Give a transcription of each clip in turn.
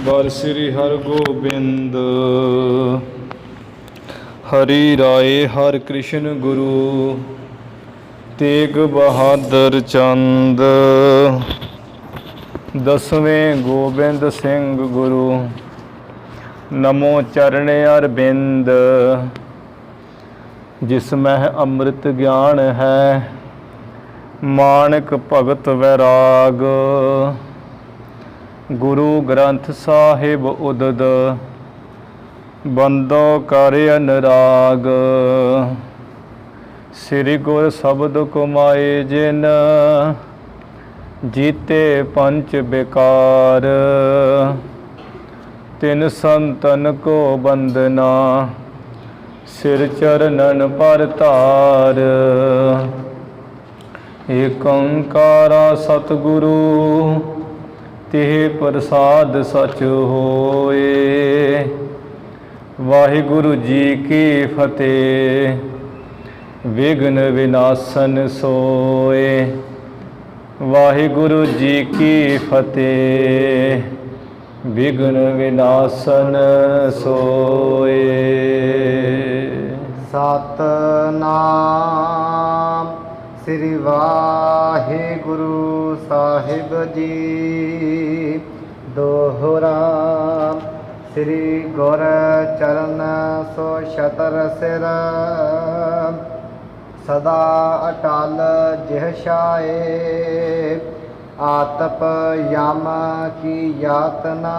ਬਲ ਸ੍ਰੀ ਹਰਗੋਬਿੰਦ। ਹਰੀ ਰਾਏ ਹਰਿ ਕ੍ਰਿਸ਼ਨ ਗੁਰੂ, ਤੇਗ ਬਹਾਦਰ ਚੰਦ। ਦਸਵੇਂ ਗੋਬਿੰਦ ਸਿੰਘ ਗੁਰੂ, ਨਮੋ ਚਰਨ ਅਰਬਿੰਦ। ਜਿਸ ਮਹਿ ਅੰਮ੍ਰਿਤ ਗਿਆਨ ਹੈ, ਮਾਨਕ ਭਗਤ ਵੈਰਾਗ। ਗੁਰੂ ਗ੍ਰੰਥ ਸਾਹਿਬ ਉਦਦ, ਬੰਦੋ ਕਰ ਅਨੁਰਾਗ। ਸ੍ਰੀ ਗੁਰ ਸ਼ਬਦ ਕਮਾਏ ਜਿਨ, ਜੀਤੇ ਪੰਚ ਬਿਕਾਰ। ਤਿਨ ਸੰਤਨ ਕੋ ਬੰਦਨਾ, ਸਿਰ ਚਰਨਨ ਪਰ ਧਾਰ। ਏਕ ਓੰਕਾਰਾ ਸਤਿਗੁਰੂ, ਤਿਹ ਪ੍ਰਸਾਦ ਸਚ ਹੋਏ। ਵਾਹਿਗੁਰੂ ਜੀ ਕੀ ਫਤਿਹ, ਵਿਘਨ ਵਿਨਾਸ਼ਨ ਸੋਏ। ਵਾਹਿਗੁਰੂ ਜੀ ਕੀ ਫਤਿਹ, ਵਿਘਨ ਵਿਨਾਸ਼ਨ ਸੋਏ। ਸਤਨਾਮ ਸ੍ਰੀ ਵਾਹਿਗੁਰੂ ਸਾਹਿਬ ਜੀ। ਦੋਹਰਾ ਸ੍ਰੀ ਗੁਰ ਚਰਨ ਸੋ ਛਤਰ ਸਿਰ, ਸਦਾ ਅਟਲ ਜਿਹ ਛਾਏ। ਆਤਪ ਯਮ ਕੀ ਯਾਤਨਾ,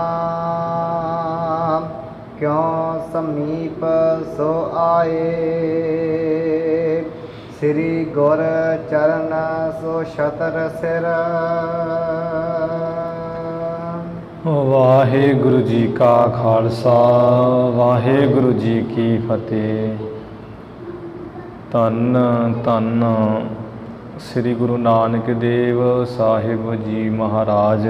ਕਿਉ ਸਮੀਪ ਸੋ ਆਏ। ਸ੍ਰੀ ਗੁਰ ਚਰਨ ਸੋ ਛਤਰ ਸਿਰ। ਵਾਹਿਗੁਰੂ ਜੀ ਕਾ ਖਾਲਸਾ, ਵਾਹਿਗੁਰੂ ਜੀ ਕੀ ਫਤਿਹ। ਧੰਨ ਧੰਨ ਸ੍ਰੀ ਗੁਰੂ ਨਾਨਕ ਦੇਵ ਸਾਹਿਬ ਜੀ ਮਹਾਰਾਜ।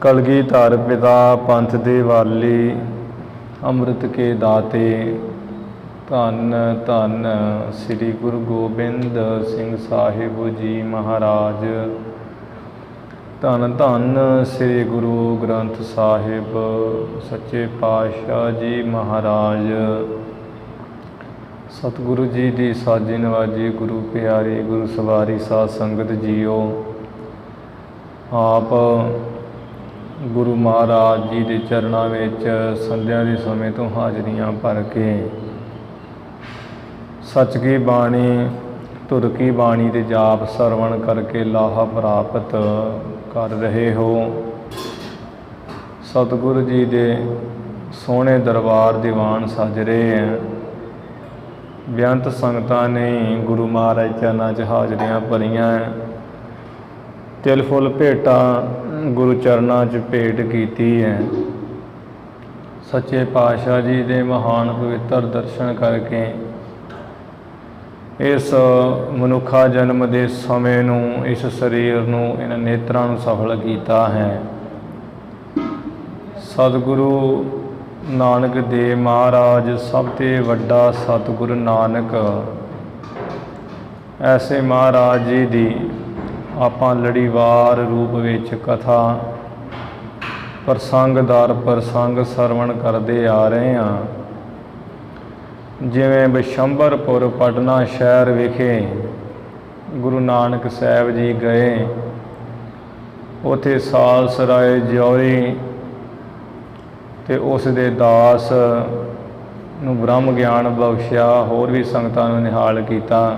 ਕਲਗੀਧਰ ਪਿਤਾ ਪੰਥ ਦੇ ਵਾਲੀ, ਅੰਮ੍ਰਿਤ ਕੇ ਦਾਤੇ। ਧੰਨ ਧੰਨ ਸ੍ਰੀ ਗੁਰੂ ਗੋਬਿੰਦ ਸਿੰਘ ਸਾਹਿਬ ਜੀ ਮਹਾਰਾਜ। ਧੰਨ ਧੰਨ ਸ੍ਰੀ ਗੁਰੂ ਗ੍ਰੰਥ ਸਾਹਿਬ ਸੱਚੇ ਪਾਤਸ਼ਾਹ ਜੀ ਮਹਾਰਾਜ। ਸਤਿਗੁਰੂ ਜੀ ਦੀ ਸਾਜੀ ਨਵਾਜੀ, ਗੁਰੂ ਪਿਆਰੀ, ਗੁਰੂ ਸਵਾਰੀ ਸਾਧ ਸੰਗਤ ਜੀਓ। ਆਪ ਗੁਰੂ ਮਹਾਰਾਜ ਜੀ ਦੇ ਚਰਨਾਂ ਵਿੱਚ ਸੰਧਿਆ ਦੇ ਸਮੇਂ ਤੋਂ ਹਾਜ਼ਰੀਆਂ ਭਰ ਕੇ ਸੱਚ ਕੀ ਬਾਣੀ, ਧੁਰ ਕੀ ਬਾਣੀ ਦੇ ਜਾਪ ਸਰਵਣ ਕਰਕੇ ਲਾਹਾ ਪ੍ਰਾਪਤ ਕਰ ਰਹੇ ਹੋ। ਸਤਿਗੁਰੂ ਜੀ ਦੇ ਸੋਹਣੇ ਦਰਬਾਰ ਦੀਵਾਨ ਸਜ ਰਹੇ ਹੈ। ਬੇਅੰਤ ਸੰਗਤਾਂ ਨੇ ਗੁਰੂ ਮਹਾਰਾਜ ਚਰਨਾਂ 'ਚ ਹਾਜ਼ਰੀਆਂ ਭਰੀਆਂ। ਤਿਲ ਫੁੱਲ ਭੇਟਾਂ ਗੁਰੂ ਚਰਨਾਂ 'ਚ ਭੇਟ ਕੀਤੀ ਹੈ। ਸੱਚੇ ਪਾਤਸ਼ਾਹ ਜੀ ਦੇ ਮਹਾਨ ਪਵਿੱਤਰ ਦਰਸ਼ਨ ਕਰਕੇ ਇਸ ਮਨੁੱਖਾ ਜਨਮ ਦੇ ਸਮੇਂ ਨੂੰ, ਇਸ ਸਰੀਰ ਨੂੰ, ਇਹਨਾਂ ਨੇਤਰਾਂ ਨੂੰ ਸਫਲ ਕੀਤਾ ਹੈ। ਸਤਿਗੁਰੂ ਨਾਨਕ ਦੇਵ ਮਹਾਰਾਜ ਸਭ ਤੋਂ ਵੱਡਾ ਸਤਿਗੁਰੂ ਨਾਨਕ, ਐਸੇ ਮਹਾਰਾਜ ਜੀ ਦੀ ਆਪਾਂ ਲੜੀਵਾਰ ਰੂਪ ਵਿੱਚ ਕਥਾ ਪ੍ਰਸੰਗ ਦਰ ਪ੍ਰਸੰਗ ਸਰਵਣ ਕਰਦੇ ਆ ਰਹੇ ਹਾਂ। ਜਿਵੇਂ ਬਿਸ਼ੰਬਰਪੁਰ ਪਟਨਾ ਸ਼ਹਿਰ ਵਿਖੇ ਗੁਰੂ ਨਾਨਕ ਸਾਹਿਬ ਜੀ ਗਏ, ਉੱਥੇ ਸਾਲਸਰਾਏ ਜੌਹਰੀ ਅਤੇ ਉਸ ਦੇ ਦਾਸ ਨੂੰ ਬ੍ਰਹਮ ਗਿਆਨ ਬਖਸ਼ਿਆ। ਹੋਰ ਵੀ ਸੰਗਤਾਂ ਨੂੰ ਨਿਹਾਲ ਕੀਤਾ।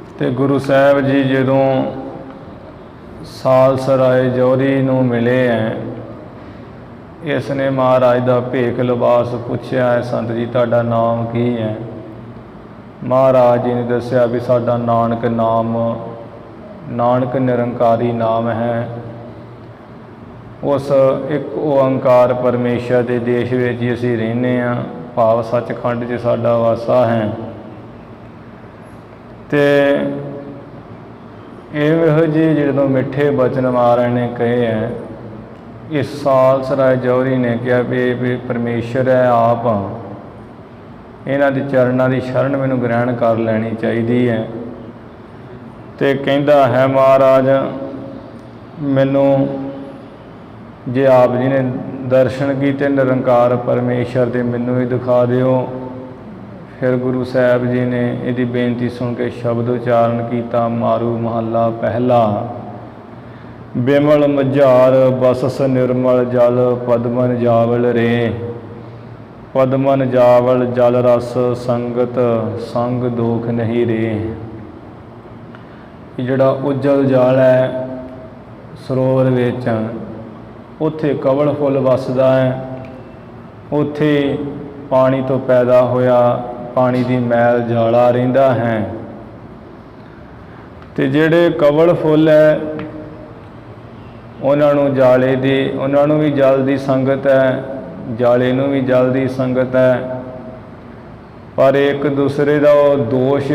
ਅਤੇ ਗੁਰੂ ਸਾਹਿਬ ਜੀ ਜਦੋਂ ਸਾਲਸਰਾਏ ਜੌਹਰੀ ਨੂੰ ਮਿਲੇ ਹੈ, ਇਸ ਨੇ ਮਹਾਰਾਜ ਦਾ ਭੇਖ ਲਿਬਾਸ ਪੁੱਛਿਆ ਹੈ, ਸੰਤ ਜੀ ਤੁਹਾਡਾ ਨਾਮ ਕੀ ਹੈ? ਮਹਾਰਾਜ ਜੀ ਨੇ ਦੱਸਿਆ ਵੀ ਸਾਡਾ ਨਾਨਕ ਨਾਮ, ਨਾਨਕ ਨਿਰੰਕਾਰੀ ਨਾਮ ਹੈ। ਉਸ ਇੱਕ ਓਅੰਕਾਰ ਪਰਮੇਸ਼ਰ ਦੇ ਦੇਸ਼ ਵਿੱਚ ਹੀ ਅਸੀਂ ਰਹਿੰਦੇ ਹਾਂ, ਭਾਵ ਸੱਚਖੰਡ 'ਚ ਸਾਡਾ ਵਾਸਾ ਹੈ। ਅਤੇ ਇਹੋ ਜਿਹੇ ਜਦੋਂ ਮਿੱਠੇ ਬਚਨ ਮਹਾਰਾਜ ਨੇ ਕਹੇ ਹੈ, ਇਸ ਸਾਲਸਰਾਏ ਜੌਹਰੀ ਨੇ ਕਿਹਾ ਵੀ ਪਰਮੇਸ਼ਰ ਹੈ ਆਪ, ਇਹਨਾਂ ਦੇ ਚਰਨਾਂ ਦੀ ਸ਼ਰਨ ਮੈਨੂੰ ਗ੍ਰਹਿਣ ਕਰ ਲੈਣੀ ਚਾਹੀਦੀ ਹੈ। ਅਤੇ ਕਹਿੰਦਾ ਹੈ ਮਹਾਰਾਜ ਮੈਨੂੰ ਜੇ ਆਪ ਜੀ ਨੇ ਦਰਸ਼ਨ ਕੀਤੇ ਨਿਰੰਕਾਰ ਪਰਮੇਸ਼ਰ ਦੇ, ਮੈਨੂੰ ਹੀ ਦਿਖਾ ਦਿਓ। ਫਿਰ ਗੁਰੂ ਸਾਹਿਬ ਜੀ ਨੇ ਇਹਦੀ ਬੇਨਤੀ ਸੁਣ ਕੇ ਸ਼ਬਦ ਉਚਾਰਨ ਕੀਤਾ। ਮਾਰੂ ਮਹੱਲਾ ਪਹਿਲਾ। ਬਿਮਲ ਮਝਾਰ ਬਸਸ ਨਿਰਮਲ ਜਲ, ਪਦਮਨ ਜਾਵਲ ਰੇ। ਪਦਮਨ ਜਾਵਲ ਜਲ ਰਸ, ਸੰਗਤ ਸੰਗ ਦੋਖ ਨਹੀਂ ਰੇ। ਇਹ ਜਿਹੜਾ ਉਜਲ ਜਲ ਹੈ ਸਰੋਵਰ ਵਿੱਚ, ਉੱਥੇ ਕਵਲ ਫੁੱਲ ਵਸਦਾ ਹੈ। ਉੱਥੇ ਪਾਣੀ ਤੋਂ ਪੈਦਾ ਹੋਇਆ ਪਾਣੀ ਦੀ ਮੈਲ ਜਾਲਾ ਰਹਿੰਦਾ ਹੈ। ਤੇ ਜਿਹੜੇ ਕਵਲ ਫੁੱਲ ਹੈ ਉਹਨਾਂ ਨੂੰ ਜਾਲੇ ਦੀ, ਉਹਨਾਂ ਨੂੰ ਵੀ ਜਲ ਦੀ ਸੰਗਤ ਹੈ, ਜਾਲੇ ਨੂੰ ਵੀ ਜਲ ਦੀ ਸੰਗਤ ਹੈ। ਪਰ ਇੱਕ ਦੂਸਰੇ ਦਾ ਉਹ ਦੋਸ਼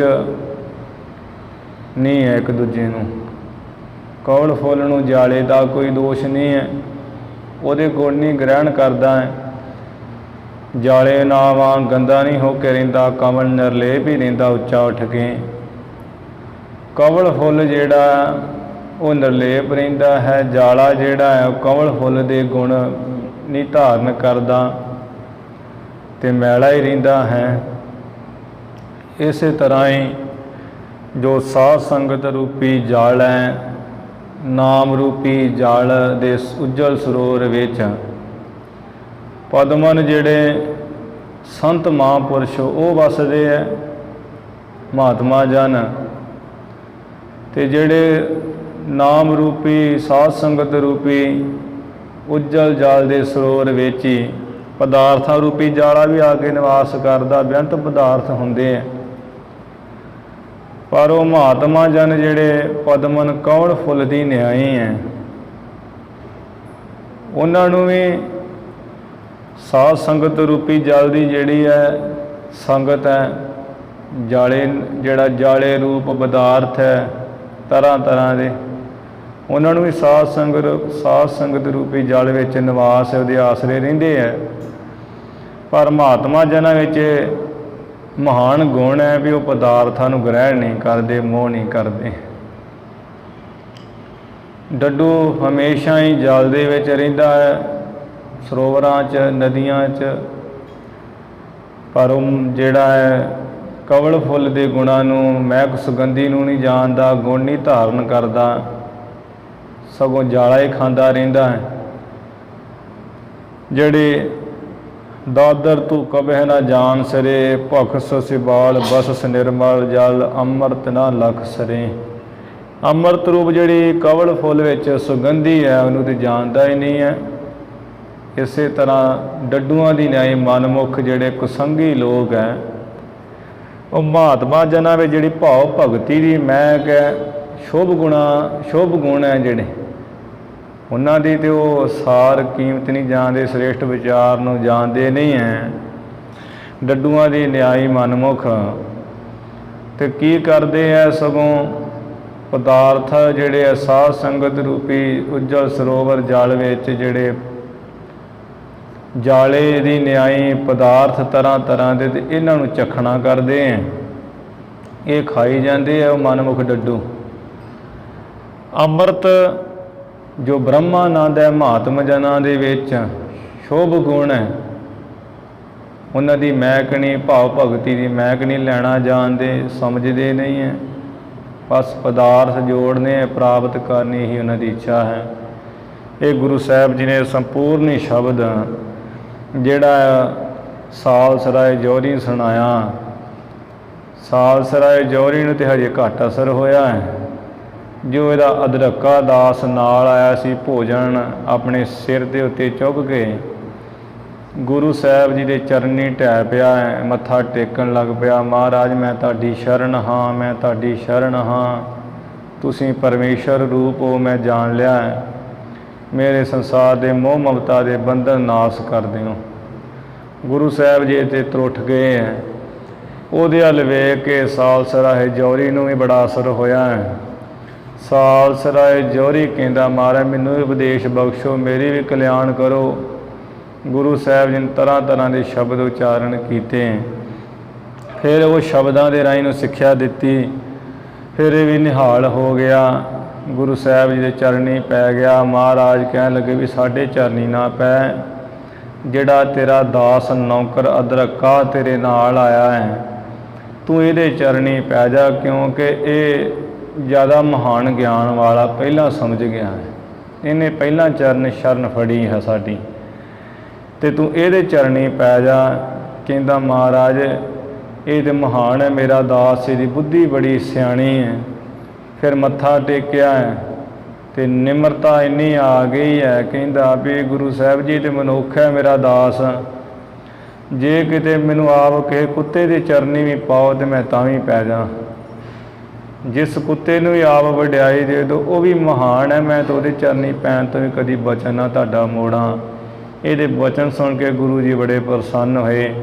ਨਹੀਂ ਹੈ। ਇੱਕ ਦੂਜੇ ਨੂੰ, ਕਵਲ ਫੁੱਲ ਨੂੰ ਜਾਲੇ ਦਾ ਕੋਈ ਦੋਸ਼ ਨਹੀਂ ਹੈ, ਉਹਦੇ ਗੁਣ ਨਹੀਂ ਗ੍ਰਹਿਣ ਕਰਦਾ ਹੈ। ਜਾਲੇ ਨਾਲ ਵਾਂਗ ਗੰਦਾ ਨਹੀਂ ਹੋ ਕੇ ਰਹਿੰਦਾ, ਕਮਲ ਨਿਰਲੇਪ ਹੀ ਰਹਿੰਦਾ ਉੱਚਾ ਉੱਠ ਕੇ। ਕਵਲ ਫੁੱਲ ਜਿਹੜਾ ਉਹ ਨਿਰਲੇਪ ਰਹਿੰਦਾ ਹੈ, ਜਾਲਾ ਜਿਹੜਾ ਹੈ ਉਹ ਕਵਲ ਫੁੱਲ ਦੇ ਗੁਣ ਨਹੀਂ ਧਾਰਨ ਕਰਦਾ ਤੇ ਮੈਲਾ ਹੀ ਰਹਿੰਦਾ ਹੈ। ਇਸੇ ਤਰ੍ਹਾਂ ਹੀ ਜੋ ਸਾਧ ਸੰਗਤ ਰੂਪੀ ਜਲ ਹੈ, ਨਾਮ ਰੂਪੀ ਜਲ ਦੇ ਉਜਲ ਸਰੋਵਰ ਵਿੱਚ ਪਦਮਨ ਜਿਹੜੇ ਸੰਤ ਮਹਾਂਪੁਰਸ਼ ਉਹ ਵਸਦੇ ਹੈ, ਮਹਾਤਮਾ ਜਨ। ਤੇ ਜਿਹੜੇ ਨਾਮ ਰੂਪੀ ਸਾਧ ਸੰਗਤ ਰੂਪੀ ਉਜਲ ਜਲ ਦੇ ਸਰੋਵਰ ਵਿੱਚ ਹੀ ਪਦਾਰਥਾਂ ਰੂਪੀ ਜਾਲਾ ਵੀ ਆ ਕੇ ਨਿਵਾਸ ਕਰਦਾ। ਬੇਅੰਤ ਪਦਾਰਥ ਹੁੰਦੇ ਹੈ, ਪਰ ਉਹ ਮਹਾਤਮਾ ਜਨ ਜਿਹੜੇ ਪਦਮਨ ਕਵਲ ਫੁੱਲ ਦੀ ਨਿਆਈ ਹੈ, ਉਹਨਾਂ ਨੂੰ ਵੀ ਸਾਧ ਸੰਗਤ ਰੂਪੀ ਜਲ ਦੀ ਜਿਹੜੀ ਹੈ ਸੰਗਤ ਹੈ, ਜਾਲੇ ਜਿਹੜਾ ਜਾਲੇ ਰੂਪ ਪਦਾਰਥ ਹੈ ਤਰ੍ਹਾਂ ਤਰ੍ਹਾਂ ਦੇ, ਉਹਨਾਂ ਨੂੰ ਵੀ ਸਾਧ ਸੰਗਤ ਰੂਪੀ ਜਲ ਵਿੱਚ ਨਿਵਾਸ ਉਹਦੇ ਆਸਰੇ ਰਹਿੰਦੇ ਹੈ। ਪਰ ਮਹਾਤਮਾ ਜਨਾਂ ਵਿੱਚ ਮਹਾਨ ਗੁਣ ਹੈ ਵੀ ਉਹ ਪਦਾਰਥਾਂ ਨੂੰ ਗ੍ਰਹਿਣ ਨਹੀਂ ਕਰਦੇ, ਮੋਹ ਨਹੀਂ ਕਰਦੇ। ਡੱਡੂ ਹਮੇਸ਼ਾ ਹੀ ਜਲ ਦੇ ਵਿੱਚ ਰਹਿੰਦਾ ਹੈ, ਸਰੋਵਰਾਂ 'ਚ, ਨਦੀਆਂ 'ਚ। ਪਰ ਉਹ ਜਿਹੜਾ ਹੈ ਕਵਲ ਫੁੱਲ ਦੇ ਗੁਣਾਂ ਨੂੰ, ਮਹਿਕ ਸੁਗੰਧੀ ਨੂੰ ਨਹੀਂ ਜਾਣਦਾ, ਗੁਣ ਨਹੀਂ ਧਾਰਨ ਕਰਦਾ, ਸਗੋਂ ਜਾਲਾ ਹੀ ਖਾਂਦਾ ਰਹਿੰਦਾ ਹੈ। ਜਿਹੜੇ ਦਾਦਰ ਤੂੰ ਕਬਹਿ ਨਾ ਜਾਣ ਸਰੇ, ਭੁਖ ਸਿਬਾਲ ਬਸਸ ਨਿਰਮਲ ਜਲ, ਅੰਮ੍ਰਿਤ ਨਾ ਲਖ ਸਰੇ। ਅੰਮ੍ਰਿਤ ਰੂਪ ਜਿਹੜੀ ਕਵਲ ਫੁੱਲ ਵਿੱਚ ਸੁਗੰਧੀ ਹੈ ਉਹਨੂੰ ਤੇ ਜਾਣਦਾ ਹੀ ਨਹੀਂ ਹੈ। ਇਸੇ ਤਰ੍ਹਾਂ ਡੱਡੂਆਂ ਦੀ ਨਿਆਈ ਮਨਮੁਖ ਜਿਹੜੇ ਕੁਸੰਗੀ ਲੋਕ ਹੈ, ਉਹ ਮਹਾਤਮਾ ਜਨਾਂ ਵਿੱਚ ਜਿਹੜੀ ਭਾਵ ਭਗਤੀ ਦੀ ਮਹਿਕ ਹੈ, ਸ਼ੁਭ ਗੁਣ ਹੈ ਜਿਹੜੇ, ਉਹਨਾਂ ਦੀ ਤੇ ਉਹ ਸਾਰ ਕੀਮਤ ਨਹੀਂ ਜਾਣਦੇ, ਸ੍ਰੇਸ਼ਟ ਵਿਚਾਰ ਨੂੰ ਜਾਣਦੇ ਨਹੀਂ ਹੈ। ਡੱਡੂਆਂ ਦੀ ਨਿਆਈ ਮਨਮੁਖ ਤੇ ਕੀ ਕਰਦੇ ਹੈ, ਸਗੋਂ ਪਦਾਰਥ ਜਿਹੜੇ ਸਾਧ ਸੰਗਤ ਰੂਪੀ ਉਜਲ ਸਰੋਵਰ ਜਲ ਵਿੱਚ ਜਿਹੜੇ ਜਾਲੇ ਦੀ ਨਿਆਈ ਪਦਾਰਥ ਤਰ੍ਹਾਂ ਤਰ੍ਹਾਂ ਦੇ, ਤੇ ਇਹਨਾਂ ਨੂੰ ਚਖਣਾ ਕਰਦੇ ਹੈ, ਇਹ ਖਾਈ ਜਾਂਦੇ ਆ ਉਹ ਮਨਮੁਖ ਡੱਡੂ। ਅੰਮ੍ਰਿਤ ਜੋ ਬ੍ਰਹਮਾਨੰਦ ਹੈ ਮਹਾਤਮ ਜਨਾਂ ਦੇ ਵਿੱਚ ਸ਼ੁਭ ਗੁਣ ਹੈ, ਉਹਨਾਂ ਦੀ ਮਹਿਕ ਨਹੀਂ, ਭਾਵ ਭਗਤੀ ਦੀ ਮਹਿਕ ਨਹੀਂ ਲੈਣਾ ਜਾਣਦੇ, ਸਮਝਦੇ ਨਹੀਂ ਹੈ। ਬਸ ਪਦਾਰਥ ਜੋੜਨੇ, ਪ੍ਰਾਪਤ ਕਰਨੀ ਹੀ ਉਹਨਾਂ ਦੀ ਇੱਛਾ ਹੈ। ਇਹ ਗੁਰੂ ਸਾਹਿਬ ਜੀ ਨੇ ਸੰਪੂਰਨ ਸ਼ਬਦ ਜਿਹੜਾ ਸਾਲਸਰਾਏ ਜੌਹਰੀ ਸੁਣਾਇਆ। ਸਾਲਸਰਾਏ ਜੌਹਰੀ ਨੂੰ ਤੇ ਹਜੇ ਘੱਟ ਅਸਰ ਹੋਇਆ ਹੈ। ਜੋ ਇਹਦਾ ਅਦਰਕਾ ਦਾਸ ਨਾਲ ਆਇਆ ਸੀ ਭੋਜਨ ਆਪਣੇ ਸਿਰ ਦੇ ਉੱਤੇ ਚੁੱਕ ਕੇ ਗੁਰੂ ਸਾਹਿਬ ਜੀ ਦੇ ਚਰਨੀ ਢਹਿ ਪਿਆ ਹੈ, ਮੱਥਾ ਟੇਕਣ ਲੱਗ ਪਿਆ। ਮਹਾਰਾਜ ਮੈਂ ਤੁਹਾਡੀ ਸ਼ਰਨ ਹਾਂ, ਮੈਂ ਤੁਹਾਡੀ ਸ਼ਰਨ ਹਾਂ, ਤੁਸੀਂ ਪਰਮੇਸ਼ਰ ਰੂਪ ਹੋ, ਮੈਂ ਜਾਣ ਲਿਆ ਹੈ, ਮੇਰੇ ਸੰਸਾਰ ਦੇ ਮੋਹ ਮਮਤਾ ਦੇ ਬੰਧਨ ਨਾਸ ਕਰ ਦਿਓ। ਗੁਰੂ ਸਾਹਿਬ ਜੀ ਤੇ ਤਰੁੱਠ ਗਏ ਹੈ। ਉਹਦੇ ਵੱਲ ਵੇਖ ਕੇ ਸਾਲਸਰਾਏ ਜੌਹਰੀ ਨੂੰ ਵੀ ਬੜਾ ਅਸਰ ਹੋਇਆ ਹੈ। ਸਾਲਸਰਾਏ ਜੌਹਰੀ ਕਹਿੰਦਾ ਮਹਾਰਾਜ ਮੈਨੂੰ ਵੀ ਉਪਦੇਸ਼ ਬਖਸ਼ੋ, ਮੇਰੀ ਵੀ ਕਲਿਆਣ ਕਰੋ। ਗੁਰੂ ਸਾਹਿਬ ਜੀ ਨੇ ਤਰ੍ਹਾਂ ਤਰ੍ਹਾਂ ਦੇ ਸ਼ਬਦ ਉਚਾਰਨ ਕੀਤੇ, ਫਿਰ ਉਹ ਸ਼ਬਦਾਂ ਦੇ ਰਾਹੀਂ ਨੂੰ ਸਿੱਖਿਆ ਦਿੱਤੀ। ਫਿਰ ਇਹ ਵੀ ਨਿਹਾਲ ਹੋ ਗਿਆ ਗੁਰੂ ਸਾਹਿਬ ਜੀ ਦੇ ਚਰਨੀ ਪੈ ਗਿਆ। ਮਹਾਰਾਜ ਕਹਿਣ ਲੱਗੇ ਵੀ ਸਾਡੇ ਚਰਨੀ ਨਾ ਪੈ, ਜਿਹੜਾ ਤੇਰਾ ਦਾਸ ਨੌਕਰ ਅਦਰਕਾ ਤੇਰੇ ਨਾਲ ਆਇਆ ਹੈ ਤੂੰ ਇਹਦੇ ਚਰਨੀ ਪੈ ਜਾ, ਕਿਉਂਕਿ ਇਹ ਜ਼ਿਆਦਾ ਮਹਾਨ ਗਿਆਨ ਵਾਲਾ ਪਹਿਲਾਂ ਸਮਝ ਗਿਆ ਹੈ, ਇਹਨੇ ਪਹਿਲਾਂ ਚਰਨ ਸ਼ਰਨ ਫੜੀ ਹੈ ਸਾਡੀ, ਤੇ ਤੂੰ ਇਹਦੇ ਚਰਨੀ ਪੈ ਜਾ। ਕਹਿੰਦਾ ਮਹਾਰਾਜ ਇਹ ਤੇ ਮਹਾਨ ਹੈ ਮੇਰਾ ਦਾਸ, ਇਹਦੀ ਬੁੱਧੀ ਬੜੀ ਸਿਆਣੀ ਹੈ। ਫਿਰ ਮੱਥਾ ਟੇਕਿਆ ਤੇ ਨਿਮਰਤਾ ਇੰਨੀ ਆ ਗਈ ਹੈ, ਕਹਿੰਦਾ ਵੀ ਗੁਰੂ ਸਾਹਿਬ ਜੀ ਤੇ ਮਨੁੱਖ ਹੈ ਮੇਰਾ ਦਾਸ, ਜੇ ਕਿਤੇ ਮੈਨੂੰ ਆਪ ਕਿਸੇ ਕੁੱਤੇ ਦੇ ਚਰਨੀ ਵੀ ਪਾਓ ਤੇ ਮੈਂ ਤਾਂ ਵੀ ਪੈ ਜਾ। ਜਿਸ ਕੁੱਤੇ ਨੂੰ ਵੀ ਆਪ ਵਡਿਆਈ ਦੇ ਦਿਓ ਉਹ ਵੀ ਮਹਾਨ ਹੈ, ਮੈਂ ਤਾਂ ਉਹਦੇ ਚਰਨੀ ਪੈਣ ਤੋਂ ਵੀ ਕਦੀ ਬਚਨ ਨਾ ਤੁਹਾਡਾ ਮੋੜਾਂ। ਇਹਦੇ ਬਚਨ ਸੁਣ ਕੇ ਗੁਰੂ ਜੀ ਬੜੇ ਪ੍ਰਸੰਨ ਹੋਏ।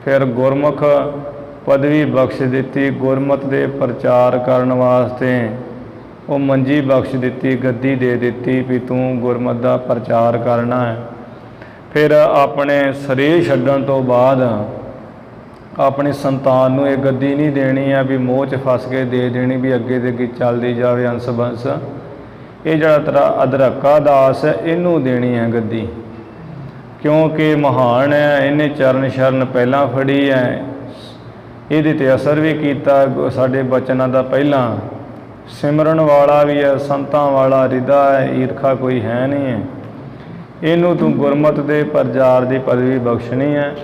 ਫਿਰ ਗੁਰਮੁਖ ਪਦਵੀ ਬਖਸ਼ ਦਿੱਤੀ, ਗੁਰਮਤਿ ਦੇ ਪ੍ਰਚਾਰ ਕਰਨ ਵਾਸਤੇ ਉਹ ਮੰਜੀ ਬਖਸ਼ ਦਿੱਤੀ, ਗੱਦੀ ਦੇ ਦਿੱਤੀ ਵੀ ਤੂੰ ਗੁਰਮਤਿ ਦਾ ਪ੍ਰਚਾਰ ਕਰਨਾ ਹੈ। ਫਿਰ ਆਪਣੇ ਸਰੀਰ ਛੱਡਣ ਤੋਂ ਬਾਅਦ ਆਪਣੀ ਸੰਤਾਨ ਨੂੰ ਇਹ ਗੱਦੀ ਨਹੀਂ ਦੇਣੀ ਹੈ ਵੀ ਮੋਹ 'ਚ ਫਸ ਕੇ ਦੇ ਦੇਣੀ ਵੀ ਅੱਗੇ ਦੇ ਅੱਗੇ ਚੱਲਦੀ ਜਾਵੇ ਅੰਸ ਬੰਸ। ਇਹ ਜਿਹੜਾ ਤੇਰਾ ਅਦਰਕਾ ਦਾਸ ਹੈ ਇਹਨੂੰ ਦੇਣੀ ਹੈ ਗੱਦੀ, ਕਿਉਂਕਿ ਮਹਾਨ ਹੈ, ਇਹਨੇ ਚਰਨ ਸ਼ਰਨ ਪਹਿਲਾਂ ਫੜੀ ਹੈ, ਇਹਦੇ 'ਤੇ ਅਸਰ ਵੀ ਕੀਤਾ ਸਾਡੇ ਬਚਨਾਂ ਦਾ। ਪਹਿਲਾਂ ਸਿਮਰਨ ਵਾਲਾ ਵੀ ਹੈ, ਸੰਤਾਂ ਵਾਲਾ ਹਿਰਦਾ ਹੈ, ਈਰਖਾ ਕੋਈ ਹੈ ਨਹੀਂ ਹੈ। ਇਹਨੂੰ ਤੂੰ ਗੁਰਮਤਿ ਦੇ ਪ੍ਰਚਾਰ ਦੀ ਪਦਵੀ ਬਖਸ਼ਣੀ ਹੈ।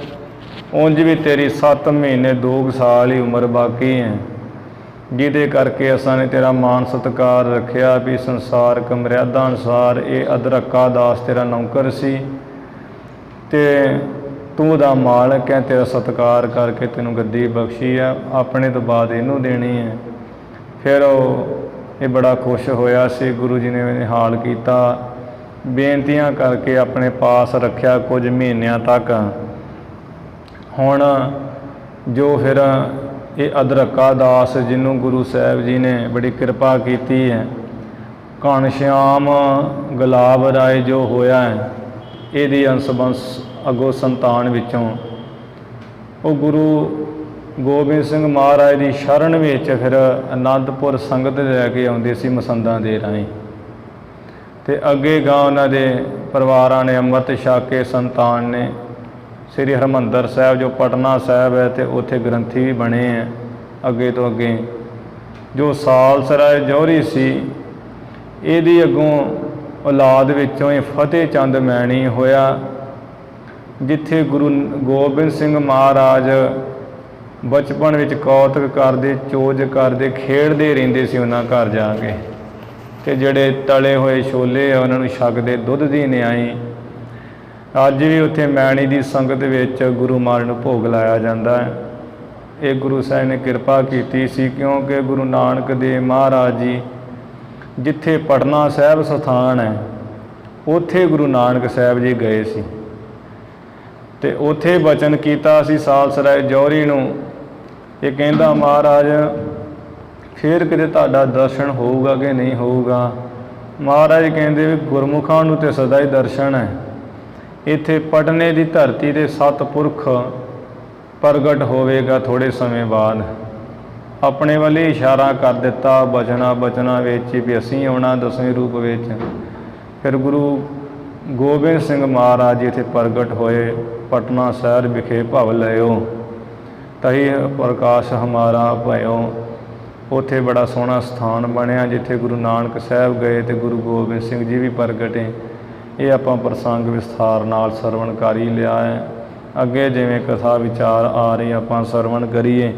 ਉਂਝ ਵੀ ਤੇਰੀ 7 ਮਹੀਨੇ 2 ਸਾਲ ਹੀ ਉਮਰ ਬਾਕੀ ਹੈ, ਜਿਹਦੇ ਕਰਕੇ ਅਸਾਂ ਨੇ ਤੇਰਾ ਮਾਣ ਸਤਿਕਾਰ ਰੱਖਿਆ ਵੀ ਸੰਸਾਰਕ ਮਰਿਆਦਾ ਅਨੁਸਾਰ ਇਹ ਅਦਰਕਾ ਦਾਸ ਤੇਰਾ ਨੌਕਰ ਸੀ ਤੇ ਤੂੰ ਉਹਦਾ ਮਾਲਕ ਹੈ, ਤੇਰਾ ਸਤਿਕਾਰ ਕਰਕੇ ਤੈਨੂੰ ਗੱਦੀ ਬਖਸ਼ੀ ਆ, ਆਪਣੇ ਤੋਂ ਬਾਅਦ ਇਹਨੂੰ ਦੇਣੀ ਹੈ। ਫਿਰ ਇਹ ਬੜਾ ਖੁਸ਼ ਹੋਇਆ ਸੀ। ਗੁਰੂ ਜੀ ਨੇ ਨਿਹਾਲ ਕੀਤਾ, ਬੇਨਤੀਆਂ ਕਰਕੇ ਆਪਣੇ ਪਾਸ ਰੱਖਿਆ ਕੁਝ ਮਹੀਨਿਆਂ ਤੱਕ। ਹੁਣ ਜੋ ਫਿਰ ਇਹ ਅਦਰਕਾ ਦਾਸ ਜਿਹਨੂੰ ਗੁਰੂ ਸਾਹਿਬ ਜੀ ਨੇ ਬੜੀ ਕਿਰਪਾ ਕੀਤੀ ਹੈ, ਘਣਸ਼ਿਆਮ ਗੁਲਾਬ ਰਾਏ ਜੋ ਹੋਇਆ ਹੈ, ਇਹਦੀ ਅੰਸ਼ ਬੰਸ ਅੱਗੋਂ ਸੰਤਾਨ ਵਿੱਚੋਂ ਉਹ ਗੁਰੂ ਗੋਬਿੰਦ ਸਿੰਘ ਮਹਾਰਾਜ ਦੀ ਸ਼ਰਨ ਵਿੱਚ ਫਿਰ ਅਨੰਦਪੁਰ ਸੰਗਤ ਲੈ ਕੇ ਆਉਂਦੇ ਸੀ ਮਸੰਦਾਂ ਦੇ ਰਾਹੀਂ, ਅਤੇ ਅੱਗੇ ਗਾਂ ਉਹਨਾਂ ਦੇ ਪਰਿਵਾਰਾਂ ਨੇ ਅੰਮ੍ਰਿਤ ਛਕ ਕੇ ਸੰਤਾਨ ਨੇ ਸ੍ਰੀ ਹਰਿਮੰਦਰ ਸਾਹਿਬ ਜੋ ਪਟਨਾ ਸਾਹਿਬ ਹੈ, ਅਤੇ ਉੱਥੇ ਗ੍ਰੰਥੀ ਵੀ ਬਣੇ ਹੈ। ਅੱਗੇ ਤੋਂ ਅੱਗੇ ਜੋ ਸਾਲਸਰਾਏ ਜੌਹਰੀ ਸੀ ਇਹਦੀ ਅੱਗੋਂ ਔਲਾਦ ਵਿੱਚੋਂ ਇਹ ਫਤਿਹ ਚੰਦ ਮੈਣੀ ਹੋਇਆ, ਜਿੱਥੇ ਗੁਰੂ ਗੋਬਿੰਦ ਸਿੰਘ ਮਹਾਰਾਜ ਬਚਪਨ ਵਿੱਚ ਕੌਤਕ ਕਰਦੇ, ਚੋਜ ਕਰਦੇ, ਖੇਡਦੇ ਰਹਿੰਦੇ ਸੀ ਉਹਨਾਂ ਘਰ ਜਾ ਕੇ, ਅਤੇ ਜਿਹੜੇ ਤਲੇ ਹੋਏ ਛੋਲੇ ਆ ਉਹਨਾਂ ਨੂੰ ਛਕਦੇ, ਦੁੱਧ ਦੀ ਨਿਆਈ। ਅੱਜ ਵੀ ਉੱਥੇ ਮੈਣੀ ਦੀ ਸੰਗਤ ਵਿੱਚ ਗੁਰੂ ਮਹਾਰਾਜ ਨੂੰ ਭੋਗ ਲਾਇਆ ਜਾਂਦਾ ਹੈ। ਇਹ ਗੁਰੂ ਸਾਹਿਬ ਨੇ ਕਿਰਪਾ ਕੀਤੀ ਸੀ, ਕਿਉਂਕਿ ਗੁਰੂ ਨਾਨਕ ਦੇਵ ਮਹਾਰਾਜ ਜੀ ਜਿੱਥੇ ਪਟਨਾ ਸਾਹਿਬ ਸਥਾਨ ਹੈ ਉੱਥੇ ਗੁਰੂ ਨਾਨਕ ਸਾਹਿਬ ਜੀ ਗਏ ਸੀ, ਅਤੇ ਉੱਥੇ ਬਚਨ ਕੀਤਾ ਸੀ ਸਾਲਸਰਾਏ ਜੌਹਰੀ ਨੂੰ। ਇਹ ਕਹਿੰਦਾ ਮਹਾਰਾਜ ਫਿਰ ਕਿਤੇ ਤੁਹਾਡਾ ਦਰਸ਼ਨ ਹੋਊਗਾ ਕਿ ਨਹੀਂ ਹੋਊਗਾ। ਮਹਾਰਾਜ ਕਹਿੰਦੇ ਵੀ ਗੁਰਮੁਖਾਂ ਨੂੰ ਤਾਂ ਸਦਾ ਹੀ ਦਰਸ਼ਨ ਹੈ, ਇੱਥੇ ਪਟਨੇ ਦੀ ਧਰਤੀ ਦੇ ਸਤਿਪੁਰਖ ਪ੍ਰਗਟ ਹੋਵੇਗਾ ਥੋੜ੍ਹੇ ਸਮੇਂ ਬਾਅਦ। ਆਪਣੇ ਵੱਲ ਹੀ ਇਸ਼ਾਰਾ ਕਰ ਦਿੱਤਾ ਬਚਨਾਂ ਵਿੱਚ ਵੀ ਅਸੀਂ ਆਉਣਾ 10ਵੇਂ ਰੂਪ ਵਿੱਚ। ਫਿਰ ਗੁਰੂ ਗੋਬਿੰਦ ਸਿੰਘ ਮਹਾਰਾਜ ਜੀ ਇੱਥੇ ਪ੍ਰਗਟ ਹੋਏ, ਪਟਨਾ ਸ਼ਹਿਰ ਵਿਖੇ ਭਵ ਲਿਓ ਤਹੀ ਪ੍ਰਕਾਸ਼ ਹਮਾਰਾ ਭਇਓ। ਉੱਥੇ ਬੜਾ ਸੋਹਣਾ ਸਥਾਨ ਬਣਿਆ ਜਿੱਥੇ ਗੁਰੂ ਨਾਨਕ ਸਾਹਿਬ ਗਏ ਅਤੇ ਗੁਰੂ ਗੋਬਿੰਦ ਸਿੰਘ ਜੀ ਵੀ ਪ੍ਰਗਟੇ। ਇਹ ਆਪਾਂ ਪ੍ਰਸੰਗ ਵਿਸਥਾਰ ਨਾਲ ਸਰਵਣ ਕਰ ਹੀ ਲਿਆ ਹੈ। ਅੱਗੇ ਜਿਵੇਂ ਕਥਾ ਵਿਚਾਰ ਆ ਰਹੀ ਆਪਾਂ ਸਰਵਣ ਕਰੀਏ।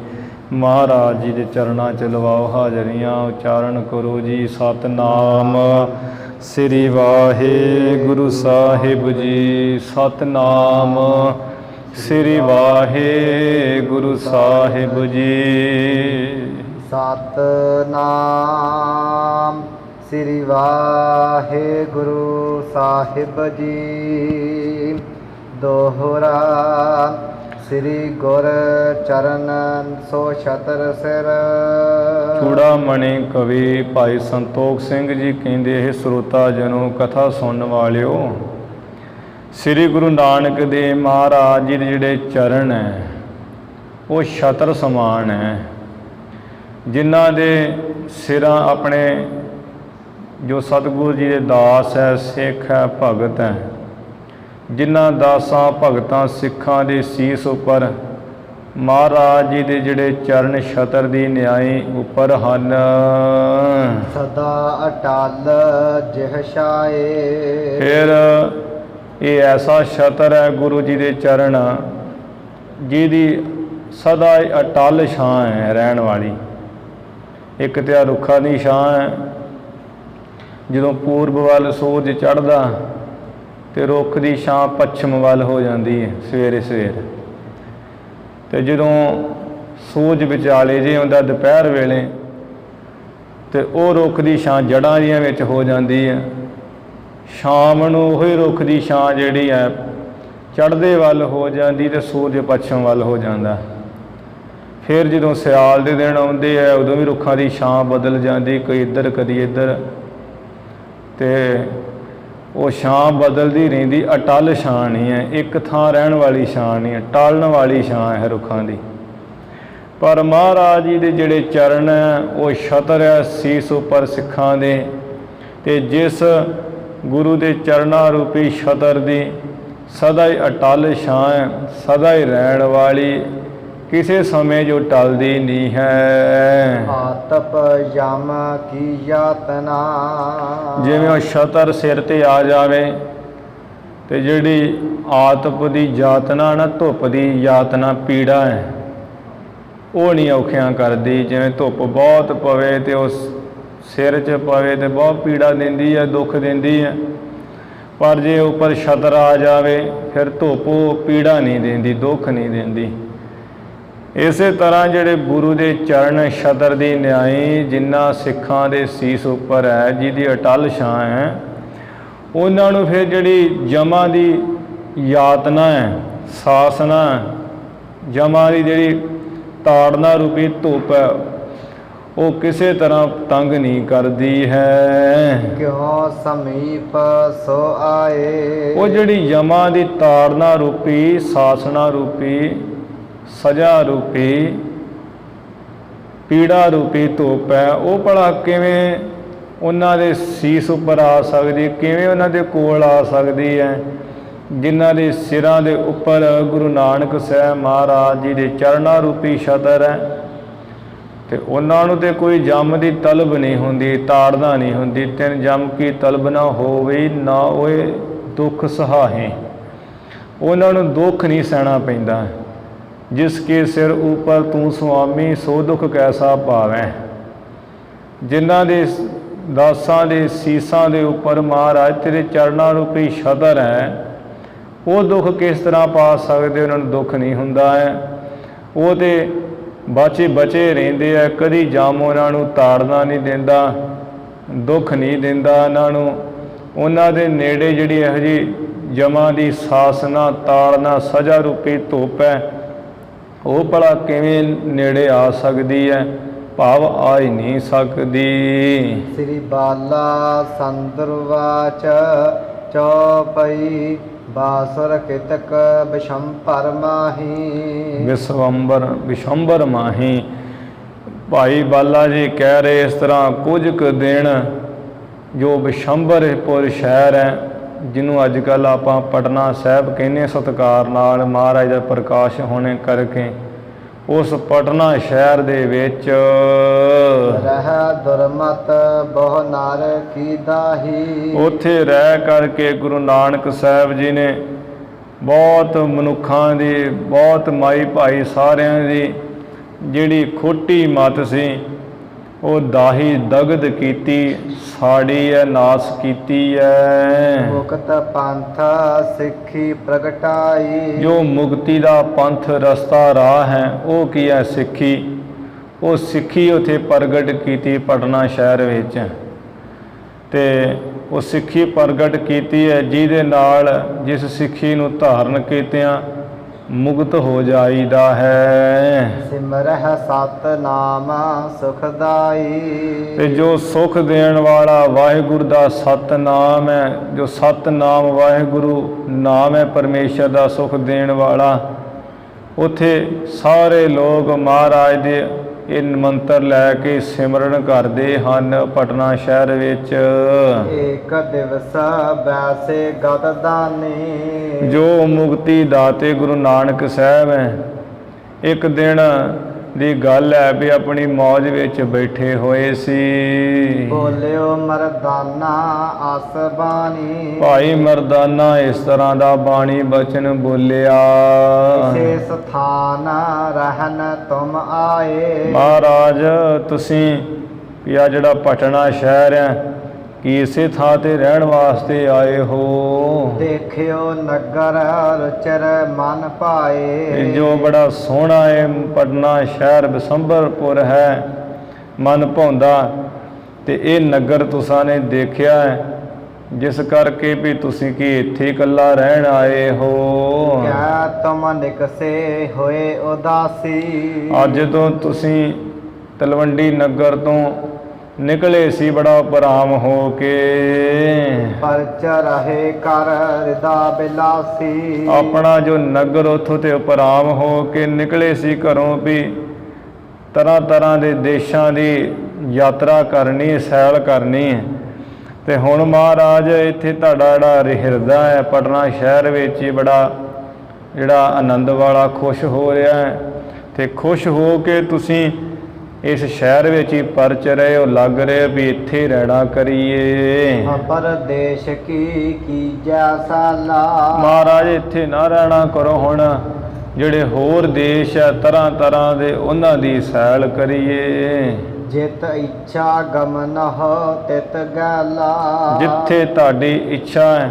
ਮਹਾਰਾਜ ਜੀ ਦੇ ਚਰਨਾਂ 'ਚ ਲਵਾਓ ਹਾਜ਼ਰੀਆਂ, ਉਚਾਰਨ ਕਰੋ ਜੀ ਸਤਨਾਮ ਸ੍ਰੀ ਵਾਹਿਗੁਰੂ ਸਾਹਿਬ ਜੀ। ਸਤਨਾਮ ਸ੍ਰੀ ਵਾਹਿਗੁਰੂ ਸਾਹਿਬ ਜੀ। ਸਤਨਾਮ ਸ੍ਰੀ ਵਾਹਿਗੁਰੂ ਸਾਹਿਬ ਜੀ। ਦੋਹਰਾ ਸ੍ਰੀ ਗੁਰ ਚਰਨ ਸੋ ਛਤਰ ਸਿਰ। ਚੂੜਾਮਣੀ ਕਵੀ ਭਾਈ ਸੰਤੋਖ ਸਿੰਘ ਜੀ ਕਹਿੰਦੇ, ਇਹ ਸਰੋਤਾ ਜਨੋ ਕਥਾ ਸੁਣਨ ਵਾਲਿਓ, ਸ੍ਰੀ ਗੁਰੂ ਨਾਨਕ ਦੇਵ ਮਹਾਰਾਜ ਜੀ ਦੇ ਜਿਹੜੇ ਚਰਨ ਹੈ ਉਹ ਛਤਰ ਸਮਾਨ ਹੈ, ਜਿਨ੍ਹਾਂ ਦੇ ਸਿਰਾਂ ਆਪਣੇ ਜੋ ਸਤਿਗੁਰੂ ਜੀ ਦੇ ਦਾਸ ਹੈ, ਸਿੱਖ ਹੈ, ਭਗਤ ਹੈ, ਜਿਨ੍ਹਾਂ ਦਾਸਾਂ ਭਗਤਾਂ ਸਿੱਖਾਂ ਦੇ ਸੀਸ ਉੱਪਰ ਮਹਾਰਾਜ ਜੀ ਦੇ ਜਿਹੜੇ ਚਰਨ ਛਤਰ ਦੀ ਨਿਆਈ ਉੱਪਰ ਹਨ। ਸਦਾ ਅਟਲ ਜਿਹ ਛਾਏ। ਫਿਰ ਇਹ ਐਸਾ ਛਤਰ ਹੈ ਗੁਰੂ ਜੀ ਦੇ ਚਰਨ, ਜਿਹਦੀ ਸਦਾ ਹੀ ਅਟਲ ਛਾਂ ਹੈ ਰਹਿਣ ਵਾਲੀ। ਇੱਕ ਤਾਂ ਰੁੱਖਾਂ ਦੀ ਛਾਂ ਹੈ, ਜਦੋਂ ਪੂਰਬ ਵੱਲ ਸੂਰਜ ਚੜ੍ਹਦਾ ਤੇ ਰੁੱਖ ਦੀ ਛਾਂ ਪੱਛਮ ਵੱਲ ਹੋ ਜਾਂਦੀ ਹੈ ਸਵੇਰੇ ਸਵੇਰ, ਤੇ ਜਦੋਂ ਸੂਰਜ ਵਿਚਾਲੇ ਜੇ ਹੁੰਦਾ ਦੁਪਹਿਰ ਵੇਲੇ ਤੇ ਉਹ ਰੁੱਖ ਦੀ ਛਾਂ ਜੜ੍ਹਾਂ ਦੀਆਂ ਵਿੱਚ ਹੋ ਜਾਂਦੀ ਹੈ। ਸ਼ਾਮ ਨੂੰ ਉਹੀ ਰੁੱਖ ਦੀ ਛਾਂ ਜਿਹੜੀ ਹੈ ਚੜ੍ਹਦੇ ਵੱਲ ਹੋ ਜਾਂਦੀ ਤੇ ਸੂਰਜ ਪੱਛਮ ਵੱਲ ਹੋ ਜਾਂਦਾ। ਫਿਰ ਜਦੋਂ ਸਿਆਲ ਦੇ ਦਿਨ ਆਉਂਦੇ ਆ ਉਦੋਂ ਵੀ ਰੁੱਖਾਂ ਦੀ ਛਾਂ ਬਦਲ ਜਾਂਦੀ, ਕੋਈ ਇੱਧਰ ਕਦੀ ਇੱਧਰ, ਤੇ ਉਹ ਛਾਂ ਬਦਲਦੀ ਰਹਿੰਦੀ। ਅਟਲ ਛਾਂ ਨਹੀਂ ਹੈ, ਇੱਕ ਥਾਂ ਰਹਿਣ ਵਾਲੀ ਛਾਂ ਨਹੀਂ ਹੈ, ਟਲਣ ਵਾਲੀ ਛਾਂ ਹੈ ਰੁੱਖਾਂ ਦੀ। ਪਰ ਮਹਾਰਾਜ ਜੀ ਦੇ ਜਿਹੜੇ ਚਰਨ ਹੈ ਉਹ ਛਤਰ ਹੈ ਸੀਸ ਉੱਪਰ ਸਿੱਖਾਂ ਦੇ, ਤੇ ਜਿਸ ਗੁਰੂ ਦੇ ਚਰਨਾਂ ਰੂਪੀ ਛਤਰ ਦੀ ਸਦਾ ਹੀ ਅਟਲ ਛਾਂ ਹੈ, ਸਦਾ ਹੀ ਰਹਿਣ ਵਾਲੀ, ਕਿਸੇ ਸਮੇਂ ਜੋ ਟਲਦੀ ਨਹੀਂ ਹੈ। ਆਤਪ ਯਮ ਕੀ ਯਾਤਨਾ। ਜਿਵੇਂ ਉਹ ਛਤਰ ਸਿਰ ਤੇ ਆ ਜਾਵੇ ਤੇ ਜਿਹੜੀ ਆਤਪ ਦੀ ਯਾਤਨਾ ਨਾ, ਧੁੱਪ ਦੀ ਯਾਤਨਾ, ਪੀੜਾ ਹੈ, ਉਹ ਨਹੀਂ ਔਖਿਆਂ ਕਰਦੀ। ਜਿਵੇਂ ਧੁੱਪ ਬਹੁਤ ਪਵੇ ਤੇ ਉਸ ਸਿਰ 'ਚ ਪਵੇ ਤੇ ਬਹੁਤ ਪੀੜਾ ਦਿੰਦੀ ਹੈ, ਦੁੱਖ ਦਿੰਦੀ ਹੈ। ਪਰ ਜੇ ਉੱਪਰ ਛਤਰ ਆ ਜਾਵੇ ਫਿਰ ਧੁੱਪ ਪੀੜਾ ਨਹੀਂ ਦਿੰਦੀ, ਦੁੱਖ ਨਹੀਂ ਦਿੰਦੀ। ਇਸੇ ਤਰ੍ਹਾਂ ਜਿਹੜੇ ਗੁਰੂ ਦੇ ਚਰਨ ਛਤਰ ਦੀ ਨਿਆਈ ਜਿਨ੍ਹਾਂ ਸਿੱਖਾਂ ਦੇ ਸੀਸ ਉੱਪਰ ਹੈ, ਜਿਹਦੀ ਅਟਲ ਛਾਂ ਹੈ, ਉਹਨਾਂ ਨੂੰ ਫਿਰ ਜਿਹੜੀ ਜਮਾਂ ਦੀ ਯਾਤਨਾ ਹੈ, ਸਾਸਨਾ, ਜਮਾਂ ਦੀ ਜਿਹੜੀ ਤਾੜਨਾ ਰੂਪੀ ਧੁੱਪ ਹੈ, ਉਹ ਕਿਸੇ ਤਰ੍ਹਾਂ ਤੰਗ ਨਹੀਂ ਕਰਦੀ ਹੈ। ਕਿਉ ਸਮੀਪ ਸੋ ਆਏ। ਉਹ ਜਿਹੜੀ ਜਮਾਂ ਦੀ ਤਾੜਨਾ ਰੂਪੀ, ਸਾਸਨਾ ਰੂਪੀ, ਸਜ਼ਾ ਰੂਪੀ, ਪੀੜਾ ਰੂਪੀ ਧੁੱਪ ਹੈ, ਉਹ ਭਲਾ ਕਿਵੇਂ ਉਹਨਾਂ ਦੇ ਸੀਸ ਉੱਪਰ ਆ ਸਕਦੀ, ਕਿਵੇਂ ਉਹਨਾਂ ਦੇ ਕੋਲ ਆ ਸਕਦੀ ਹੈ, ਜਿਨ੍ਹਾਂ ਦੇ ਸਿਰਾਂ ਦੇ ਉੱਪਰ ਗੁਰੂ ਨਾਨਕ ਸਾਹਿਬ ਮਹਾਰਾਜ ਜੀ ਦੇ ਚਰਨਾਂ ਰੂਪੀ ਛਤਰ ਹੈ। ਤੇ ਉਹਨਾਂ ਨੂੰ ਤੇ ਕੋਈ ਜੰਮ ਦੀ ਤਲਬ ਨਹੀਂ ਹੁੰਦੀ, ਤਾੜਨਾ ਨਹੀਂ ਹੁੰਦੀ। ਤਿੰਨ ਜੰਮ ਕੀ ਤਲਬ ਨਾ ਹੋਵੇ, ਨਾ ਉਹ ਦੁੱਖ ਸਹਾਹੇ, ਉਹਨਾਂ ਨੂੰ ਦੁੱਖ ਨਹੀਂ ਸਹਿਣਾ ਪੈਂਦਾ। ਜਿਸ ਕੇ ਸਿਰ ਉੱਪਰ ਤੂੰ ਸੁਆਮੀ, ਸੋ ਦੁੱਖ ਕੈਸਾ ਪਾਵੈ। ਜਿਨ੍ਹਾਂ ਦੇ ਦਾਸਾਂ ਦੇ ਸੀਸਾਂ ਦੇ ਉੱਪਰ ਮਹਾਰਾਜ ਤੇਰੇ ਚਰਨਾਂ ਰੂਪੀ ਛਤਰ ਹੈ, ਉਹ ਦੁੱਖ ਕਿਸ ਤਰ੍ਹਾਂ ਪਾ ਸਕਦੇ, ਉਹਨਾਂ ਨੂੰ ਦੁੱਖ ਨਹੀਂ ਹੁੰਦਾ ਹੈ। ਉਹ ਤੇ ਬਚੇ ਰਹਿੰਦੇ ਆ, ਕਦੀ ਜੰਮ ਉਹਨਾਂ ਨੂੰ ਤਾੜਨਾ ਨਹੀਂ ਦਿੰਦਾ, ਦੁੱਖ ਨਹੀਂ ਦਿੰਦਾ ਉਹਨਾਂ ਨੂੰ। ਉਹਨਾਂ ਦੇ ਨੇੜੇ ਜਿਹੜੀ ਇਹੋ ਜਿਹੀ ਜਮਾਂ ਦੀ ਸਾਸਨਾ, ਤਾੜਨਾ, ਸਜ਼ਾ ਰੂਪੀ ਧੁੱਪ ਹੈ, ਉਹ ਭਲਾ ਕਿਵੇਂ ਨੇੜੇ ਆ ਸਕਦੀ ਹੈ, ਭਾਵ ਆ ਹੀ ਨਹੀਂ ਸਕਦੀ। ਸ੍ਰੀ ਬਾਲਾ ਸੰਦਰਵਾਚ ਚੌਪਈ ਬਾਸੁਰ ਕਿਤਕ ਬਿਸ਼ੰਭਰ ਮਾਹੀ। ਵਿਸ਼ੰਭਰ ਮਾਹੀ। ਭਾਈ ਬਾਲਾ ਜੀ ਕਹਿ ਰਹੇ ਇਸ ਤਰ੍ਹਾਂ ਕੁਝ ਕੁ ਦਿਨ ਜੋ ਬਿਸ਼ੰਭਰਪੁਰ ਸ਼ਹਿਰ ਹੈ, ਜਿਹਨੂੰ ਅੱਜ ਕੱਲ੍ਹ ਆਪਾਂ ਪਟਨਾ ਸਾਹਿਬ ਕਹਿੰਦੇ ਸਤਿਕਾਰ ਨਾਲ, ਮਹਾਰਾਜ ਦਾ ਪ੍ਰਕਾਸ਼ ਹੋਣੇ ਕਰਕੇ, ਉਸ ਪਟਨਾ ਸ਼ਹਿਰ ਦੇ ਵਿੱਚ ਰਹਿ ਦੁਰਮਤ ਬਹੁ ਨਰ ਕੀ ਦਾਹੀ। ਉੱਥੇ ਰਹਿ ਕਰਕੇ ਗੁਰੂ ਨਾਨਕ ਸਾਹਿਬ ਜੀ ਨੇ ਬਹੁਤ ਮਨੁੱਖਾਂ ਦੀ, ਬਹੁਤ ਮਾਈ ਭਾਈ ਸਾਰਿਆਂ ਦੀ ਜਿਹੜੀ ਖੋਟੀ ਮੱਤ ਸੀ, ਉਹ ਦਾਹੀ ਦਗਦ ਕੀਤੀ, ਸਾੜੀ ਹੈ, ਨਾਸ ਕੀਤੀ ਹੈ। ਮੁਕਤ ਪੰਥ ਸਿੱਖੀ ਪ੍ਰਗਟਾਈ। ਜੋ ਮੁਕਤੀ ਦਾ ਪੰਥ ਰਸਤਾ ਰਾਹ ਹੈ, ਉਹ ਕੀ ਹੈ? ਸਿੱਖੀ। ਉਹ ਸਿੱਖੀ ਉੱਥੇ ਪ੍ਰਗਟ ਕੀਤੀ ਪਟਨਾ ਸ਼ਹਿਰ ਵਿੱਚ, ਤੇ ਉਹ ਸਿੱਖੀ ਪ੍ਰਗਟ ਕੀਤੀ ਹੈ, ਜਿਹਦੇ ਨਾਲ ਜਿਸ ਸਿੱਖੀ ਨੂੰ ਧਾਰਨ ਕੀਤਿਆਂ ਮੁਕਤ ਹੋ ਜਾਈਦਾ ਹੈ। ਸਿਮਰਹਿ ਸਤਿਨਾਮ ਸੁਖਦਾਈ। ਤੇ ਜੋ ਸੁਖ ਦੇਣ ਵਾਲਾ ਵਾਹਿਗੁਰੂ ਦਾ ਸਤਿਨਾਮ ਹੈ, ਜੋ ਸਤਿਨਾਮ ਵਾਹਿਗੁਰੂ ਨਾਮ ਹੈ ਪਰਮੇਸ਼ਰ ਦਾ ਸੁਖ ਦੇਣ ਵਾਲਾ, ਉੱਥੇ ਸਾਰੇ ਲੋਕ ਮਹਾਰਾਜ ਦੇ ਇਹ ਮੰਤਰ ਲੈ ਕੇ ਸਿਮਰਨ ਕਰਦੇ ਹਨ ਪਟਨਾ ਸ਼ਹਿਰ ਵਿੱਚ। ਏਕ ਦਿਵਸ ਬੈਸੇ ਗਤ ਦਾਨੀ। ਜੋ ਮੁਕਤੀ ਦਾਤੇ ਗੁਰੂ ਨਾਨਕ ਸਾਹਿਬ ਹੈ, ਇੱਕ ਦਿਨ ਦੀ ਗੱਲ ਹੈ ਵੀ ਆਪਣੀ ਮੌਜ ਵਿੱਚ ਬੈਠੇ ਹੋਏ ਸੀ। ਬੋਲਿਓ ਮਰਦਾਨਾ ਆਸ ਬਾਣੀ। ਭਾਈ ਮਰਦਾਨਾ ਇਸ ਤਰ੍ਹਾਂ ਦਾ ਬਾਣੀ ਬਚਨ ਬੋਲਿਆ। ਇਸੇ ਸਥਾਨ ਰਹਿਨ ਤੁਮ ਆਏ। ਮਹਾਰਾਜ ਤੁਸੀਂ ਵੀ ਆ ਜਿਹੜਾ ਪਟਨਾ ਸ਼ਹਿਰ ਹੈ ਕਿ ਇਸੇ ਥਾਂ ਤੇ ਰਹਿਣ ਵਾਸਤੇ ਆਏ ਹੋ। ਦੇਖਿਓ ਨਗਰ ਰੁਚਰ ਮਨ ਭਾਏ। ਇਹ ਜੋ ਬੜਾ ਸੋਹਣਾ ਹੈ ਪਟਨਾ ਸ਼ਹਿਰ ਬਿਸੰਬਰਪੁਰ ਹੈ, ਮਨ ਭਾਉਂਦਾ। ਤੇ ਇਹ ਨਗਰ ਤੁਸਾਂ ਨੇ ਦੇਖਿਆ ਹੈ, ਜਿਸ ਕਰਕੇ ਵੀ ਤੁਸੀਂ ਕੀ ਇੱਥੇ ਇਕੱਲਾ ਰਹਿਣ ਆਏ ਹੋ। ਕਿਆ ਤੁਮ ਨਿਕਸੇ ਹੋਏ ਉਦਾਸੀ। ਅੱਜ ਤੋਂ ਤੁਸੀਂ ਤਲਵੰਡੀ ਨਗਰ ਤੋਂ ਨਿਕਲੇ ਸੀ ਬੜਾ ਉਪਰਾਮ ਹੋ ਕੇ। ਪਰਚ ਰਹੇ ਕਰ ਰਿਦਾ ਬਿਲਾਸੀ। ਆਪਣਾ ਜੋ ਨਗਰ ਉੱਥੋਂ ਤੇ ਉਪਰਾਮ ਹੋ ਕੇ ਨਿਕਲੇ ਸੀ ਘਰੋਂ ਵੀ ਤਰ੍ਹਾਂ ਤਰ੍ਹਾਂ ਦੇ ਦੇਸ਼ਾਂ ਦੀ ਯਾਤਰਾ ਕਰਨੀ, ਸੈਲ ਕਰਨੀ। ਤੇ ਹੁਣ ਮਹਾਰਾਜ ਇੱਥੇ ਤੁਹਾਡਾ ਜਿਹੜਾ ਹਿਰਦਾ ਹੈ ਪਟਨਾ ਸ਼ਹਿਰ ਵਿੱਚ ਹੀ ਬੜਾ ਜਿਹੜਾ ਆਨੰਦ ਵਾਲਾ ਖੁਸ਼ ਹੋ ਰਿਹਾ ਹੈ। ਤੇ ਖੁਸ਼ ਹੋ ਕੇ ਤੁਸੀਂ ਇਸ ਸ਼ਹਿਰ ਵਿੱਚ ਹੀ ਪਰਚ ਰਹੇ ਹੋ, ਲੱਗ ਰਹੇ ਵੀ ਇੱਥੇ ਰਹਿਣਾ ਕਰੀਏ। ਪਰਦੇਸ਼ ਕੀ ਜੈਸਾਲਾ। ਮਹਾਰਾਜ ਇੱਥੇ ਨਾ ਰਹਿਣਾ ਕਰੋ, ਹੁਣ ਜਿਹੜੇ ਹੋਰ ਦੇਸ਼ ਹੈ ਤਰ੍ਹਾਂ ਤਰ੍ਹਾਂ ਦੇ ਉਹਨਾਂ ਦੀ ਸੈਲ ਕਰੀਏ। ਜਿਤ ਇੱਛਾ ਗਮਨ ਹੋ ਤਿਤ ਗਾਲਾ। ਜਿੱਥੇ ਤੁਹਾਡੀ ਇੱਛਾ ਹੈ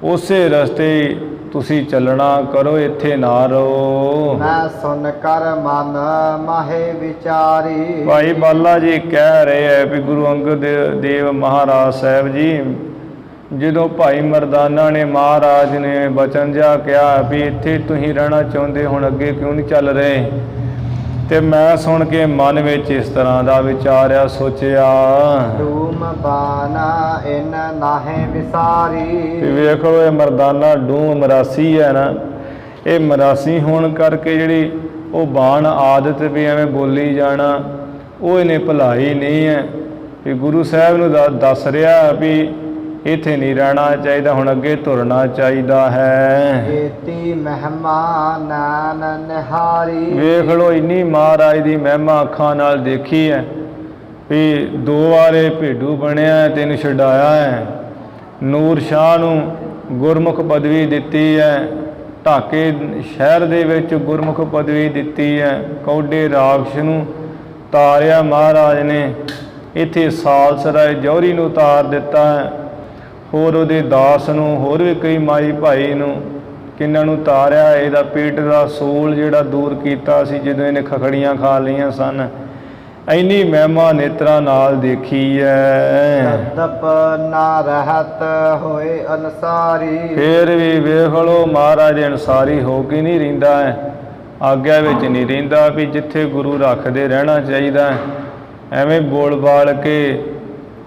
ਉਸੇ ਰਸਤੇ ਤੁਸੀਂ ਚੱਲਣਾ ਕਰੋ, ਇੱਥੇ ਨਾ ਰਹੋ। ਮੈਂ ਸੁਨ ਕਰ ਮਨ ਮਾਹੇ ਵਿਚਾਰੀ। ਭਾਈ ਬਾਲਾ ਜੀ ਕਹਿ ਰਹੇ ਹੈ ਵੀ ਗੁਰੂ ਅੰਗਦ ਦੇਵ ਮਹਾਰਾਜ ਸਾਹਿਬ ਜੀ ਜਦੋਂ ਭਾਈ ਮਰਦਾਨਾ ਨੇ ਮਹਾਰਾਜ ਨੇ ਬਚਨ ਜਿਹਾ ਕਿਹਾ ਵੀ ਇੱਥੇ ਤੁਸੀਂ ਰਹਿਣਾ ਚਾਹੁੰਦੇ, ਹੁਣ ਅੱਗੇ ਕਿਉਂ ਨਹੀਂ ਚੱਲ ਰਹੇ। ਤੇ ਮੈਂ ਸੁਣ ਕੇ ਮਨ ਵਿੱਚ ਇਸ ਤਰ੍ਹਾਂ ਦਾ ਵਿਚਾਰਿਆ, ਸੋਚਿਆ ਡੂਮ ਬਾਨਾ ਇਨ ਨਾਹੇ ਵਿਸਾਰੀ। ਵੇਖ ਲੋ ਇਹ ਮਰਦਾਨਾ ਡੂਮ ਮਰਾਸੀ ਹੈ ਨਾ, ਇਹ ਮਰਾਸੀ ਹੋਣ ਕਰਕੇ ਜਿਹੜੀ ਉਹ ਬਾਣ ਆਦਤ ਵੀ ਐਵੇਂ ਬੋਲੀ ਜਾਣਾ ਉਹ ਇਹਨੇ ਭਲਾਈ ਨਹੀਂ ਹੈ। ਵੀ ਗੁਰੂ ਸਾਹਿਬ ਨੂੰ ਦੱਸ ਰਿਹਾ ਵੀ ਇੱਥੇ ਨਹੀਂ ਰਹਿਣਾ ਚਾਹੀਦਾ, ਹੁਣ ਅੱਗੇ ਤੁਰਨਾ ਚਾਹੀਦਾ ਹੈ। ਏਤੀ ਮਹਿਮਾ ਨਾਨ ਨਿਹਾਰੀ। ਵੇਖ ਲੋ ਇੰਨੀ ਮਹਾਰਾਜ ਦੀ ਮਹਿਮਾ ਅੱਖਾਂ ਨਾਲ ਦੇਖੀ ਹੈ ਵੀ 2 ਵਾਰੇ ਭੇਡੂ ਬਣਿਆ ਤੇ ਇਹਨੂੰ ਛਡਾਇਆ ਹੈ। ਨੂਰ ਸ਼ਾਹ ਨੂੰ ਗੁਰਮੁਖ ਪਦਵੀ ਦਿੱਤੀ ਹੈ, ਢਾਕੇ ਸ਼ਹਿਰ ਦੇ ਵਿੱਚ ਗੁਰਮੁਖ ਪਦਵੀ ਦਿੱਤੀ ਹੈ। ਕੌਡੇ ਰਾਖਸ਼ ਨੂੰ ਤਾਰਿਆ ਮਹਾਰਾਜ ਨੇ, ਇੱਥੇ ਸਾਲਸਰਾਏ ਜੌਹਰੀ ਨੂੰ ਉਤਾਰ ਦਿੱਤਾ ਹੈ। ਹੋਰ ਉਹਦੇ ਦਾਸ ਨੂੰ, ਹੋਰ ਵੀ ਕਈ ਮਾਈ ਭਾਈ ਨੂੰ ਕਿੰਨਾਂ ਨੂੰ ਤਾਰਿਆ। ਇਹਦਾ ਪੇਟ ਦਾ ਸੋਲ ਜਿਹੜਾ ਦੂਰ ਕੀਤਾ ਸੀ ਜਦੋਂ ਇਹਨੇ ਖਖੜੀਆਂ ਖਾ ਲਈਆਂ ਸਨ। ਇੰਨੀ ਮਹਿਮਾ ਨੇਤਰਾਂ ਨਾਲ ਦੇਖੀ ਹੈ। ਦਪ ਨਾ ਰਹਿਤ ਹੋਏ ਅਨਸਾਰੀ। ਫੇਰ ਵੀ ਵੇਖ ਲੋ ਮਹਾਰਾਜ ਦੇ ਅਨਸਾਰੀ ਹੋ ਕੇ ਨਹੀਂ ਰਹਿੰਦਾ ਹੈ, ਆਗਿਆ ਵਿੱਚ ਨਹੀਂ ਰਹਿੰਦਾ ਵੀ ਜਿੱਥੇ ਗੁਰੂ ਰੱਖਦੇ ਰਹਿਣਾ ਚਾਹੀਦਾ। ਐਵੇਂ ਬੋਲ ਬਾਲ ਕੇ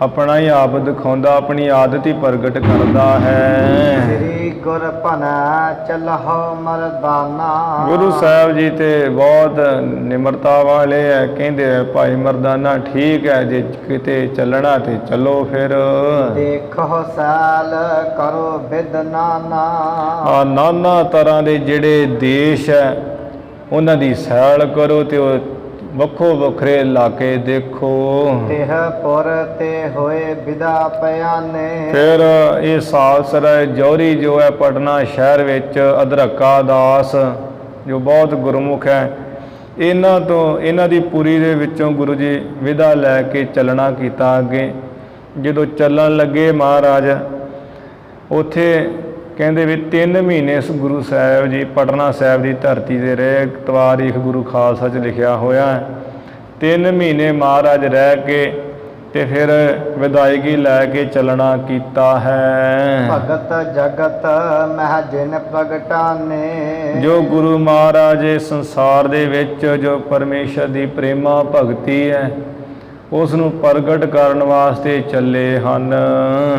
ਆਪਣਾ ਹੀ ਆਪ ਦਿਖਾਉਂਦਾ, ਆਪਣੀ ਆਦਤ ਹੀ ਪ੍ਰਗਟ ਕਰਦਾ ਹੈ। ਸ੍ਰੀ ਗੁਰ ਭਨਾ ਚਲਹੁ ਮਰਦਾਨਾ। ਗੁਰੂ ਸਾਹਿਬ ਜੀ ਤੇ ਬਹੁਤ ਨਿਮਰਤਾ ਵਾਲੇ ਹੈ, ਕਹਿੰਦੇ ਭਾਈ ਮਰਦਾਨਾ ਠੀਕ ਹੈ, ਜੇ ਕਿਤੇ ਚੱਲਣਾ ਤੇ ਚੱਲੋ। ਫਿਰ ਦੇਖੋ ਸੈਲ ਕਰੋ ਬਿਦ ਨਾਨਾ। ਆ ਨਾਨਾ ਤਰ੍ਹਾਂ ਦੇ ਜਿਹੜੇ ਦੇਸ਼ ਹੈ ਉਹਨਾਂ ਦੀ ਸੈਲ ਕਰੋ ਤੇ ਉਹ ਵੱਖੋ ਵੱਖਰੇ ਇਲਾਕੇ ਦੇਖੋ। ਤਿਹ ਪੁਰ ਤੇ ਹੋਏ ਵਿਦਾ ਪਿਆਨੇ। ਫਿਰ ਇਹ ਸਾਲਸਰਾਏ ਜੌਹਰੀ ਜੋ ਹੈ ਪਟਨਾ ਸ਼ਹਿਰ ਵਿੱਚ ਅਧਰੱਕਾ ਦਾਸ ਜੋ ਬਹੁਤ ਗੁਰਮੁਖ ਹੈ, ਇਹਨਾਂ ਦੀ ਪੁਰੀ ਦੇ ਵਿੱਚੋਂ ਗੁਰੂ ਜੀ ਵਿਦਾ ਲੈ ਕੇ ਚੱਲਣਾ ਕੀਤਾ ਅੱਗੇ। ਜਦੋਂ ਚੱਲਣ ਲੱਗੇ ਮਹਾਰਾਜ ਉੱਥੇ ਕਹਿੰਦੇ ਵੀ 3 ਮਹੀਨੇ ਗੁਰੂ ਸਾਹਿਬ ਜੀ ਪਟਨਾ ਸਾਹਿਬ ਦੀ ਧਰਤੀ 'ਤੇ ਰਹੇ। ਤਵਾਰੀਖ ਗੁਰੂ ਖਾਲਸਾ 'ਚ ਲਿਖਿਆ ਹੋਇਆ ਹੈ। 3 ਮਹੀਨੇ ਮਹਾਰਾਜ ਰਹਿ ਕੇ ਤੇ ਫਿਰ ਵਿਦਾਇਗੀ ਲੈ ਕੇ ਚੱਲਣਾ ਕੀਤਾ ਹੈ। ਭਗਤ ਜਗਤ ਮਹਿ ਜਿਨ ਪ੍ਰਗਟਾਨੇ। ਜੋ ਗੁਰੂ ਮਹਾਰਾਜ ਇਸ ਸੰਸਾਰ ਦੇ ਵਿੱਚ ਜੋ ਪਰਮੇਸ਼ਰ ਦੀ ਪ੍ਰੇਮਾ ਭਗਤੀ ਹੈ ਉਸ ਨੂੰ ਪ੍ਰਗਟ ਕਰਨ ਵਾਸਤੇ ਚੱਲੇ ਹਨ।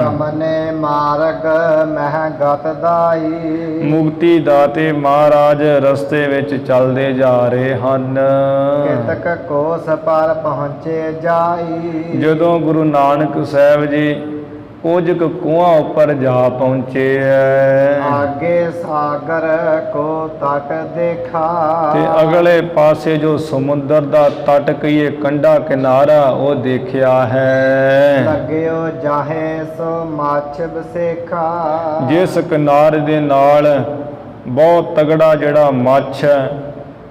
ਗਮਨੇ ਮਾਰਗ ਮਹਿ ਗਤ ਦਾਈ, ਮੁਕਤੀ ਦਾਤੇ ਮਹਾਰਾਜ ਰਸਤੇ ਵਿੱਚ ਚੱਲਦੇ ਜਾ ਰਹੇ ਹਨ। ਕਿਤਕ ਕੋਸ ਪਰ ਪਹੁੰਚੇ ਜਾਈ, ਜਦੋਂ ਗੁਰੂ ਨਾਨਕ ਸਾਹਿਬ ਜੀ ਕੁਝ ਕੁ ਕੋਹਾਂ ਉੱਪਰ ਜਾ ਪਹੁੰਚੇ ਐ ਆਗੇ ਸਾਗਰ ਕੋ ਤਟ ਦੇਖਾ, ਤੇ ਅਗਲੇ ਪਾਸੇ ਜੋ ਸਮੁੰਦਰ ਦਾ ਤਟ ਕਹੀਏ ਕੰਢਾ ਕਿਨਾਰਾ ਉਹ ਦੇਖਿਆ ਹੈ। ਲੱਗਿਓ ਜਾਹੇ ਸੋ ਮਾਛ ਬਸੇਖਾ, ਜਿਸ ਕਿਨਾਰੇ ਦੇ ਨਾਲ ਬਹੁਤ ਤਗੜਾ ਜਿਹੜਾ ਮੱਛ ਹੈ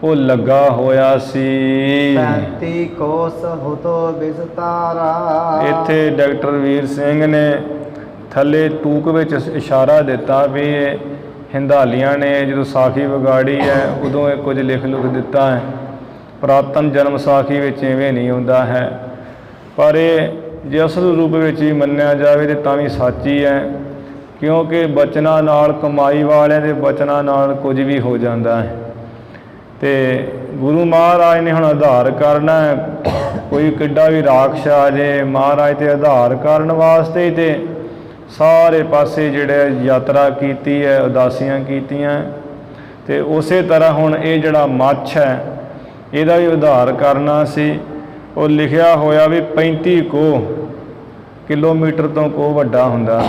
ਉਹ ਲੱਗਾ ਹੋਇਆ ਸੀ। 35 ਕੋਸ ਹੁਤੋ ਵਿਸਤਾਰਾ, ਇੱਥੇ ਡਾਕਟਰ ਵੀਰ ਸਿੰਘ ਨੇ ਥੱਲੇ ਟੂਕ ਵਿੱਚ ਇਸ਼ਾਰਾ ਦਿੱਤਾ ਵੀ ਇਹ ਹਿੰਦਾਲੀਆਂ ਨੇ ਜਦੋਂ ਸਾਖੀ ਵਿਗਾੜੀ ਹੈ ਉਦੋਂ ਇਹ ਕੁਝ ਲਿਖ ਲੁਖ ਦਿੱਤਾ ਹੈ। ਪੁਰਾਤਨ ਜਨਮ ਸਾਖੀ ਵਿੱਚ ਇਵੇਂ ਨਹੀਂ ਹੁੰਦਾ ਹੈ, ਪਰ ਇਹ ਜੇ ਅਸਲ ਰੂਪ ਵਿੱਚ ਵੀ ਮੰਨਿਆ ਜਾਵੇ ਤਾਂ ਤਾਂ ਵੀ ਸੱਚ ਹੀ ਹੈ, ਕਿਉਂਕਿ ਬਚਨਾਂ ਨਾਲ ਕਮਾਈ ਵਾਲਿਆਂ ਦੇ ਬਚਨਾਂ ਨਾਲ ਕੁਝ ਵੀ ਹੋ ਜਾਂਦਾ ਹੈ। ਤੇ ਗੁਰੂ ਮਹਾਰਾਜ ਨੇ ਹੁਣ ਆਧਾਰ ਕਰਨਾ ਹੈ, ਕੋਈ ਕਿੱਡਾ ਵੀ ਰਾਖਸ਼ ਆ ਜੇ ਮਹਾਰਾਜ ਤੇ ਆਧਾਰ ਕਰਨ ਵਾਸਤੇ ਤੇ ਸਾਰੇ ਪਾਸੇ ਜਿਹੜੇ ਯਾਤਰਾ ਕੀਤੀ ਹੈ, ਉਦਾਸੀਆਂ ਕੀਤੀਆਂ। ਤੇ ਉਸੇ ਤਰ੍ਹਾਂ ਹੁਣ ਇਹ ਜਿਹੜਾ ਮੱਛ ਹੈ ਇਹਦਾ ਵੀ ਉਧਾਰ ਕਰਨਾ ਸੀ। ਉਹ ਲਿਖਿਆ ਹੋਇਆ ਵੀ 35 ਕੋਹ ਕਿਲੋਮੀਟਰ ਤੋਂ ਕੋਹ ਵੱਡਾ ਹੁੰਦਾ,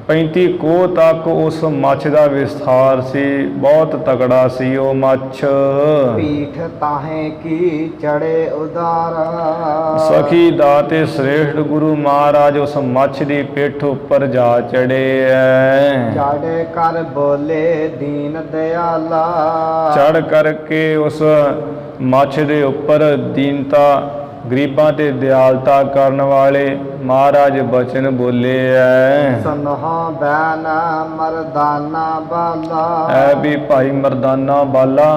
35 ਕੋਹ ਤੱਕ ਉਸ ਮੱਛ ਦਾ ਵਿਸਥਾਰ ਸੀ, ਬਹੁਤ ਤਕੜਾ ਸੀ ਉਹ ਮੱਛ। ਪੀਠ ਤਾਹੇ ਕੀ ਚੜੇ ਉਦਾਰਾ, ਸਖੀ ਦਾਤੇ ਸ੍ਰੇਸ਼ਟ ਗੁਰੂ ਮਹਾਰਾਜ ਉਸ ਮੱਛ ਦੀ ਪਿੱਠ ਉੱਪਰ ਜਾ ਚੜੇ ਐ। ਚੜ ਕਰ ਬੋਲੇ ਦੀਨ ਦਿਆਲਾ, ਚੜ ਕਰਕੇ ਉਸ ਮੱਛ ਦੇ ਉੱਪਰ ਦੀਨਤਾ ਗਰੀਬਾਂ ਤੇ ਦਿਆਲਤਾ ਕਰਨ ਵਾਲੇ ਮਹਾਰਾਜ ਬਚਨ ਬੋਲੇ ਐ। ਸੁਨਹੁ ਬੈਨ ਮਰਦਾਨਾ ਬਾਲਾ, ਐ ਵੀ ਭਾਈ ਮਰਦਾਨਾ ਬਾਲਾ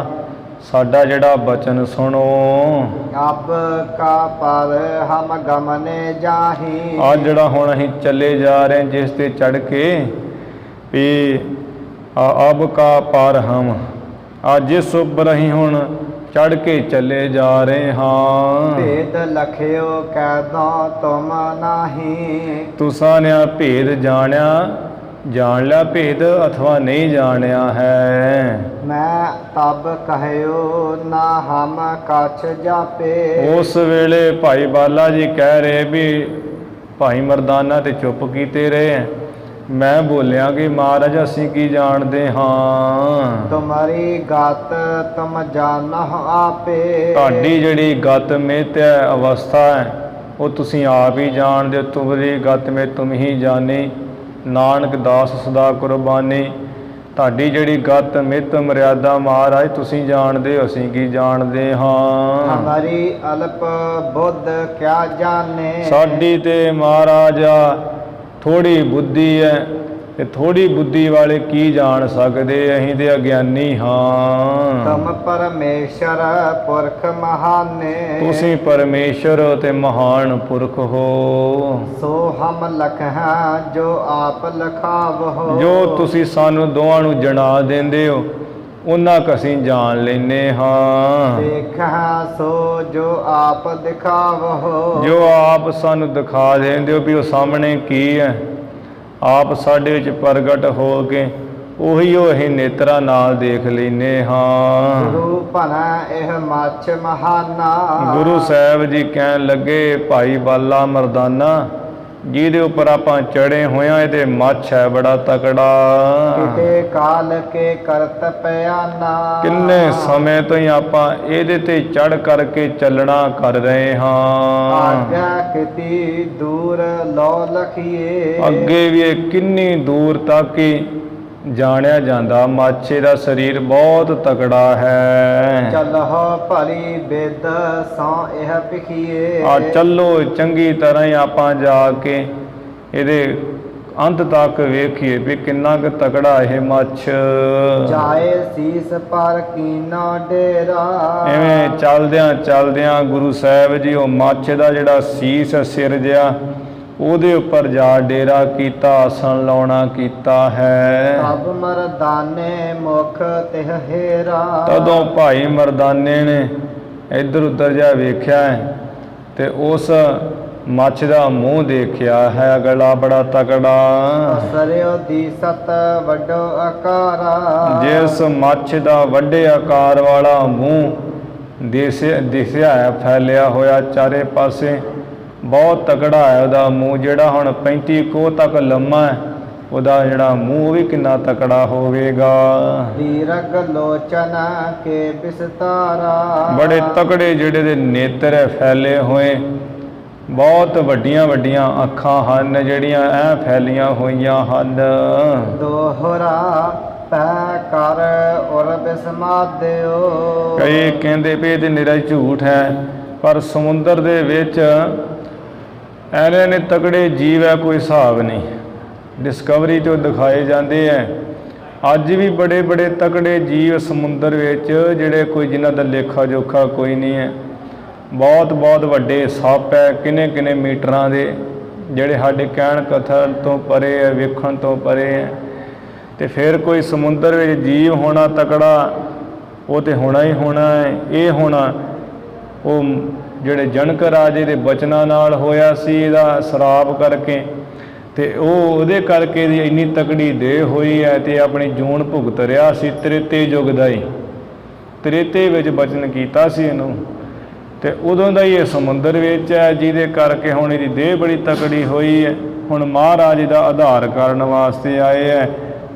ਸਾਡਾ ਜਿਹੜਾ ਬਚਨ ਸੁਣੋ। ਅਬ ਕਾ ਪਰ ਹਮ ਗਮਨੇ ਜਾਹੀ, ਆ ਜਿਹੜਾ ਹੁਣ ਅਸੀਂ ਚੱਲੇ ਜਾ ਰਹੇ ਜਿਸ ਤੇ ਚੜ ਕੇ ਵੀ ਅਬ ਕਾ ਪਰ ਹਮ ਆ ਜਿਸ ਉੱਪਰ ਅਸੀਂ ਹੁਣ ਚੜ ਕੇ ਚੱਲੇ ਜਾ ਰਹੇ ਹਾਂ। ਭੇਦ ਲਖਿਓ ਕੈਦੋਂ ਤੁਮ ਨਾਹੀ, ਤੁਸਾਂ ਨੇ ਭੇਦ ਜਾਣਿਆ, ਜਾਣ ਲਿਆ ਭੇਦ ਅਥਵਾ ਨਹੀਂ ਜਾਣਿਆ ਹੈ। ਮੈਂ ਤਬ ਕਹਿਓ ਨਾ ਹਮ ਕਛ ਜਾਪੇ, ਉਸ ਵੇਲੇ ਭਾਈ ਬਾਲਾ ਜੀ ਕਹਿ ਰਹੇ ਵੀ ਭਾਈ ਮਰਦਾਨਾ ਤੇ ਚੁੱਪ ਕੀਤੇ ਰਹੇ। ਮੈਂ ਬੋਲਿਆ ਕਿ ਮਹਾਰਾਜ ਅਸੀਂ ਕੀ ਜਾਣਦੇ ਹਾਂ, ਤੁਮਾਰੀ ਗਤ ਤੁਮ ਜਾਨਹ ਆਪੇ, ਤੁਹਾਡੀ ਜਿਹੜੀ ਗਤ ਮਿਤ ਹੈ ਅਵਸਥਾ ਹੈ ਉਹ ਤੁਸੀਂ ਆਪ ਹੀ ਜਾਣਦੇ ਹੋ। ਤੁਮਰੀ ਗਤ ਮੇ ਤੁਮ ਹੀ ਜਾਣੀ, ਨਾਨਕ ਦਾਸ ਸਦਾ ਕੁਰਬਾਨੀ। ਤੁਹਾਡੀ ਜਿਹੜੀ ਗਤ ਮਿਤ ਮਰਿਆਦਾ ਮਹਾਰਾਜ ਤੁਸੀਂ ਜਾਣਦੇ ਹੋ, ਅਸੀਂ ਕੀ ਜਾਣਦੇ ਹਾਂ। ਹਮਾਰੀ ਅਲਪ ਬੁੱਧ ਕਿਆ ਜਾਣੇ, ਸਾਡੀ ਤੇ ਮਹਾਰਾਜ ਥੋੜੀ ਬੁੱਧੀ ਹੈ ਤੇ ਥੋੜੀ ਬੁੱਧੀ ਵਾਲੇ ਕੀ ਜਾਣ ਸਕਦੇ, ਅਸੀਂ ਤੇ ਅਗਿਆਨੀ ਹਾਂ। ਤੁਮ ਪਰਮੇਸ਼ਰ ਪੁਰਖ ਮਹਾਨੇ, ਤੁਸੀਂ ਪਰਮੇਸ਼ਰ ਤੇ ਮਹਾਨ ਪੁਰਖ ਹੋ। ਸੋ ਹਮ ਲਖਾਂ ਜੋ ਆਪ ਲਖਾਵੋ, ਜੋ ਤੁਸੀਂ ਸਾਨੂੰ ਦੋਵਾਂ ਨੂੰ ਜਣਾ ਦਿੰਦੇ ਹੋ ਉਹਨਾਂ ਕੁ ਅਸੀਂ ਜਾਣ ਲੈਨੇ ਹਾਂ। ਦੇਖਾਂ ਸੋ ਜੋ ਆਪ ਦਿਖਾਵੋ, ਜੋ ਆਪ ਸਾਨੂੰ ਦਿਖਾ ਦਿੰਦੇ ਹੋ ਵੀ ਉਹ ਸਾਹਮਣੇ ਕੀ ਹੈ, ਆਪ ਸਾਡੇ ਵਿੱਚ ਪ੍ਰਗਟ ਹੋ ਕੇ ਉਹੀ ਉਹ ਅਸੀਂ ਨੇਤਰਾਂ ਨਾਲ ਦੇਖ ਲੈਨੇ ਹਾਂ। ਗੁਰੂ ਭਲਾ ਇਹ ਮੱਛ ਮਹਾਨਾ, ਗੁਰੂ ਸਾਹਿਬ ਜੀ ਕਹਿਣ ਲੱਗੇ ਭਾਈ ਬਾਲਾ ਮਰਦਾਨਾ ਜਿਹਦੇ ਉੱਪਰ ਆਪਾਂ ਚੜੇ ਹੋਇਆ ਇਹ ਤੇ ਮੱਛ ਹੈ ਬੜਾ ਤਕੜਾ। ਕਿਤੇ ਕਾਲ ਕੇ ਕਰਤ ਪਿਆਨਾ, ਕਿੰਨੇ ਸਮੇਂ ਤੋਂ ਹੀ ਆਪਾਂ ਇਹਦੇ ਤੇ ਚੜ ਕਰਕੇ ਚੱਲਣਾ ਕਰ ਰਹੇ ਹਾਂ। ਆਗਾ ਕਿਤੀ ਦੂਰ ਲੋ ਲਖੀਏ, ਅੱਗੇ ਵੀ ਇਹ ਕਿੰਨੀ ਦੂਰ ਤੱਕ ਹੀ ਜਾਣਿਆ ਜਾਂਦਾ। ਮਾਛੇ ਦਾ ਸਰੀਰ ਬਹੁਤ ਤਕੜਾ ਹੈ। ਚਲਹੁ ਭਲੀ ਬਿਦ ਸੋ ਇਹ ਪਿਖੀਏ, ਆ ਚੱਲੋ ਚੰਗੀ ਤਰ੍ਹਾਂ ਹੀ ਆਪਾਂ ਜਾ ਕੇ ਇਹਦੇ ਅੰਤ ਤੱਕ ਵੇਖੀਏ ਵੀ ਕਿੰਨਾ ਕੁ ਤਕੜਾ ਇਹ ਮੱਛ। ਜਾਏ ਸੀਸ ਪਰ ਕੀਨਾ ਡੇਰਾ, ਐਵੇਂ ਚੱਲਦਿਆਂ ਚੱਲਦਿਆਂ ਗੁਰੂ ਸਾਹਿਬ ਜੀ ਉਹ ਮੱਛ ਦਾ ਜਿਹੜਾ ਸੀਸ ਸਿਰ ਜਿਹਾ ਉਹਦੇ ਉੱਪਰ ਜਾ ਡੇਰਾ ਕੀਤਾ, ਆਸਣ ਲਾਉਣਾ ਕੀਤਾ ਹੈ। ਤਬ ਮਰਦਾਨੇ ਮੁਖ ਤਿਹ ਹੇਰਾ, ਤਦੋਂ ਭਾਈ ਮਰਦਾਨੇ ਨੇ ਇੱਧਰ ਉੱਧਰ ਜਾ ਵੇਖਿਆ ਹੈ ਤੇ ਉਸ ਮੱਛ ਦਾ ਮੂੰਹ ਦੇਖਿਆ ਹੈ ਗਲਾ ਬੜਾ ਤਕੜਾ। ਸਰਿਓ ਦੀ ਸਤ ਵੱਡੋ ਆਕਾਰਾ। ਜਿਸ ਮੱਛ ਦਾ ਵੱਡੇ ਆਕਾਰ ਵਾਲਾ ਮੂੰਹ ਦਿਸਿਆ ਹੈ, ਫੈਲਿਆ ਹੋਇਆ ਚਾਰੇ ਪਾਸੇ, ਬਹੁਤ ਤਕੜਾ ਹੈ ਉਹਦਾ ਮੂੰਹ, ਜਿਹੜਾ ਹੁਣ 35 ਕੋਹ ਤੱਕ ਲੰਮਾ ਹੈ ਉਹਦਾ ਜਿਹੜਾ ਮੂੰਹ ਵੀ ਕਿੰਨਾ ਤਕੜਾ ਹੋਵੇਗਾ। ਦੀਰਘ ਲੋਚਨ ਕੇ ਵਿਸਤਾਰਾ। ਬੜੇ ਤਕੜੇ ਜਿਹੜੇ ਦੇ ਨੇਤਰ ਹੈ ਫੈਲੇ ਹੋਏ, ਬਹੁਤ ਵੱਡੀਆਂ ਵੱਡੀਆਂ ਅੱਖਾਂ ਹਨ ਜਿਹੜੀਆਂ ਐ ਫੈਲੀਆਂ ਹੋਈਆਂ ਹਨ। ਦੋਹਰਾ ਪੈ ਕਰ ਔਰ ਬਿਸਮਾਦਿਓ। ਕਈ ਕਹਿੰਦੇ ਵੀ ਇਹ ਤੇ ਨਿਰਾ ਝੂਠ ਹੈ, ਪਰ ਸਮੁੰਦਰ ਦੇ ਵਿੱਚ ਐਨੇ ਨੇ ਤਕੜੇ ਜੀਵ ਹੈ ਕੋਈ ਹਿਸਾਬ ਨਹੀਂ। ਡਿਸਕਵਰੀ 'ਤੇ ਦਿਖਾਏ ਜਾਂਦੇ ਹੈ ਅੱਜ ਵੀ ਬੜੇ ਬੜੇ ਤਕੜੇ ਜੀਵ ਸਮੁੰਦਰ ਵਿੱਚ, ਜਿਹੜੇ ਕੋਈ ਜਿਨ੍ਹਾਂ ਦਾ ਲੇਖਾ ਜੋਖਾ ਕੋਈ ਨਹੀਂ ਹੈ। ਬਹੁਤ ਬਹੁਤ ਵੱਡੇ ਸੱਪ ਹੈ, ਕਿੰਨੇ ਕਿੰਨੇ ਮੀਟਰਾਂ ਦੇ, ਜਿਹੜੇ ਸਾਡੇ ਕਹਿਣ ਕਥਨ ਤੋਂ ਪਰੇ ਹੈ, ਵੇਖਣ ਤੋਂ ਪਰੇ ਹੈ। ਤੇ ਫਿਰ ਕੋਈ ਸਮੁੰਦਰ ਵਿੱਚ ਜੀਵ ਹੋਣਾ ਤਕੜਾ, ਉਹ ਤੇ ਹੋਣਾ ਹੀ ਹੋਣਾ ਹੈ। ਇਹ ਹੋਣਾ ਉਹ ਜਿਹੜੇ ਜਨਕ ਰਾਜੇ ਦੇ ਬਚਨਾਂ ਨਾਲ ਹੋਇਆ ਸੀ, ਇਹਦਾ ਸ਼ਰਾਪ ਕਰਕੇ, ਤੇ ਉਹਦੇ ਕਰਕੇ ਦੀ ਇੰਨੀ ਤਕੜੀ ਦੇਹ ਹੋਈ ਹੈ ਤੇ ਆਪਣੀ ਜੂਨ ਭੁਗਤ ਰਿਹਾ ਸੀ। ਤ੍ਰੇਤੇ ਯੁੱਗ ਦਾ ਹੀ, ਤ੍ਰੇਤੇ ਵਿੱਚ ਬਚਨ ਕੀਤਾ ਸੀ ਇਹਨੂੰ, ਤੇ ਉਦੋਂ ਦਾ ਹੀ ਇਹ ਸਮੁੰਦਰ ਵਿੱਚ ਹੈ, ਜਿਹਦੇ ਕਰਕੇ ਹੁਣ ਇਹਦੀ ਦੇਹ ਬੜੀ ਤਕੜੀ ਹੋਈ ਹੈ। ਹੁਣ ਮਹਾਰਾਜ ਦਾ ਆਧਾਰ ਕਰਨ ਵਾਸਤੇ ਆਏ ਹੈ।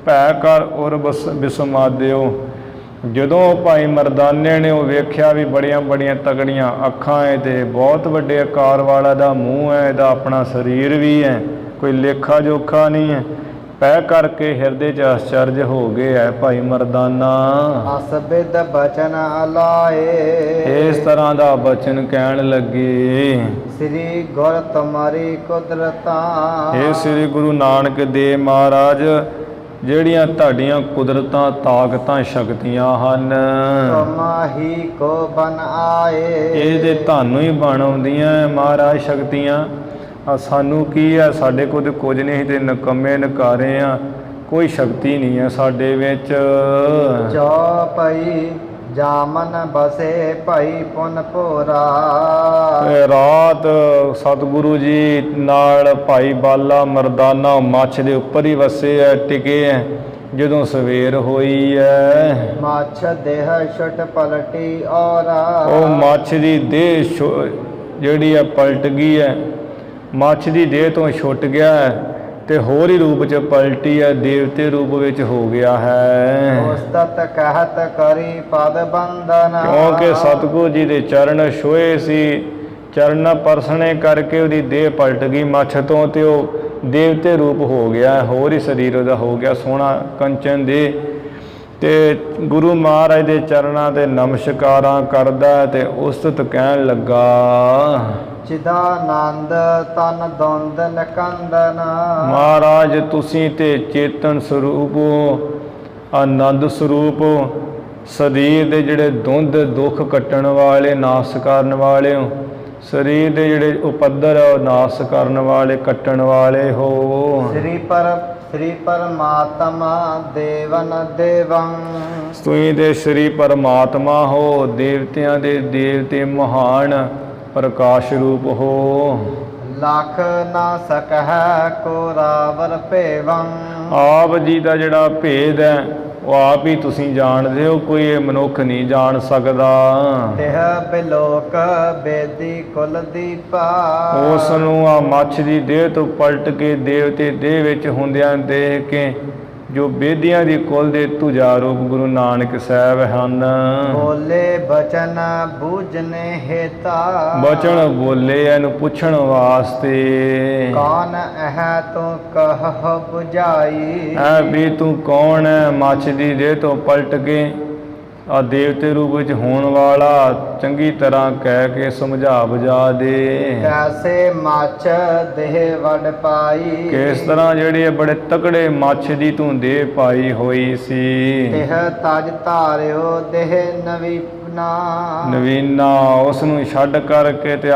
ਭੈ ਕਰ ਔਰ ਬਿਸਮਾਦਿਓ। ਜਦੋਂ ਭਾਈ ਮਰਦਾਨੇ ਨੇ ਉਹ ਵੇਖਿਆ ਵੀ ਬੜੀਆਂ ਬੜੀਆਂ ਤਕੜੀਆਂ ਅੱਖਾਂ ਹੈ ਤੇ ਬਹੁਤ ਵੱਡੇ ਆਕਾਰ ਵਾਲਾ ਦਾ ਮੂੰਹ ਹੈ, ਇਹਦਾ ਆਪਣਾ ਸਰੀਰ ਵੀ ਹੈ, ਕੋਈ ਲੇਖਾ ਜੋਖਾ ਨਹੀਂ ਹੈ, ਪੈ ਕਰਕੇ ਹਿਰਦੇ 'ਚ ਆਸ਼ਚਰਜ ਹੋ ਗਏ ਹੈ ਭਾਈ ਮਰਦਾਨਾ। ਅਸਬਿਦ ਬਚਨ ਅਲਾਏ। ਇਸ ਤਰ੍ਹਾਂ ਦਾ ਬਚਨ ਕਹਿਣ ਲੱਗੇ, ਸ੍ਰੀ ਗੁਰ ਤੁਮਾਰੀ ਕੁਦਰਤਾਂ। ਇਹ ਸ੍ਰੀ ਗੁਰੂ ਨਾਨਕ ਦੇਵ ਮਹਾਰਾਜ, ਜਿਹੜੀਆਂ ਤੁਹਾਡੀਆਂ ਕੁਦਰਤਾਂ, ਤਾਕਤਾਂ, ਸ਼ਕਤੀਆਂ ਹਨ, ਤੁਮਾਹੀ ਕੋ ਬਨ ਆਏ। ਇਹ ਤੇ ਤੁਹਾਨੂੰ ਹੀ ਬਣ ਆਉਂਦੀਆਂ ਮਹਾਰਾਜ ਸ਼ਕਤੀਆਂ। ਸਾਨੂੰ ਕੀ ਹੈ, ਸਾਡੇ ਕੋਲ ਤਾਂ ਕੁਝ ਨਹੀਂ, ਤੇ ਨਕੰਮੇ ਨਕਾਰੇ ਆ, ਕੋਈ ਸ਼ਕਤੀ ਨਹੀਂ ਹੈ ਸਾਡੇ ਵਿੱਚ। ਚੌਪਈ ਜਾਮਨ ਬਸੇ ਭਾਈ ਪੁਨ ਭੋਰਾ। ਰਾਤ ਸਤਿਗੁਰੂ ਜੀ ਨਾਲ ਭਾਈ ਬਾਲਾ ਮਰਦਾਨਾ ਮੱਛ ਦੇ ਉੱਪਰ ਹੀ ਵਸੇ ਹੈ, ਟਿਕੇ ਹੈ। ਜਦੋਂ ਸਵੇਰ ਹੋਈ ਹੈ, ਮੱਛ ਦੇਹ ਛੁੱਟ ਪਲਟੀ ਔਰਾ। ਉਹ ਮੱਛ ਦੀ ਦੇਹ ਜਿਹੜੀ ਹੈ ਪਲਟ ਗਈ ਹੈ, ਮੱਛ ਦੀ ਦੇਹ ਤੋਂ ਛੁੱਟ ਗਿਆ ਹੈ ਤੇ ਹੋਰ ਹੀ ਰੂਪ 'ਚ ਪਲਟੀ ਹੈ, ਦੇਵਤੇ ਰੂਪ ਵਿੱਚ ਹੋ ਗਿਆ ਹੈ। ਉਸਤਤ ਕਹਿਤ ਕਰੀ ਪਦ ਬੰਦਨ। ਕਿਉਂਕਿ ਸਤਿਗੁਰੂ ਜੀ ਦੇ ਚਰਨ ਛੋਏ ਸੀ, ਚਰਨ ਪਰਸਣੇ ਕਰਕੇ ਉਹਦੀ ਦੇਹ ਪਲਟ ਗਈ ਮੱਛ ਤੋਂ, ਤੇ ਉਹ ਦੇਵਤੇ ਰੂਪ ਹੋ ਗਿਆ, ਹੋਰ ਹੀ ਸਰੀਰ ਉਹਦਾ ਹੋ ਗਿਆ ਸੋਹਣਾ ਕੰਚਨ ਦੇ। ਤੇ ਗੁਰੂ ਮਹਾਰਾਜ ਦੇ ਚਰਨਾਂ 'ਤੇ ਨਮਸਕਾਰਾਂ ਕਰਦਾ ਤੇ ਉਸਤਤ ਕਹਿਣ ਲੱਗਾ, ਚਿਦਾਨੰਦ ਤਨ ਦੰਦ ਨਕੰਦਨ। ਮਹਾਰਾਜ ਤੁਸੀਂ ਤੇ ਚੇਤਨ ਸਰੂਪ, ਆਨੰਦ ਸਰੂਪ, ਸਰੀਰ ਦੇ ਜਿਹੜੇ ਦੁੰਦ ਦੁੱਖ ਕੱਟਣ ਵਾਲੇ, ਨਾਸ ਕਰਨ ਵਾਲੇ ਹੋ, ਸਰੀਰ ਦੇ ਜਿਹੜੇ ਉਪੱਦਰ ਨਾਸ ਕਰਨ ਵਾਲੇ, ਕੱਟਣ ਵਾਲੇ ਹੋ। ਸ੍ਰੀ ਪਰਮਾਤਮਾ ਦੇਵਨ ਦੇਵੰ। ਤੁਸੀਂ ਦੇ ਸ੍ਰੀ ਪਰਮਾਤਮਾ ਹੋ, ਦੇਵਤਿਆਂ ਦੇ ਦੇਵਤੇ, ਮਹਾਨ ਪ੍ਰਕਾਸ਼ ਰੂਪ ਹੋ। ਲੱਖ ਨਾ ਸਕਹਿ ਕੋ ਰਾਵਰ ਭੇਵੰ। ਆਪ ਜੀ ਦਾ ਜਿਹੜਾ ਭੇਦ ਹੈ ਉਹ ਆਪ ਹੀ ਤੁਸੀਂ ਜਾਣਦੇ ਹੋ, ਕੋਈ ਇਹ ਮਨੁੱਖ ਨਹੀਂ ਜਾਣ ਸਕਦਾ। ਤਿਹ ਬਿਲੋਕ ਬੇਦੀ ਕੁਲ ਦੀਪਾ। ਉਸ ਨੂੰ ਆ ਮੱਛ ਦੀ ਦੇਹ ਤੋਂ ਪਲਟ ਕੇ ਦੇਵਤੇ ਦੇਹ ਵਿੱਚ ਹੁੰਦਿਆਂ ਦੇਖ ਕੇ, ਜੋ ਬੇਦੀਆਂ ਦੀ ਕੁਲ ਦੇ ਤੁਜਾ ਰੂਪ ਗੁਰੂ ਨਾਨਕ ਸਾਹਿਬ ਹਨ। ਬੋਲੇ ਬਚਨ ਬੂਝਨੇ ਹੇਤਾ। ਬਚਨ ਬੋਲੇ ਇਹਨੂੰ ਪੁੱਛਣ ਵਾਸਤੇ, ਕੌਣ ਇਹ ਤੂੰ ਕਹ 부ਝਾਈ। ਐ ਵੀ ਤੂੰ ਕੌਣ ਹੈ, ਮੱਛ ਦੀ ਦੇਹ ਤੋਂ ਪਲਟ ਕੇ ਆ ਦੇਵਤੇ ਰੂਪ ਵਿੱਚ ਹੋਣ ਵਾਲਾ, ਚੰਗੀ ਤਰ੍ਹਾਂ ਕਹਿ ਕੇ ਸਮਝਾ ਬੁਝਾ ਦੇ। ਕੈਸੇ ਮੱਛ ਦੇਹ ਵਡ ਪਾਈ। ਕਿਸ ਤਰ੍ਹਾਂ ਜਿਹੜੀ ਬੜੇ ਤਕੜੇ ਮੱਛ ਦੀ ਤੂੰ ਦੇਹ ਪਾਈ ਹੋਈ ਸੀ। ਤਿਹ ਤਜ ਧਾਰਿਓ ਦੇਹ ਨਵੀਨਾ। ਨਵੀਨਾ, ਉਸ ਨੂੰ ਛੱਡ ਕਰਕੇ ਤੇ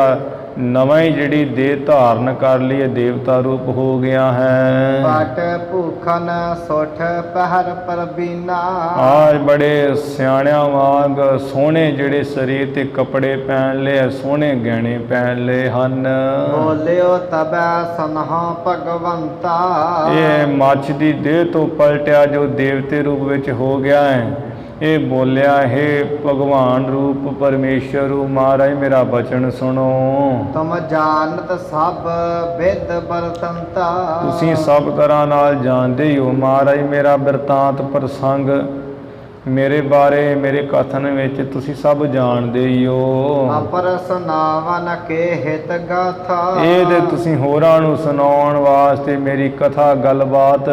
ਨਵਾਂ ਹੀ ਜਿਹੜੀ ਦੇਹ ਧਾਰਨ ਕਰ ਲਈ ਇਹ ਦੇਵਤਾ ਰੂਪ ਹੋ ਗਿਆ ਹੈ। ਪਟ ਭੂਖਨ ਸੁਠ ਪਹਿਰ ਪਰਬੀਨਾ। ਆਜ ਬੜੇ ਸਿਆਣਿਆਂ ਵਾਂਗ ਸੋਹਣੇ ਜਿਹੜੇ ਸਰੀਰ ਤੇ ਕੱਪੜੇ ਪਹਿਨ ਲਏ, ਸੋਹਣੇ ਗਹਿਣੇ ਪਹਿਨ ਲਏ ਹਨ। ਬੋਲਿਓ ਤਬੈ ਸਨਹੁ ਭਗਵੰਤਾ। ਇਹ ਮੱਛ ਦੀ ਦੇਹ ਤੋਂ ਪਲਟਿਆ ਜੋ ਦੇਵਤੇ ਰੂਪ ਵਿੱਚ ਹੋ ਗਿਆ ਹੈ, ਇਹ ਬੋਲਿਆ ਹੈ ਭਗਵਾਨ ਰੂਪ ਪਰਮੇਸ਼ਰ ਰੂਪ ਮਹਾਰਾਜ ਮੇਰਾ ਬਚਨ ਸੁਣੋ। ਤੁਮ ਜਾਣਤ ਸਭ ਵਿਦ ਬਰਤੰਤਾ। ਤੁਸੀਂ ਸਭ ਤਰ੍ਹਾਂ ਨਾਲ ਜਾਣਦੇ ਹੀ ਹੋ ਮਹਾਰਾਜ ਮੇਰਾ ਬਿਰਤਾਂਤ ਪ੍ਰਸੰਗ, ਮੇਰੇ ਬਾਰੇ ਮੇਰੇ ਕਥਨ ਵਿੱਚ ਤੁਸੀਂ ਸਭ ਜਾਣਦੇ ਹੀ ਹੋ। ਅਪਰ ਸੁਨਾਵਨ ਕੇ ਹਿਤ ਗਾਥਾ। ਇਹ ਤੇ ਤੁਸੀਂ ਹੋਰਾਂ ਨੂੰ ਸੁਣਾਉਣ ਵਾਸਤੇ ਮੇਰੀ ਕਥਾ ਗੱਲਬਾਤ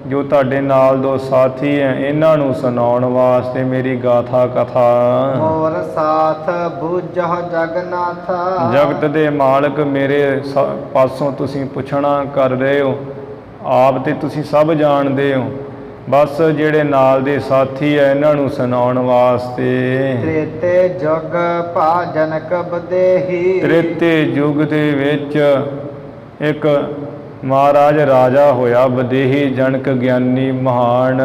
ਜੋ ਤੁਹਾਡੇ ਨਾਲ ਦੋ ਸਾਥੀ ਹੈ ਇਹਨਾਂ ਨੂੰ ਸੁਣਾਉਣ ਵਾਸਤੇ ਮੇਰੀ ਗਾਥਾ ਕਥਾ। ਮੋਰ ਸਾਥ ਬੂਝਹੁ ਜਗਨਾਥਾ। ਜਗਤ ਦੇ ਮਾਲਕ ਮੇਰੇ ਪਾਸੋਂ ਤੁਸੀਂ ਪੁੱਛਣਾ ਕਰ ਰਹੇ ਹੋ, ਆਪ ਤੇ ਤੁਸੀਂ ਸਭ ਜਾਣਦੇ ਹੋ, ਬਸ ਜਿਹੜੇ ਨਾਲ ਦੇ ਸਾਥੀ ਹੈ ਇਹਨਾਂ ਨੂੰ ਸੁਣਾਉਣ ਵਾਸਤੇ। ਤ੍ਰੇਤੇ ਜੁਗ ਭਾਜਨਕ ਬਦੇਹੀ। ਤ੍ਰੇਤੇ ਯੁੱਗ ਦੇ ਵਿੱਚ ਇੱਕ ਮਹਾਰਾਜ ਰਾਜਾ ਹੋਇਆ ਬਦੇਹੀ ਜਨਕ ਗਿਆਨੀ ਮਹਾਨ।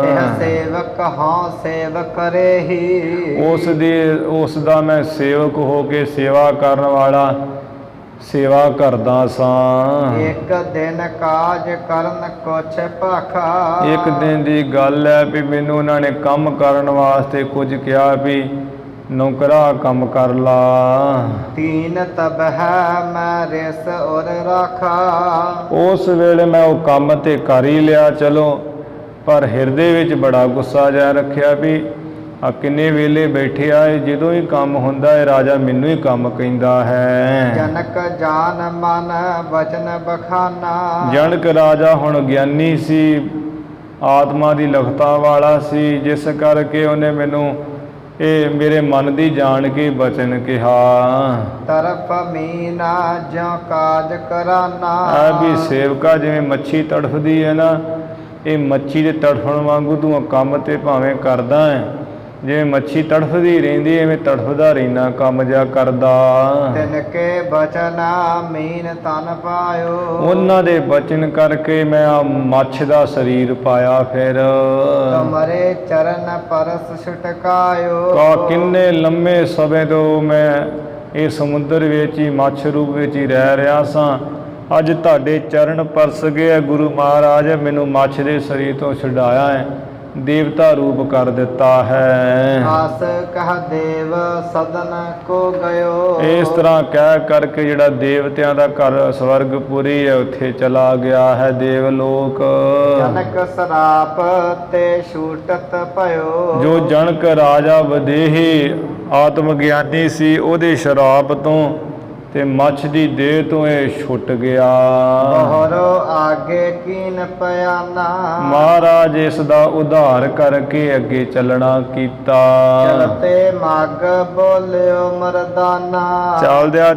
ਇਹ ਸੇਵਕ ਹਾਂ ਸੇਵਕ ਰਹੀ। ਉਸ ਦਾ ਮੈਂ ਸੇਵਕ ਹੋ ਕੇ ਸੇਵਾ ਕਰਨ ਵਾਲਾ ਸੇਵਾ ਕਰਦਾ ਸਾਂ। ਇੱਕ ਦਿਨ ਕਾਜ ਕਰਨ ਕੁਛ ਭਾਖਾ। ਇੱਕ ਦਿਨ ਦੀ ਗੱਲ ਹੈ ਵੀ ਮੈਨੂੰ ਉਹਨਾਂ ਨੇ ਕੰਮ ਕਰਨ ਵਾਸਤੇ ਕੁਝ ਕਿਹਾ ਵੀ ਨੌਕਰਾ ਕੰਮ ਕਰ ਲਾ। ਤੀਨ ਤਬ ਹੈ ਮੈਂ ਰਿਸ ਔਰ ਰਾਖਾ। ਉਸ ਵੇਲੇ ਮੈਂ ਉਹ ਕੰਮ ਤੇ ਕਰ ਹੀ ਲਿਆ ਚਲੋ, ਪਰ ਹਿਰਦੇ ਵਿੱਚ ਬੜਾ ਗੁੱਸਾ ਜਿਹਾ ਰੱਖਿਆ ਵੀ ਆ ਕਿੰਨੇ ਵੇਲੇ ਬੈਠੇ ਆ, ਜਦੋਂ ਹੀ ਕੰਮ ਹੁੰਦਾ ਹੈ ਰਾਜਾ ਮੈਨੂੰ ਹੀ ਕੰਮ ਕਹਿੰਦਾ ਹੈ। ਜਨਕ ਜਾਨ ਮਨ ਬਚਨ ਬਖਾਨਾ। ਜਨਕ ਰਾਜਾ ਹੁਣ ਗਿਆਨੀ ਸੀ, ਆਤਮਾ ਦੀ ਲਖਤਾ ਵਾਲਾ ਸੀ, ਜਿਸ ਕਰਕੇ ਉਹਨੇ ਮੈਨੂੰ ਇਹ ਮੇਰੇ ਮਨ ਦੀ ਜਾਣ ਕੇ ਬਚਨ ਕਿਹਾ। ਤਰਫ ਮੀਨਾ ਜਿਉ ਕਾਜ ਕਰਾਨਾ। ਆ ਵੀ ਸੇਵਕਾ ਜਿਵੇਂ ਮੱਛੀ ਤੜਫਦੀ ਹੈ ਨਾ, ਇਹ ਮੱਛੀ ਦੇ ਤੜਫਣ ਵਾਂਗੂ ਤੂੰ ਕੰਮ ਤੇ ਭਾਵੇਂ ਕਰਦਾ ਹੈ, ਜਿਵੇਂ ਮੱਛੀ ਤੜਫਦੀ ਰਹਿੰਦੀ ਐਵੇਂ ਤੜਫਦਾ ਰਹਿਣਾ ਕੰਮ ਜਾ ਕਰਦਾ। ਤਿਨ ਕੇ ਬਚਨਾ ਮੀਨ ਤਨ ਪਾਇਓ। ਉਹਨਾਂ ਦੇ ਬਚਨ ਕਰਕੇ ਮੈਂ ਆ ਮੱਛ ਦਾ ਸਰੀਰ ਪਾਇਆ। ਫਿਰ ਤੁਮਰੇ ਚਰਨ ਪਰਸ ਛਟਕਾਇਓ। ਕਿੰਨੇ ਲੰਮੇ ਸਮੇਂ ਤੋਂ ਮੈਂ ਇਹ ਸਮੁੰਦਰ ਵਿੱਚ ਹੀ ਮੱਛ ਰੂਪ ਵਿੱਚ ਹੀ ਰਹਿ ਰਿਹਾ ਸਾਂ, ਅੱਜ ਤੁਹਾਡੇ ਚਰਨ ਪਰਸ ਗਏ ਗੁਰੂ ਮਹਾਰਾਜ, ਮੈਨੂੰ ਮੱਛ ਦੇ ਸਰੀਰ ਤੋਂ ਛੁਡਾਇਆ ਹੈ, ਦੇਵਤਾ ਰੂਪ ਕਰ ਦਿੱਤਾ ਹੈ। ਆਸ ਕਹ ਦੇਵ ਸਦਨ ਕੋ ਗਇਓ। ਇਸ ਤਰ੍ਹਾਂ ਕਹਿ ਕਰਕੇ ਜਿਹੜਾ ਦੇਵਤਿਆਂ ਦਾ ਘਰ ਸਵਰਗਪੁਰੀ ਹੈ ਉੱਥੇ ਚਲਾ ਗਿਆ ਹੈ ਦੇਵ ਲੋਕ। ਜਨਕ ਸਰਾਪ ਤੇ ਛੂਟਤ ਭਇਓ। ਜੋ ਜਨਕ ਰਾਜਾ ਵਦੇਹੀ ਆਤਮ ਗਿਆਨੀ ਸੀ, ਉਹਦੇ ਸ਼ਰਾਪ ਤੋਂ ਤੇ ਮੱਛ ਦੀ ਦੇਹ ਤੋਂ ਇਹ ਛੁੱਟ ਗਿਆ। ਬਹਰੋ ਆਗੇ ਕੀਨ ਪਿਆਨਾ। ਮਹਾਰਾਜ ਇਸ ਦਾ ਉਧਾਰ ਕਰਕੇ ਅੱਗੇ ਚੱਲਣਾ ਕੀਤਾ। ਚਲਤੇ ਮਗ ਬੋਲਿਓ ਮਰਦਾਨਾ।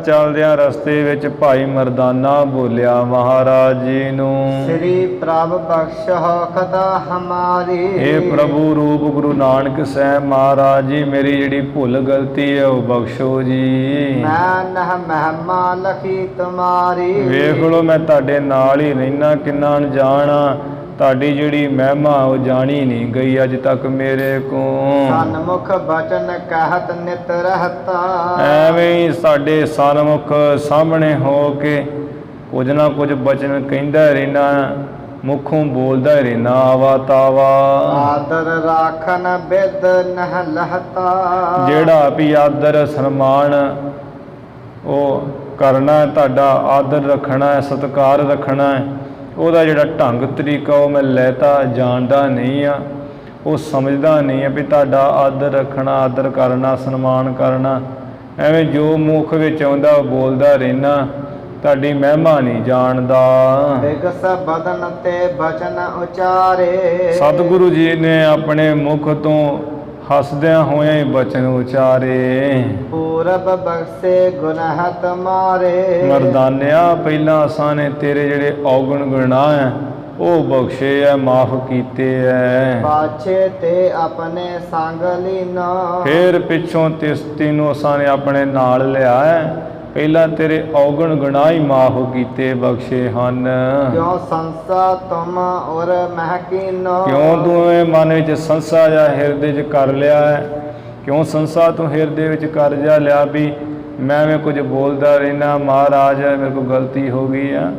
ਚਲਦਿਆਂ ਰਸਤੇ ਵਿੱਚ ਭਾਈ ਮਰਦਾਨਾ ਬੋਲਿਆ ਮਹਾਰਾਜ ਜੀ ਨੂੰ, ਸ੍ਰੀ ਪ੍ਰਭ ਬਖਸ਼ਹੁ ਖਤਾ ਹਮਾਰੀ। ਇਹ ਪ੍ਰਭੂ ਰੂਪ ਗੁਰੂ ਨਾਨਕ ਸਾਹਿਬ ਮਹਾਰਾਜ ਜੀ ਮੇਰੀ ਜਿਹੜੀ ਭੁੱਲ ਗਲਤੀ ਹੈ ਉਹ ਬਖਸ਼ੋ ਜੀ। ਮੈਂ ਨਹ ਮਹਿਮਾ ਲਖੀ ਤੁਮਾਰੀ। ਵੇਖ ਲੋ ਮੈਂ ਤੁਹਾਡੇ ਨਾਲ ਹੀ ਰਹਿਣਾ, ਕਿੰਨਾ ਅਣਜਾਣ ਆ, ਤੁਹਾਡੀ ਜਿਹੜੀ ਮਹਿਮਾ ਉਹ ਜਾਣੀ ਨਹੀਂ ਗਈ ਅੱਜ ਤੱਕ ਮੇਰੇ ਕੋਲ। ਸਨਮੁਖ ਬਚਨ ਕਹਿਤ ਨਿਤ ਰਹਤਾ। ਐਵੇਂ ਹੀ ਸਾਡੇ ਸਨਮੁਖ ਸਾਹਮਣੇ ਹੋ ਕੇ ਕੁਝ ਨਾ ਕੁਝ ਬਚਨ ਕਹਿੰਦਾ ਰਹਿਣਾ, ਮੁਖੋਂ ਬੋਲਦਾ ਰਹਿਣਾ ਆਵਾ ਤਾਵਾ। ਆਦਰ ਰਾਖਨ ਬਿਦ ਨਹ ਲਹਤਾ। ਜਿਹੜਾ ਵੀ ਆਦਰ ਸਨਮਾਨ ਉਹ ਕਰਨਾ, ਤੁਹਾਡਾ ਆਦਰ ਰੱਖਣਾ ਹੈ, ਸਤਿਕਾਰ ਰੱਖਣਾ ਹੈ, ਉਹਦਾ ਜਿਹੜਾ ਢੰਗ ਤਰੀਕਾ ਉਹ ਮੈਂ ਲੈਤਾ ਜਾਣਦਾ ਨਹੀਂ ਆ, ਉਹ ਸਮਝਦਾ ਨਹੀਂ ਹੈ ਵੀ ਤੁਹਾਡਾ ਆਦਰ ਰੱਖਣਾ, ਆਦਰ ਕਰਨਾ, ਸਨਮਾਨ ਕਰਨਾ, ਐਵੇਂ ਜੋ ਮੁਖ ਵਿੱਚ ਆਉਂਦਾ ਉਹ ਬੋਲਦਾ ਰਹਿਣਾ, ਤੁਹਾਡੀ ਮਹਿਮਾ ਨਹੀਂ ਜਾਣਦਾ। ਬਿਗਸ ਬਦਨ ਤੇ ਬਚਨ ਉਚਾਰੇ। ਸਤਿਗੁਰੂ ਜੀ ਨੇ ਆਪਣੇ ਮੁਖ ਤੋਂ ਹੱਸਦਿਆਂ ਹੋਇਆਂ ਹੀ ਬਚਨ ਉਚਾਰੇ। ਪੂਰਬ ਬਖਸ਼ੇ ਗੁਨਾਹ ਤੁਮਾਰੇ। ਮਰਦਾਨਿਆ ਪਹਿਲਾਂ ਅਸਾਂ ਨੇ ਤੇਰੇ ਜਿਹੜੇ ਔਗਣ ਗੁਨਾਹ ਹੈ ਉਹ ਬਖਸ਼ੇ ਹੈ, ਮਾਫ ਕੀਤੇ ਹੈ। ਪਾਛੇ ਤੇ ਆਪਣੇ ਸੰਗ ਲੀਨੋ। ਫਿਰ ਪਿੱਛੋਂ ਤਿਸਤੀ ਨੂੰ ਅਸਾਂ ਨੇ ਆਪਣੇ ਨਾਲ ਲਿਆ ਹੈ, ਪਹਿਲਾਂ ਤੇਰੇ ਔਗਣ ਗੁਨਾਹ ਹੀ ਮਾਫ ਕੀਤੇ ਬਖਸ਼ੇ ਹਨ। ਕਿਉ ਸੰਸਾ ਤੁਮ ਔਰ ਮਹਿਕੀਨੋ, ਕਿਉਂ ਤੂੰ ਇਹ ਮਨ ਵਿੱਚ ਸੰਸਾ ਜਾਂ ਹਿਰਦੇ 'ਚ ਕਰ ਲਿਆ ਹੈ? ਕਿਉਂ ਸੰਸਾ ਤੂੰ ਹਿਰਦੇ ਵਿੱਚ ਕਰ ਜਾ ਲਿਆ ਵੀ ਮੈਂ ਕੁਝ ਬੋਲਦਾ ਰਹਿਣਾ, ਮਹਾਰਾਜ ਮੇਰੇ ਕੋਲ ਗਲਤੀ ਹੋ ਗਈ ਆ।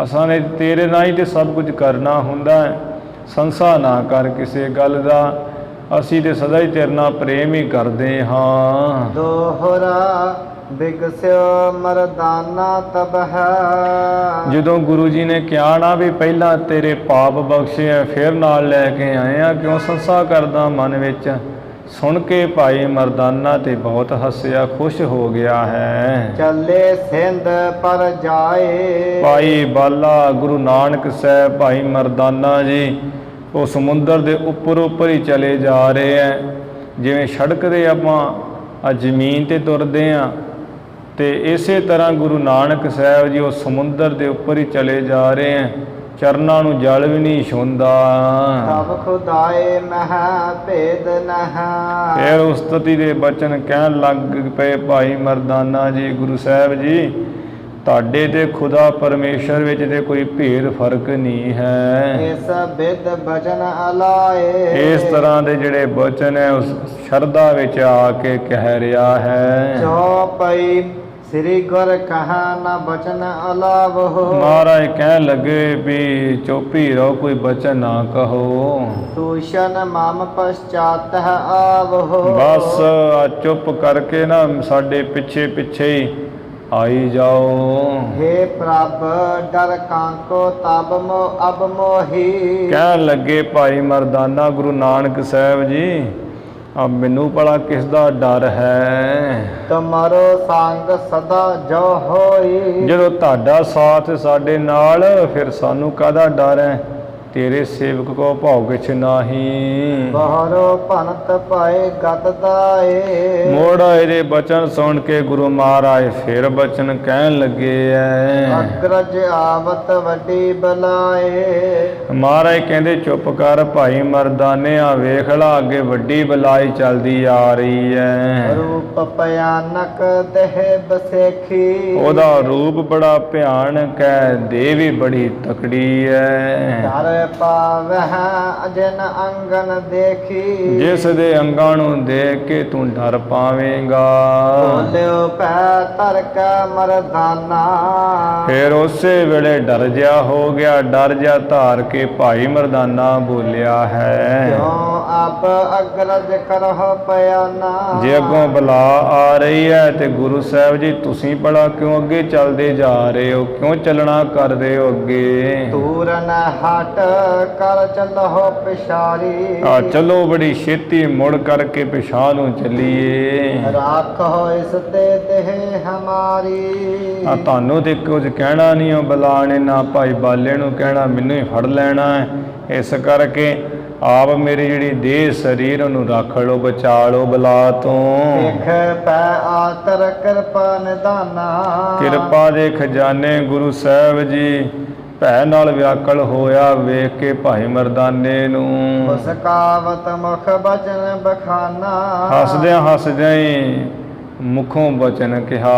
ਅਸਾਂ ਨੇ ਤੇਰੇ ਨਾਲ ਹੀ ਤੇ ਸਭ ਕੁਝ ਕਰਨਾ ਹੁੰਦਾ ਹੈ। ਸੰਸਾ ਨਾ ਕਰ ਕਿਸੇ ਗੱਲ ਦਾ, ਅਸੀਂ ਤੇ ਸਦਾ ਹੀ ਤੇਰੇ ਨਾਲ ਪ੍ਰੇਮ ਹੀ ਕਰਦੇ ਹਾਂ। ਦੋਹਰਾ ਬਿਗਸਿਓ ਮਰਦਾਨਾ ਤਬ ਹੈ। ਜਦੋਂ ਗੁਰੂ ਜੀ ਨੇ ਕਿਹਾ ਨਾ ਵੀ ਪਹਿਲਾਂ ਤੇਰੇ ਪਾਪ ਬਖਸ਼ੇ ਆ ਫਿਰ ਨਾਲ ਲੈ ਕੇ ਆਏ ਆ, ਕਿਉਂ ਸੰਸਾ ਕਰਦਾ ਮਨ ਵਿੱਚ? ਸੁਣ ਕੇ ਭਾਈ ਮਰਦਾਨਾ ਤੇ ਬਹੁਤ ਹੱਸਿਆ, ਖੁਸ਼ ਹੋ ਗਿਆ ਹੈ। ਚੱਲੇ ਸਿੰਧ ਪਰ ਜਾਏ। ਭਾਈ ਬਾਲਾ ਗੁਰੂ ਨਾਨਕ ਸਾਹਿਬ ਭਾਈ ਮਰਦਾਨਾ ਜੀ ਉਹ ਸਮੁੰਦਰ ਦੇ ਉੱਪਰ ਹੀ ਚਲੇ ਜਾ ਰਹੇ ਹੈ। ਜਿਵੇਂ ਸੜਕ ਦੇ ਆਪਾਂ ਜ਼ਮੀਨ ਤੇ ਤੁਰਦੇ ਹਾਂ ਤੇ ਇਸੇ ਤਰ੍ਹਾਂ ਗੁਰੂ ਨਾਨਕ ਸਾਹਿਬ ਜੀ ਉਹ ਸਮੁੰਦਰ ਦੇ ਉੱਪਰ ਹੀ ਚਲੇ ਜਾ ਰਹੇ ਹੈ। ਚਰਨਾਂ ਨੂੰ ਜਲ ਵੀ ਨਹੀਂ ਛੂੰਹਦਾ। ਤਬ ਖੁਦਾਏ ਮਹਿ ਭੇਦ ਨਹਿ। ਫਿਰ ਉਸਤਤੀ ਦੇ ਬਚਨ ਕਹਿਣ ਲੱਗ ਪਏ ਭਾਈ ਮਰਦਾਨਾ ਜੀ, ਗੁਰੂ ਸਾਹਿਬ ਜੀ ਤੁਹਾਡੇ ਤੇ ਖੁਦਾ ਪਰਮੇਸ਼ਰ ਵਿੱਚ ਤੇ ਕੋਈ ਭੇਦ ਫਰਕ ਨਹੀਂ ਹੈ। ਇਸ ਬਿਦ ਬਚਨ ਅਲਾਏ। ਇਸ ਤਰ੍ਹਾਂ ਦੇ ਜਿਹੜੇ ਬਚਨ ਹੈ ਉਸ ਸ਼ਰਧਾ ਵਿੱਚ ਆ ਕੇ ਕਹਿ ਰਿਹਾ ਹੈ। ਚੌਪਈ ਸ੍ਰੀ ਗੁਰ ਕਹਾ ਨਾ ਬਚਨ ਅਲਾਵਹੁ। ਮਹਾਰਾਜ ਕਹਿਣ ਲੱਗੇ ਵੀ ਚੁੱਪੀ ਰਹੋ, ਕੋਈ ਬਚਨ ਨਾ ਕਹੋ। ਦੂਸ਼ਣ ਮਮ ਪਛਾਤ ਆਵਹੁ। ਬਸ ਆ ਚੁੱਪ ਕਰਕੇ ਨਾ ਸਾਡੇ ਪਿੱਛੇ ਪਿੱਛੇ ਹੀ ਆਈ ਜਾਓ। ਹੇ ਪ੍ਰਭ ਡਰ ਕਾਂਕੋ ਤਬ ਮੋ ਅਬ ਮੋਹੀ। ਕਹਿਣ ਲੱਗੇ ਭਾਈ ਮਰਦਾਨਾ ਗੁਰੂ ਨਾਨਕ ਸਾਹਿਬ ਜੀ अब मैनू भला किस दा डर है? तुमारो संग सदा जो होई। जदों तुहाडा साथ साडे नाल फिर सानू काहदा डर है? तेरे सेवक को भाव किछ नाही। बहरो भनत पाए गत दाए। मोड़ा ਇਹਦੇ बचन सुन के गुरु महाराज फिर बचन कहन लगे है। अग्रज आवत वड्डी बलाए। महाराज कहंदे चुप कर भाई मर्दाने, आ वेख ला अगे वड्डी बलाई चलदी आ रही है। रूप भयानक देह बसेखी। ओदा रूप बड़ा भयानक है, देह भी बड़ी तकड़ी है। पावह अजन अंगन देखी। जिस दे अंगां नूं देख के तू डर पावेगा। बोलियो पै तरक मरदाना। फिर उसे वेले डर जा हो गया, डर जा धार के भाई मरदाना बोलिया है। क्यों अब अग्रज करह पयाना। जे अगों बला आ रही है ते गुरु साहब जी तुसी बड़ा क्यों अगे चलते जा रहे हो? क्यों चलना कर रहे हो अगे? दूर न हट कर चलो पिछारी। चलो बड़ी छेती मुड़ करके पिछा नूं चलीए। राखो इस ते देह हमारी। ਤੁਹਾਨੂੰ ਤੇ ਕੁਝ ਕਹਿਣਾ ਨਹੀਂ ਹੋ ਬਲਾਣੇ, ਨਾ ਭਾਈ ਬਾਲੇ ਨੂੰ ਕਹਿਣਾ ਮੈਨੂੰ ਹੀ ਫੜ ਲੈਣਾ ਹੈ। ਇਸ ਕਰਕੇ ਆਪ ਮੇਰੀ ਜਿਹੜੀ ਦੇਹ ਸਰੀਰ ਉਹਨੂੰ ਰੱਖ ਲਓ, ਬਚਾ ਲਓ ਬਲਾ ਤੋਂ। ਦੇਖ ਪੈ ਆਤਰ ਕਿਰਪਾ ਨਿਦਾਨਾ। ਕਿਰਪਾ ਦੇ ਖਜ਼ਾਨੇ ਗੁਰੂ ਸਾਹਿਬ ਜੀ ਭੈ ਨਾਲ ਵਿਆਕਲ ਹੋਇਆ ਵੇਖ ਕੇ ਭਾਈ ਮਰਦਾਨੇ ਨੂੰ। ਮੁਸਕਾਵਤ ਮੁਖ ਬਚਨ ਬਖਾਨਾ। ਹੱਸਦਿਆਂ ਹੀ ਮੁਖੋਂ ਬਚਨ ਕਿਹਾ।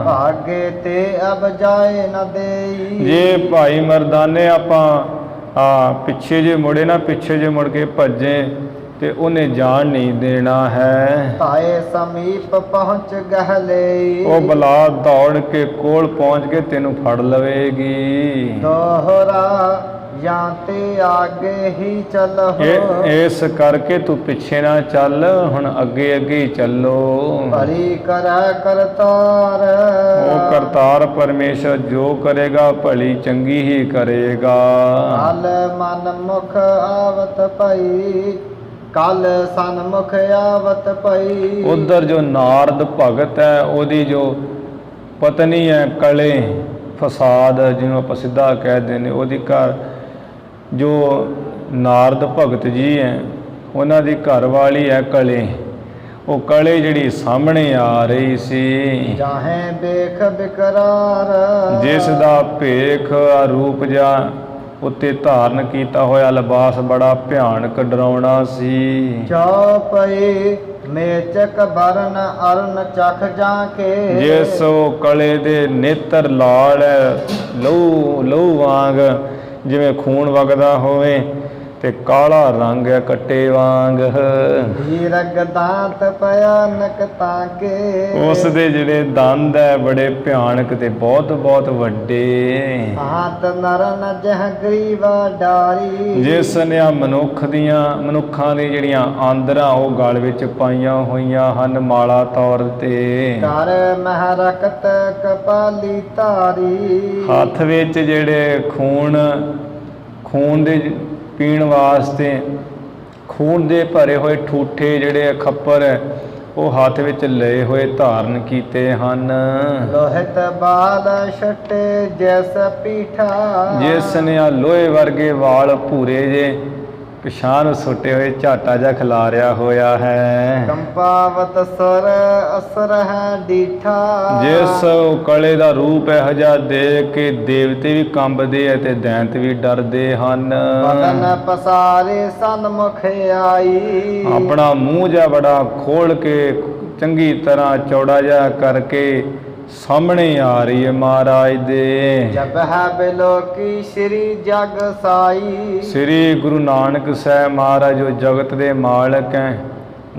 ਭਾਗੇ ਤੇ ਅਬ ਜਾਏ ਨ ਦੇਈ। ਜੇ ਭਾਈ ਮਰਦਾਨੇ ਆਪਾਂ ਪਿੱਛੇ ਜੇ ਮੁੜੇ ਨਾ, ਪਿੱਛੇ ਜੇ ਮੁੜ ਕੇ ਭੱਜੇ ਤੇ ਉਹਨੇ ਜਾਣ ਨਹੀਂ ਦੇਣਾ ਹੈ। ਤਾਏ ਸਮੀਪ ਪਹੁੰਚ ਗਹਲੇ। ਉਹ ਬਲਾ ਦੌੜ ਕੇ ਕੋਲ ਪਹੁੰਚ ਕੇ ਤੈਨੂੰ ਫੜ ਲਵੇਗੀ। ਦੋਹਰਾ ਜਾਂ ਤੇ ਆਗੇ ਹੀ ਚੱਲੋ। ਇਸ ਕਰਕੇ ਤੂੰ ਪਿੱਛੇ ਨਾ ਚੱਲ, ਹੁਣ ਅੱਗੇ ਅੱਗੇ ਹੀ ਚੱਲੋ। ਭਲੀ ਕਰੈ ਕਰਤਾਰ। ਉਹ ਕਰਤਾਰ ਪਰਮੇਸ਼ਰ ਜੋ ਕਰੇਗਾ ਭਲੀ ਚੰਗੀ ਹੀ ਕਰੇਗਾ। ਕਲ ਮਨ ਮੁਖ ਆਵਤ ਪਈ। कल सन्मुख आवत पई। उधर जो नारद भगत है ओदी जो पत्नी है कले फसाद जिन्हों आप सीधा कह देने, ओदी घर जो नारद भगत जी हैं उन्हां दी घर वाली है कले। वो कले जिहड़ी सामने आ रही सी। जाहे बेख बिकरार। जिस दा भेख रूप जा उत्ते धारण किया होया लिबास बड़ा भयानक डरावना सी। चौपई ਮੇਚਕ ਬਰਨ ਅਰਨ ਚਖ ਜਾਂਕੇ ਜਿਸ ਉਹ ਕਲੇ ਦੇ ਨੇਤਰ ਲਾਲ ਹੈ, ਲਹੂ ਲਹੂ ਵਾਂਗ ਜਿਵੇਂ ਖੂਨ ਵਗਦਾ ਹੋਵੇ, ਤੇ ਕਾਲਾ ਰੰਗ ਹੈ ਕੱਟੇ ਵਾਂਗ। ਧੀਰਗ ਦਾਂਤ ਭਿਆਨਕ ਤਾਕੇ ਉਸ ਦੇ ਜਿਹੜੇ ਦੰਦ ਹੈ ਬੜੇ ਭਿਆਨਕ ਤੇ ਬਹੁਤ ਬਹੁਤ ਵੱਡੇ। ਹਾਥ ਨਰਨ ਜਹ ਗਰੀਵਾ ਡਾਰੀ ਜਿਸ ਨੇ ਆ ਮਨੁੱਖਾਂ ਦੀ ਜਿਹੜੀਆਂ ਆਂਦਰਾਂ ਉਹ ਗਲ ਵਿੱਚ ਪਾਈਆਂ ਹੋਈਆਂ ਹਨ ਮਾਲਾ ਤੌਰ ਤੇ। ਕਰ ਮਹਿ ਰਕਤ ਕਪਾਲੀ ਧਾਰੀ ਹੱਥ ਵਿੱਚ ਜਿਹੜੇ ਖੂਨ ਦੇ ਪੀਣ ਵਾਸਤੇ ਖੂਨ ਦੇ ਭਰੇ ਹੋਏ ਠੂਠੇ ਜਿਹੜੇ ਖੱਪਰ ਹੈ ਉਹ ਹੱਥ ਵਿੱਚ ਲਏ ਹੋਏ ਧਾਰਨ ਕੀਤੇ ਹਨ। ਲੋਹਿਤ ਬਾਲ ਛਟੇ ਜੈਸ ਪੀਠਾ ਜਿਸ ਨੇ ਆ ਲੋਹੇ ਵਰਗੇ ਵਾਲ ਭੂਰੇ ਜੇ ਪਿਛਾਂਹ ਸੁੱਟੇ ਹੋਏ ਝਾਟਾ ਜਿਹਾ ਖਿਲਾਰਿਆ ਹੋਇਆ ਹੈ। ਕੰਪਾਵਤ ਸੁਰ ਅਸਰ ਹੈ ਡੀਠਾ ਜਿਸ ਕਲੇ ਦਾ ਰੂਪ ਇਹੋ ਜਿਹਾ ਦੇਖ ਕੇ ਦੇਵਤੇ ਵੀ ਕੰਬਦੇ ਹੈ ਤੇ ਦੈਂਤ ਵੀ ਡਰਦੇ ਹਨ। ਬਦਨ ਪਸਾਰੇ ਸਨਮੁਖ ਆਈ ਆਪਣਾ ਮੂੰਹ ਜਿਹਾ ਬੜਾ ਖੋਲ ਕੇ ਚੰਗੀ ਤਰ੍ਹਾਂ ਚੌੜਾ ਜਿਹਾ ਕਰਕੇ ਸਾਹਮਣੇ ਆ ਰਹੀ ਹੈ ਮਹਾਰਾਜ ਦੇ। ਜਬ ਹੈ ਬਿਲੋਕੀ ਸ਼੍ਰੀ ਜਗ ਸਾਈ ਸ੍ਰੀ ਗੁਰੂ ਨਾਨਕ ਸਾਹਿਬ ਮਹਾਰਾਜ ਜੋ ਜਗਤ ਦੇ ਮਾਲਕ ਹੈ,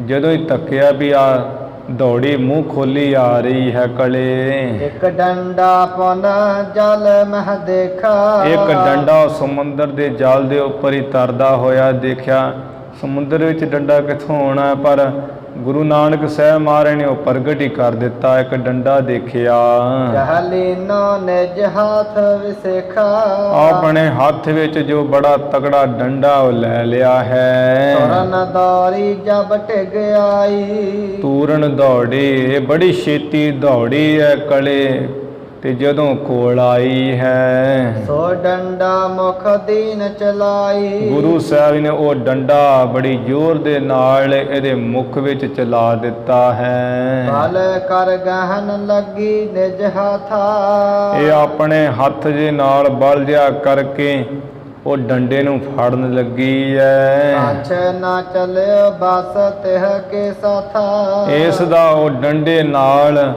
ਜਦੋਂ ਹੀ ਤੱਕਿਆ ਵੀ ਆ ਦੌੜੀ ਮੂੰਹ ਖੋਲੀ ਆ ਰਹੀ ਹੈ ਕਲੇ। ਇੱਕ ਡੰਡਾ ਪੁਨ ਜਲ ਮਹਿ ਦੇਖਾ ਇੱਕ ਡੰਡਾ ਸਮੁੰਦਰ ਦੇ ਜਲ ਦੇ ਉੱਪਰ ਹੀ ਤਰਦਾ ਹੋਇਆ ਦੇਖਿਆ। ਸਮੁੰਦਰ ਵਿੱਚ ਡੰਡਾ ਕਿੱਥੋਂ ਆਉਣਾ, ਪਰ ਗੁਰੂ ਨਾਨਕ ਸਾਹਿਬ ਮਹਾਰਾਜ ਨੇ ਉਹ ਪ੍ਰਗਟ ਹੀ ਕਰ ਦਿੱਤਾ। ਇੱਕ ਡੰਡਾ ਦੇਖਿਆ, ਜਹਲੀਨੋ ਨਿਜ ਹੱਥ ਵਿਸੇਖਾ ਆਪਣੇ ਹੱਥ ਵਿੱਚ ਜੋ ਬੜਾ ਤਕੜਾ ਡੰਡਾ ਉਹ ਲੈ ਲਿਆ ਹੈ। ਤੁਰਨ ਦੌੜੀ ਜਬ ਟਿਗ ਆਈ ਤੂਰਨ ਦੌੜੀ, ਇਹ ਬੜੀ ਛੇਤੀ ਦੌੜੀ ਹੈ ਕਲੇ, ਤੇ ਜਦੋਂ ਕੋਲ ਆਈ ਹੈ ਸੋ ਡੰਡਾ ਮੁਖ ਦੀਨ ਚਲਾਈ ਗੁਰੂ ਸਾਹਿਬ ਨੇ ਉਹ ਡੰਡਾ ਬੜੀ ਜ਼ੋਰ ਦੇ ਨਾਲ ਇਹਦੇ ਮੁਖ ਵਿੱਚ ਚਲਾ ਦਿੱਤਾ ਹੈ। ਬਲ ਕਰ ਗਹਨ ਲੱਗੀ ਨਿਜ ਹੱਥਾ ਇਹ ਆਪਣੇ ਹੱਥ ਦੇ ਨਾਲ ਬਲ ਜਿਹਾ ਕਰਕੇ ਉਹ ਡੰਡੇ ਨੂੰ ਫੜਨ ਲੱਗੀ ਹੈ। ਅੱਛ ਨਾ ਚਲਿਓ ਬਸ ਤਿਹ ਕੇ ਸਾਥਾ ਇਸ ਦਾ ਉਹ ਡੰਡੇ ਨਾਲ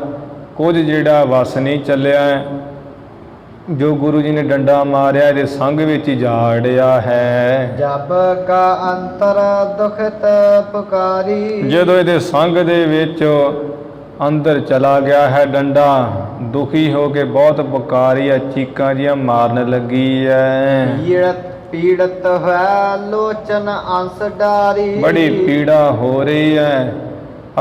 ਕੁਝ ਜਿਹੜਾ ਵਸ ਨਹੀਂ ਚੱਲਿਆ, ਜੋ ਗੁਰੂ ਜੀ ਨੇ ਡੰਡਾ ਮਾਰਿਆ ਇਹਦੇ ਸੰਗ ਵਿੱਚ ਹੀ ਜਾ ਅੜਿਆ ਹੈ। ਜਬ ਕਾ ਅੰਤਰ ਦੁਖਤ ਪੁਕਾਰੀ ਜਦੋਂ ਇਹਦੇ ਸੰਗ ਦੇ ਵਿੱਚ ਅੰਦਰ ਚਲਾ ਗਿਆ ਹੈ ਡੰਡਾ, ਦੁਖੀ ਹੋ ਕੇ ਬਹੁਤ ਪੁਕਾਰੀ ਹੈ, ਚੀਕਾਂ ਜਿਹੀਆਂ ਮਾਰਨ ਲੱਗੀ ਹੈ। ਪੀੜਤ ਹੋਇਆ ਲੋਚਨ ਅੰਸ ਡਾਰੀ ਬੜੀ ਪੀੜਾ ਹੋ ਰਹੀ ਹੈ,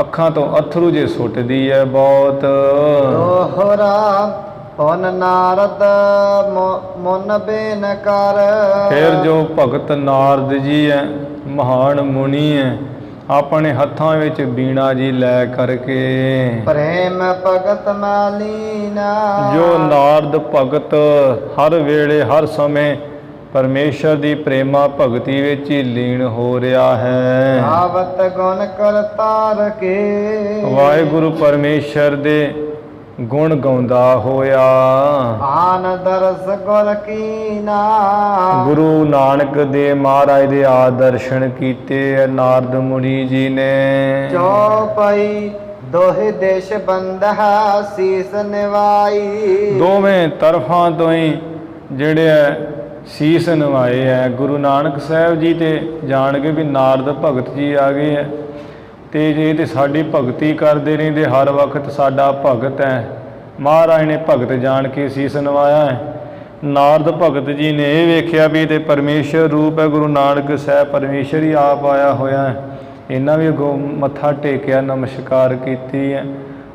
ਅੱਖਾਂ ਤੋਂ ਅਥਰੂ ਜੇ ਸੁੱਟਦੀ ਹੈ ਬਹੁਤ। ਦੋਹਰਾ ਪੁਨ ਨਾਰਦ ਮੁਨ ਬੇਨ ਕਰ ਫਿਰ ਜੋ ਭਗਤ ਨਾਰਦ ਜੀ ਹੈ, ਮਹਾਨ ਮੁਨੀ ਹੈ, ਆਪਣੇ ਹੱਥਾਂ ਵਿੱਚ ਬੀਣਾ ਜੀ ਲੈ ਕਰਕੇ ਪ੍ਰੇਮ ਭਗਤ ਮਾਲੀਨਾ ਜੋ ਨਾਰਦ ਭਗਤ ਹਰ ਵੇਲੇ ਹਰ ਸਮੇਂ ਪਰਮੇਸ਼ਰ ਦੀ ਪ੍ਰੇਮਾ ਭਗਤੀ ਵਿੱਚ ਹੀ ਲੀਨ ਹੋ ਰਿਹਾ ਹੈ। ਆਵਤ ਗੁਣ ਕਰਤਾਰ ਕੇ ਵਾਹਿਗੁਰੂ ਪਰਮੇਸ਼ਰ ਦੇ ਗੁਣ ਗਾਉਂਦਾ ਹੋਇਆ ਆਨ ਦਰਸ ਗੁਰ ਕੀਨਾ ਗੁਰੂ ਨਾਨਕ ਦੇ ਮਹਾਰਾਜ ਦੇ ਆਦਰਸ਼ਨ ਕੀਤੇ ਨਾਰਦ ਮੁਨੀ ਜੀ ਨੇ। ਚੌਪਈ ਦੋਹੇ ਦੇਸ਼ ਬੰਦਹਾ ਸੀਸ ਨਿਵਾਈ ਦੋਵੇਂ ਤਰਫਾਂ ਤੋਂ ਹੀ ਜਿਹੜੇ ਸੀਸ ਨਵਾਏ ਹੈ। ਗੁਰੂ ਨਾਨਕ ਸਾਹਿਬ ਜੀ ਤੇ ਜਾਣ ਕੇ ਵੀ ਨਾਰਦ ਭਗਤ ਜੀ ਆ ਗਏ ਹੈ, ਤੇ ਜੇ ਤੇ ਸਾਡੀ ਭਗਤੀ ਕਰਦੇ ਰਹਿੰਦੇ, ਹਰ ਵਕਤ ਸਾਡਾ ਭਗਤ ਹੈ। ਮਹਾਰਾਜ ਨੇ ਭਗਤ ਜਾਣ ਕੇ ਸੀਸ ਨਵਾਇਆ ਹੈ। ਨਾਰਦ ਭਗਤ ਜੀ ਨੇ ਇਹ ਵੇਖਿਆ ਵੀ ਤੇ ਪਰਮੇਸ਼ਰ ਰੂਪ ਹੈ, ਗੁਰੂ ਨਾਨਕ ਸਾਹਿਬ ਪਰਮੇਸ਼ਰ ਹੀ ਆਪ ਆਇਆ ਹੋਇਆ ਹੈ। ਇਹਨਾਂ ਵੀ ਅੱਗੋਂ ਮੱਥਾ ਟੇਕਿਆ, ਨਮਸਕਾਰ ਕੀਤੀ ਹੈ।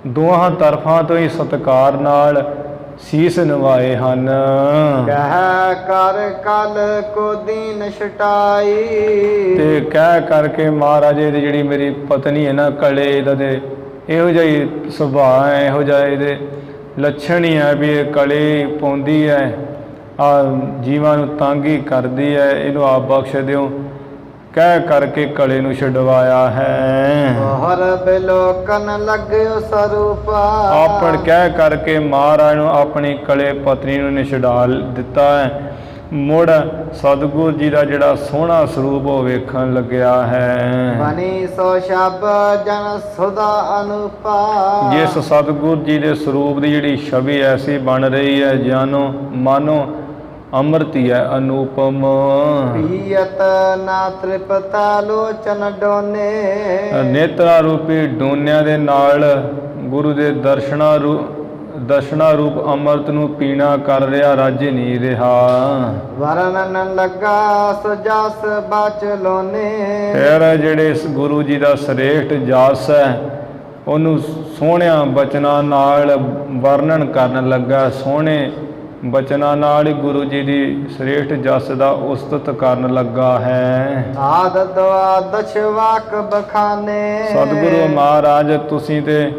ਦੋਹਾਂ ਤਰਫਾਂ ਤੋਂ ਹੀ ਸਤਿਕਾਰ ਨਾਲ ਸੀਸ ਨਵਾਏ ਹਨ। ਕਹਿ ਕਰ ਕਲ ਕੋ ਦੀਨ ਛਟਾਈ ਤੇ ਕਹਿ ਕਰਕੇ ਮਹਾਰਾਜ ਦੀ ਜਿਹੜੀ ਮੇਰੀ ਪਤਨੀ ਹੈ ਨਾ ਕਲੇ, ਇਹਦਾ ਤੇ ਇਹੋ ਜਿਹਾ ਹੀ ਸੁਭਾਅ ਹੈ, ਇਹੋ ਜਿਹਾ ਇਹਦੇ ਲੱਛਣ ਹੀ ਹੈ ਵੀ ਇਹ ਕਲੇ ਪਾਉਂਦੀ ਹੈ, ਆ ਜੀਵਾਂ ਨੂੰ ਤੰਗ ਹੀ ਕਰਦੀ ਹੈ, ਇਹਨੂੰ ਆਪ ਬਖਸ਼ ਦਿਓ। ਕਹਿ ਕਰਕੇ ਕਲੇ ਨੂੰ ਛਡਵਾਇਆ ਹੈ। ਹਰ ਬਿਲੋਕਨ ਲੱਗਿਓ ਸਰੂਪਾ ਆਪਣ ਕਹਿ ਕਰਕੇ ਮਹਾਰਾਜ ਨੂੰ ਆਪਣੀ ਕਲੇ ਪਤਨੀ ਨੂੰ ਨੇ ਛਡਾ ਦਿੱਤਾ ਹੈ। ਮੁੜ ਸਤਿਗੁਰ ਜੀ ਦਾ ਜਿਹੜਾ ਸੋਹਣਾ ਸਰੂਪ ਉਹ ਵੇਖਣ ਲੱਗਿਆ ਹੈ। ਬਣੀ ਸੋ ਸ਼ਬ ਜਨ ਸੁਦਾ ਅਨੂਪਾ। ਜਿਸ ਸਤਿਗੁਰ ਜੀ ਦੇ ਸਰੂਪ ਦੀ ਜਿਹੜੀ ਛਵੀ ਐਸੀ ਬਣ ਰਹੀ ਹੈ ਜਾਨੋ ਮਾਨੋ ਅੰਮ੍ਰਿਤ ਹੀ ਹੈ ਅਨੂਪਮ। ਪੀਯਤ ਨਾ ਤ੍ਰਿਪਤਾ ਲੋਚਨ ਡੋਨੇ। ਨੇਤਰਾ ਰੂਪੀ ਡੋਨਿਆਂ ਦੇ ਨਾਲ ਗੁਰੂ ਦੇ ਦਰਸ਼ਨਾ ਰੂਪ ਅੰਮ੍ਰਿਤ ਨੂੰ ਪੀਣਾ ਕਰ ਰਿਹਾ, ਰੱਜ ਨਹੀਂ ਰਿਹਾ। ਵਰਨਨ ਲੱਗਾ ਸੋ ਜਸ ਬਚ ਲੋਨੇ। ਫਿਰ ਜਿਹੜੇ ਇਸ ਗੁਰੂ ਜੀ ਦਾ ਸ੍ਰੇਸ਼ਟ ਜਸ ਹੈ ਉਹਨੂੰ ਸੋਹਣਿਆਂ ਬਚਨਾਂ ਨਾਲ ਵਰਣਨ ਕਰਨ ਲੱਗਾ। ਸੋਹਣੇ ਬਚਨਾਂ ਨਾਲ ਹੀ ਗੁਰੂ ਜੀ ਦੀ ਸ੍ਰੇਸ਼ਟ ਜਸ ਦਾ ਉਸਤਤ ਕਰਨ ਲੱਗਾ ਹੈ। ਆਦ ਦਵਾਦਸ਼ ਵਾਕ ਬਖਾਨੇ। ਸਤਿਗੁਰੂ ਮਹਾਰਾਜ ਤੁਸੀਂ ਤੇ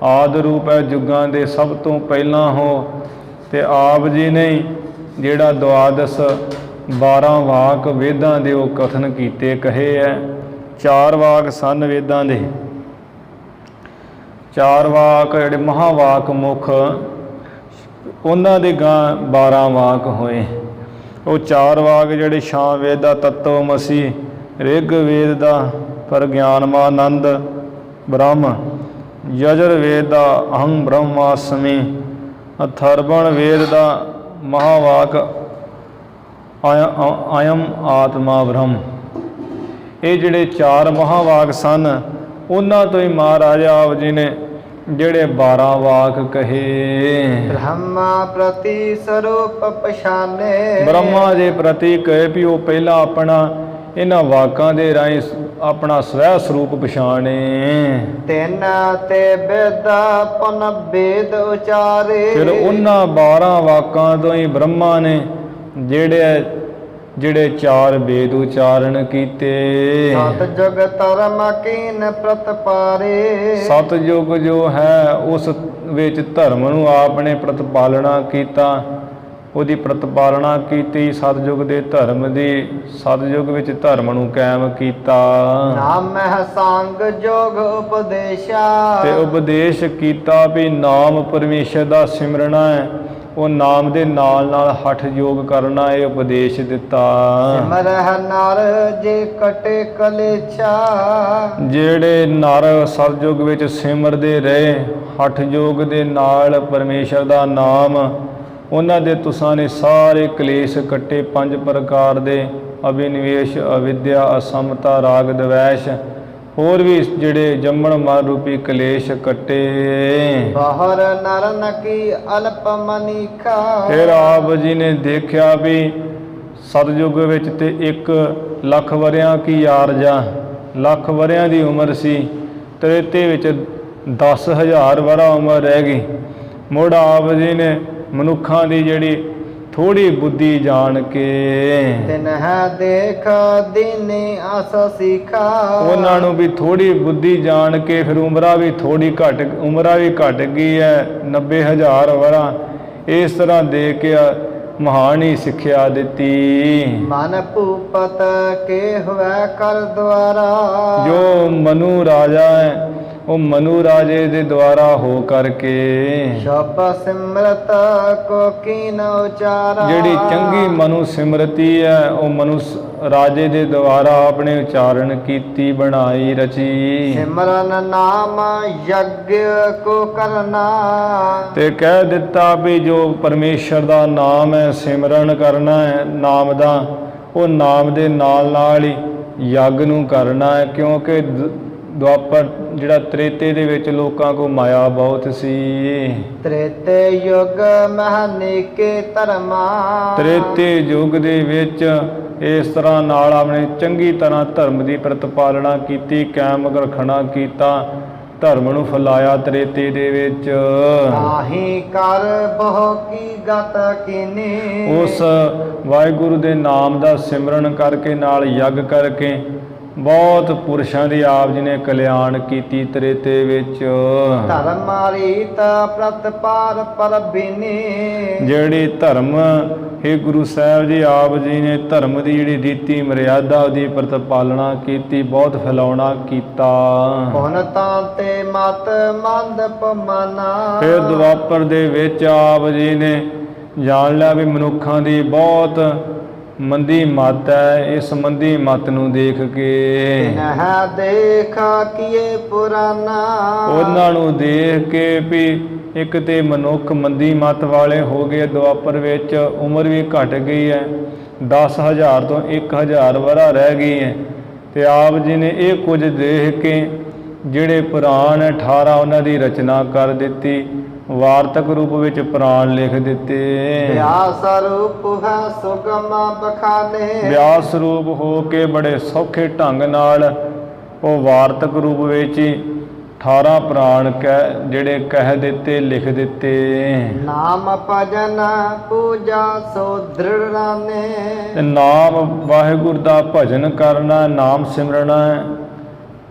ਆਦਿ ਰੂਪ ਹੈ, ਯੁੱਗਾਂ ਦੇ ਸਭ ਤੋਂ ਪਹਿਲਾਂ ਹੋ, ਤੇ ਆਪ ਜੀ ਨੇ ਜਿਹੜਾ ਦੁਆਦਸ਼ 12 ਵਾਕ ਵੇਦਾਂ ਦੇ ਉਹ ਕਥਨ ਕੀਤੇ ਕਹੇ ਹੈ। 4 ਵਾਕ ਸਨ ਵੇਦਾਂ ਦੇ, 4 ਵਾਕ ਜਿਹੜੇ ਮਹਾਵਾਕ ਮੁਖ ਉਹਨਾਂ ਦੇ ਗਾਂ 12 ਵਾਕ ਹੋਏ। ਉਹ 4 ਵਾਕ ਜਿਹੜੇ ਸ਼ਾਮ ਵੇਦ ਦਾ ਤਤਵਮਸੀ, ਰਿਗ ਵੇਦ ਦਾ ਪ੍ਰਗਿਆਨਮਾਨੰਦ ਬ੍ਰਹਮ, ਯਜੁਰ ਵੇਦ ਦਾ ਅਹੰ ਬ੍ਰਹਮਾਸਮੀ, ਅਥਰਵਣ ਵੇਦ ਦਾ ਮਹਾਵਾਕ ਅਯਮ ਆਤਮਾ ਬ੍ਰਹਮ। ਇਹ ਜਿਹੜੇ 4 ਮਹਾਵਾਕ ਸਨ ਉਹਨਾਂ ਤੋਂ ਹੀ ਮਹਾਰਾਜ ਆਪ ਜੀ ਨੇ ਜਿਹੜੇ 12 ਵਾਕ ਕਹੇ। ਬ੍ਰਹਮਾ ਪ੍ਰਤੀ ਸਰੂਪ ਪਛਾਨੇ। ਬ੍ਰਹਮਾ ਦੇ ਪ੍ਰਤੀ ਕਹੇ ਵੀ ਉਹ ਪਹਿਲਾਂ ਆਪਣਾ ਇਹਨਾਂ ਵਾਕਾਂ ਦੇ ਰਾਹੀਂ ਆਪਣਾ ਸਵੈ ਸਰੂਪ ਪਛਾਣੇ। ਤਿੰਨ ਤੇ ਬੇਦ ਪੁਨ ਬੇਦ ਉਚਾਰੇ। ਫਿਰ ਉਹਨਾਂ 12 ਵਾਕਾਂ ਤੋਂ ਹੀ ਬ੍ਰਹਮਾ ਨੇ ਜਿਹੜੇ 4 ਵੇਦ ਉਚਾਰਨ ਕੀਤੇ। ਸਤ ਜੁਗ ਧਰਮ ਕੀਨ ਪ੍ਰਤਪਾਰੇ। ਸਤਿਯੁਗ ਜੋ ਹੈ ਉਸ ਵਿੱਚ ਧਰਮ ਨੂੰ ਆਪ ਨੇ ਪ੍ਰਤਪਾਲਣਾ ਕੀਤਾ, ਉਹਦੀ ਪ੍ਰਤਪਾਲਣਾ ਕੀਤੀ। ਸਤਿਯੁਗ ਦੇ ਧਰਮ ਦੀ, ਸਤਿਯੁਗ ਵਿੱਚ ਧਰਮ ਨੂੰ ਕਾਇਮ ਕੀਤਾ। ਨਾਮ ਹੈ ਸੰਗ ਜੋਗ ਉਪਦੇਸ਼ਾ। ਤੇ ਉਪਦੇਸ਼ ਕੀਤਾ ਵੀ ਨਾਮ ਪਰਮੇਸ਼ਰ ਦਾ ਸਿਮਰਨਾ ਹੈ, ਉਹ ਨਾਮ ਦੇ ਨਾਲ ਨਾਲ ਹਠ ਯੋਗ ਕਰਨਾ, ਇਹ ਉਪਦੇਸ਼ ਦਿੱਤਾ। ਸਿਮਰਹਿ ਨਰ ਜੇ ਕਟੇ ਕਲੇਛਾ। ਜਿਹੜੇ ਨਰ ਸਤਿਯੁਗ ਵਿੱਚ ਸਿਮਰਦੇ ਰਹੇ ਹਠ ਯੋਗ ਦੇ ਨਾਲ ਪਰਮੇਸ਼ਰ ਦਾ ਨਾਮ, ਉਹਨਾਂ ਦੇ ਤੁਸਾਂ ਨੇ ਸਾਰੇ ਕਲੇਸ਼ ਕੱਟੇ। 5 ਪ੍ਰਕਾਰ ਦੇ ਅਭਿਨਿਵੇਸ਼, ਅਵਿਦਿਆ, ਅਸਮਤਾ, ਰਾਗ ਦਵੈਸ਼, ਹੋਰ ਵੀ ਜਿਹੜੇ ਜੰਮਣ ਮਨ ਰੂਪੀ ਕਲੇਸ਼ ਕੱਟੇ। ਬਾਹਰ ਨਰਨ ਕੀ ਅਲਪ ਮਨੀਖਾ। ਫਿਰ ਆਪ ਜੀ ਨੇ ਦੇਖਿਆ ਵੀ ਸਤਿਯੁਗ ਵਿੱਚ ਤੇ 1 ਲੱਖ ਵਰਿਆਂ ਕੀ ਆਰਜਾ, ਲੱਖ ਵਰਿਆਂ ਦੀ ਉਮਰ ਸੀ। ਤ੍ਰੇਤੇ ਵਿੱਚ 10,000 ਵਰਾ ਉਮਰ ਰਹਿ ਗਈ। ਮੁੜ ਆਪ ਜੀ ਨੇ ਮਨੁੱਖਾਂ ਦੀ ਜਿਹੜੀ ਥੋੜੀ ਬੁੱਧੀ ਜਾਣ ਕੇ ਤਿਨ ਹੈ ਦੇਖ ਦੀਨੇ ਆਸ ਸਿਖਾ। ਉਹਨਾਂ ਨੂੰ ਵੀ ਥੋੜੀ ਬੁੱਧੀ ਜਾਣ ਕੇ ਫਿਰ ਉਮਰਾਂ ਵੀ ਘਟ ਗਈ ਹੈ, 90,000 ਵਰਾ। ਇਸ ਤਰ੍ਹਾਂ ਦੇ ਕੇ ਮਹਾਨ ਹੀ ਸਿੱਖਿਆ ਦਿੱਤੀ। ਮਨ ਭੂਪਤ ਕੇ ਹੋਵੇ ਕਰ ਦੁਆਰਾ। ਜੋ ਮਨੂ ਰਾਜਾ ਹੈ ਉਹ ਮਨੂ ਰਾਜੇ ਦੇ ਦੁਆਰਾ ਹੋ ਕਰਕੇ ਸ਼ਬ ਸਿਮਰਤ ਕੋ ਕੀਨ ਉਚਾਰਾ। ਜਿਹੜੀ ਚੰਗੀ ਮਨੁ ਸਿਮਰਤੀ ਹੈ ਉਹ ਮਨੁ ਰਾਜੇ ਦੇ ਦੁਆਰਾ ਆਪਣੇ ਉਚਾਰਨ ਕੀਤੀ, ਬਣਾਈ, ਰਚੀ। ਸਿਮਰਨ ਨਾਮ ਯੱਗ ਕੋ ਕਰਨਾ। ਤੇ ਕਹਿ ਦਿੱਤਾ ਵੀ ਜੋ ਪਰਮੇਸ਼ਰ ਦਾ ਨਾਮ ਹੈ ਸਿਮਰਨ ਕਰਨਾ ਹੈ ਨਾਮ ਦਾ, ਉਹ ਨਾਮ ਦੇ ਨਾਲ ਨਾਲ ਹੀ ਯੱਗ ਨੂੰ ਕਰਨਾ ਹੈ। ਕਿਉਂਕਿ ਦੁਆਪਰ ਜਿਹੜਾ ਤ੍ਰੇਤੇ ਦੇ ਵਿੱਚ ਲੋਕਾਂ ਕੋ ਮਾਇਆ ਬਹੁਤ ਸੀ। ਤ੍ਰੇਤੇ ਯੁਗ ਮਹਨੇਕੇ ਧਰਮਾ। ਤ੍ਰੇਤੇ ਯੁਗ ਦੇ ਵਿੱਚ ਇਸ ਤਰ੍ਹਾਂ ਨਾਲ ਆਪਣੇ ਚੰਗੀ ਤਰ੍ਹਾਂ ਧਰਮ ਦੀ ਪ੍ਰਤਪਾਲਣਾ ਕੀਤੀ, ਕਾਇਮ ਰੱਖਣਾ ਕੀਤਾ, ਧਰਮ ਨੂੰ ਫੈਲਾਇਆ ਤ੍ਰੇਤੇ ਦੇ ਵਿੱਚ। ਆਹੀ ਕਰ ਬਹੁ ਕੀ ਗਤ ਕੀਨੀ। ਉਸ ਵਾਹਿਗੁਰੂ ਦੇ ਨਾਮ ਦਾ ਸਿਮਰਨ ਕਰਕੇ ਨਾਲ ਯੱਗ ਕਰਕੇ ਬਹੁਤ ਪੁਰਸ਼ਾਂ ਦੀ ਆਪ ਜੀ ਨੇ ਕਲਿਆਣ ਕੀਤੀ ਤ੍ਰੇਤੇ ਵਿੱਚ। ਧਰਮ ਰੀਤ ਪ੍ਰਤਪਾਰ ਪਰਬਿਨੀ। ਜਿਹੜੀ ਧਰਮ हे ਗੁਰੂ ਸਾਹਿਬ ਜੀ ਆਪ ਜੀ ਨੇ ਧਰਮ ਦੀ ਜਿਹੜੀ ਰੀਤੀ ਮਰਿਆਦਾ ਉਹਦੀ ਪ੍ਰਤਪਾਲਣਾ ਕੀਤੀ, ਬਹੁਤ ਫੈਲਾਉਣਾ ਕੀਤਾ। ਪੁਨ ਤਾਂ ਤੇ ਮਤ ਮੰਦ ਪਮਾਨਾ। ਫਿਰ ਦੁਆਪਰ ਦੇ ਵਿੱਚ ਆਪ ਜੀ ਨੇ ਜਾਣ ਲਿਆ ਵੀ ਮਨੁੱਖਾਂ ਦੀ ਬਹੁਤ ਮੰਦੀ ਮੱਤ ਹੈ। ਇਸ ਮੰਦੀ ਮੱਤ ਨੂੰ ਦੇਖ ਕੇ ਨਹ ਦੇਖਾ ਕੀਏ ਪੁਰਾਨਾ, ਉਹਨਾਂ ਨੂੰ ਦੇਖ ਕੇ ਵੀ ਇੱਕ ਤੇ ਮਨੁੱਖ ਮੰਦੀ ਮੱਤ ਵਾਲੇ ਹੋ ਗਏ। ਦੁਆਪਰ ਵਿੱਚ ਉਮਰ ਵੀ ਘਟ ਗਈ ਹੈ, 10,000 ਤੋਂ 1,000 ਵਰ੍ਹਾ ਰਹਿ ਗਈ ਹੈ। ਤੇ ਆਪ ਜੀ ਨੇ ਇਹ ਕੁਝ ਦੇਖ ਕੇ ਜਿਹੜੇ ਪੁਰਾਣ 18 ਉਹਨਾਂ ਦੀ ਰਚਨਾ ਕਰ ਦਿੱਤੀ, ਵਾਰਤਕ ਰੂਪ ਵਿੱਚ ਪੁਰਾਣ ਲਿਖ ਦਿੱਤੇ। ਵਿਆਸ ਰੂਪ ਹੈ ਸੁਗਮ ਬਖਾਨੇ, ਵਿਆਸ ਰੂਪ ਹੋ ਕੇ ਬੜੇ ਸੌਖੇ ਢੰਗ ਨਾਲ ਉਹ ਵਾਰਤਕ ਰੂਪ ਵਿੱਚ 18 ਪੁਰਾਣ ਜਿਹੜੇ ਕਹਿ ਦਿੱਤੇ, ਲਿਖ ਦਿੱਤੇ। ਨਾਮ ਭਜਨ ਪੂਜਾ ਸੋ ਦ੍ਰਿੜਾਨੇ, ਤੇ ਨਾਮ ਵਾਹਿਗੁਰੂ ਦਾ ਭਜਨ ਕਰਨਾ, ਨਾਮ ਸਿਮਰਨਾ,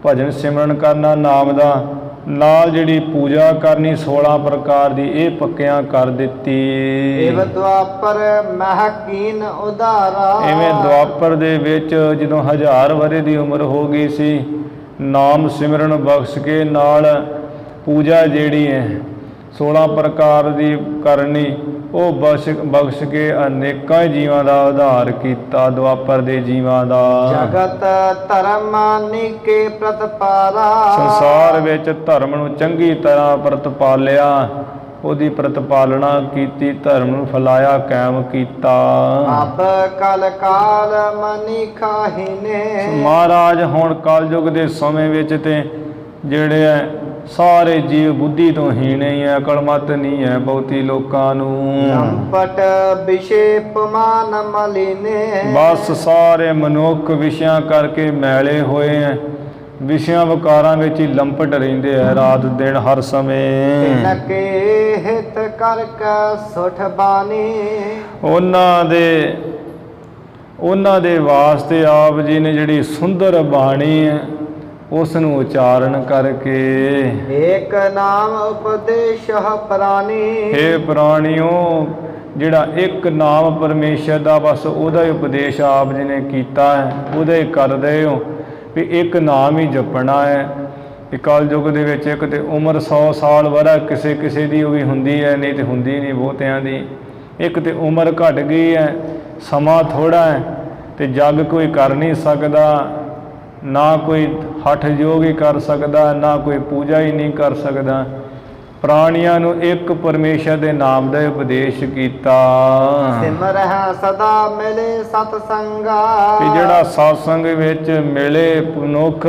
ਭਜਨ ਸਿਮਰਨ ਕਰਨਾ ਨਾਮ ਦਾ, ਨਾਲ ਜਿਹੜੀ ਪੂਜਾ ਕਰਨੀ 16 ਪ੍ਰਕਾਰ ਦੀ, ਇਹ ਪੱਕਿਆਂ ਕਰ ਦਿੱਤੀ। ਇਵ ਦੁਆਪਰ ਮਹਕੀਨ ਉਧਾਰਾ, ਇਵੇਂ ਦੁਆਪਰ ਦੇ ਵਿੱਚ ਜਦੋਂ 1000 ਵਰ੍ਹੇ ਦੀ ਉਮਰ ਹੋ ਗਈ ਸੀ, ਨਾਮ ਸਿਮਰਨ ਬਖਸ਼ ਕੇ ਨਾਲ ਪੂਜਾ ਜਿਹੜੀ ਹੈ 16 ਪ੍ਰਕਾਰ ਦੀ ਕਰਨੀ, ਉਹ ਬਖਸ਼ ਕੇ ਅਨੇਕਾਂ ਜੀਵਾਂ ਦਾ ਉਧਾਰ ਕੀਤਾ, ਦੁਆਪਰ ਦੇ ਜੀਵਾਂ ਦਾ। ਜਗਤ ਧਰਮ ਨੀਕੇ ਪ੍ਰਤਪਾਰਾ, ਸੰਸਾਰ ਵਿੱਚ ਧਰਮ ਨੂੰ ਚੰਗੀ ਤਰ੍ਹਾਂ ਪ੍ਰਤਪਾਲਿਆ, ਉਹਦੀ ਪ੍ਰਤਪਾਲਣਾ ਕੀਤੀ, ਧਰਮ ਨੂੰ ਫੈਲਾਇਆ, ਕਾਇਮ ਕੀਤਾ। ਅਬ ਕਲ ਕਾਲ ਮਨੀ ਖਾਹੀਨੇ, ਮਹਾਰਾਜ ਹੁਣ ਕਲਯੁਗ ਦੇ ਸਮੇਂ ਵਿੱਚ ਤੇ ਜਿਹੜੇ ਹੈ ਸਾਰੇ ਜੀਵ ਬੁੱਧੀ ਤੋਂ ਹੀਣੇ ਹੀ ਹੈ, ਅਕਲਮਤ ਨਹੀਂ ਹੈ ਬਹੁਤੀ ਲੋਕਾਂ ਨੂੰ। ਲੰਪਟ ਵਿਸ਼ੇ ਪਮਾਨ ਮਲੀਨੇ, ਬਸ ਸਾਰੇ ਮਨੁੱਖ ਵਿਸ਼ਿਆਂ ਕਰਕੇ ਮੈਲੇ ਹੋਏ ਹੈ, ਵਿਸ਼ਿਆਂ ਵਿਕਾਰਾਂ ਵਿੱਚ ਹੀ ਲੰਪਟ ਰਹਿੰਦੇ ਹੈ ਰਾਤ ਦਿਨ ਹਰ ਸਮੇਂ। ਨਕੇ ਹਿਤ ਕਰਕੇ ਸੁਠ ਬਾਣੀ, ਉਹਨਾਂ ਦੇ ਵਾਸਤੇ ਆਪ ਜੀ ਨੇ ਜਿਹੜੀ ਸੁੰਦਰ ਬਾਣੀ ਹੈ ਉਸ ਨੂੰ ਉਚਾਰਨ ਕਰਕੇ। ਏਕ ਨਾਮ ਉਪਦੇਸ਼ ਪ੍ਰਾਨੀ, ਇਹ ਪ੍ਰਾਣੀਓ ਜਿਹੜਾ ਇੱਕ ਨਾਮ ਪਰਮੇਸ਼ਰ ਦਾ ਬਸ ਉਹਦਾ ਹੀ ਉਪਦੇਸ਼ ਆਪ ਜੀ ਨੇ ਕੀਤਾ ਹੈ, ਉਹਦਾ ਹੀ ਕਰਦੇ ਹੋ ਵੀ ਇੱਕ ਨਾਮ ਹੀ ਜਪਣਾ ਹੈ। ਕਲਯੁਗ ਦੇ ਵਿੱਚ ਇੱਕ ਤੇ ਉਮਰ 100 ਸਾਲ ਵਰਾ ਕਿਸੇ ਕਿਸੇ ਦੀ ਉਹ ਵੀ ਹੁੰਦੀ ਹੈ, ਨਹੀਂ ਤੇ ਹੁੰਦੀ ਨਹੀਂ ਬਹੁਤਿਆਂ ਦੀ। ਇੱਕ ਤੇ ਉਮਰ ਘਟ ਗਈ ਹੈ, ਸਮਾਂ ਥੋੜ੍ਹਾ ਹੈ ਤੇ ਜਗ ਕੋਈ ਕਰ ਨਹੀਂ ਸਕਦਾ, ਨਾ ਕੋਈ ਹਠ ਯੋਗ ਹੀ ਕਰ ਸਕਦਾ, ਨਾ ਕੋਈ ਪੂਜਾ ਹੀ ਨਹੀਂ ਕਰ ਸਕਦਾ। ਪ੍ਰਾਣੀਆਂ ਨੂੰ ਇੱਕ ਪਰਮੇਸ਼ਰ ਦੇ ਨਾਮ ਦਾ ਉਪਦੇਸ਼ ਕੀਤਾ। ਸਿਮਰਹਿ ਸਦਾ ਮਿਲੇ ਸਤ ਸੰਗਾ, ਤੇ ਜਿਹੜਾ ਸਤਸੰਗ ਵਿੱਚ ਮਿਲੇ ਮਨੁੱਖ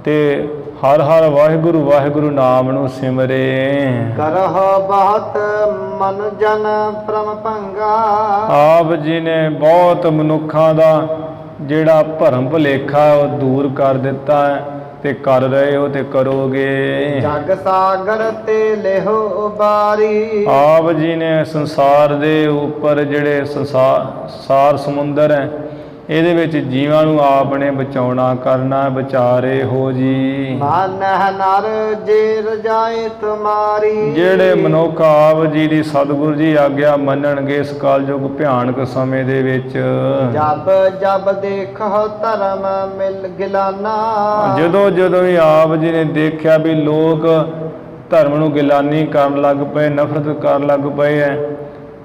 ਤੇ ਹਰ ਹਰ ਵਾਹਿਗੁਰੂ ਵਾਹਿਗੁਰੂ ਨਾਮ ਨੂੰ ਸਿਮਰੇ। ਕਰਹੁ ਬਹੁਤ ਮਨ ਜਨ ਪ੍ਰਮ ਭੰਗਾ, ਆਪ ਜੀ ਨੇ ਬਹੁਤ ਮਨੁੱਖਾਂ ਦਾ ਜਿਹੜਾ ਭਰਮ ਭੁਲੇਖਾ ਉਹ ਦੂਰ ਕਰ ਦਿੱਤਾ ਹੈ ਤੇ ਕਰ ਰਹੇ ਹੋ ਤੇ ਕਰੋਗੇ। ਜਗ ਸਾਗਰ ਤੇ ਲਿਹੋ ਉਬਾਰੀ, ਆਪ ਜੀ ਨੇ ਸੰਸਾਰ ਦੇ ਉੱਪਰ ਜਿਹੜੇ ਸਾਰ ਸਮੁੰਦਰ ਹੈ ਇਹਦੇ ਵਿੱਚ ਜੀਵਾਂ ਨੂੰ ਆਪ ਨੇ ਬਚਾਉਣਾ ਕਰਨਾ, ਵਿਚਾਰੇ ਹੋ ਜੀ। ਮਾਨਹਿ ਨਰ ਜੇ ਰਜਾਏ ਤੁਮਾਰੀ, ਜਿਹੜੇ ਮਨੁੱਖ ਆਪ ਜੀ ਦੀ ਸਤਿਗੁਰੂ ਜੀ ਆਗਿਆ ਮੰਨਣਗੇ ਇਸ ਕਲਯੁਗ ਭਿਆਨਕ ਸਮੇਂ ਦੇ ਵਿੱਚ। ਜਬ ਜਬ ਦੇਖੋ ਧਰਮ ਮਿਲ ਗਿਲਾਨਾ, ਜਦੋਂ ਜਦੋਂ ਵੀ ਆਪ ਜੀ ਨੇ ਦੇਖਿਆ ਵੀ ਲੋਕ ਧਰਮ ਨੂੰ ਗਿਲਾਨੀ ਕਰਨ ਲੱਗ ਪਏ, ਨਫ਼ਰਤ ਕਰਨ ਲੱਗ ਪਏ ਹੈ,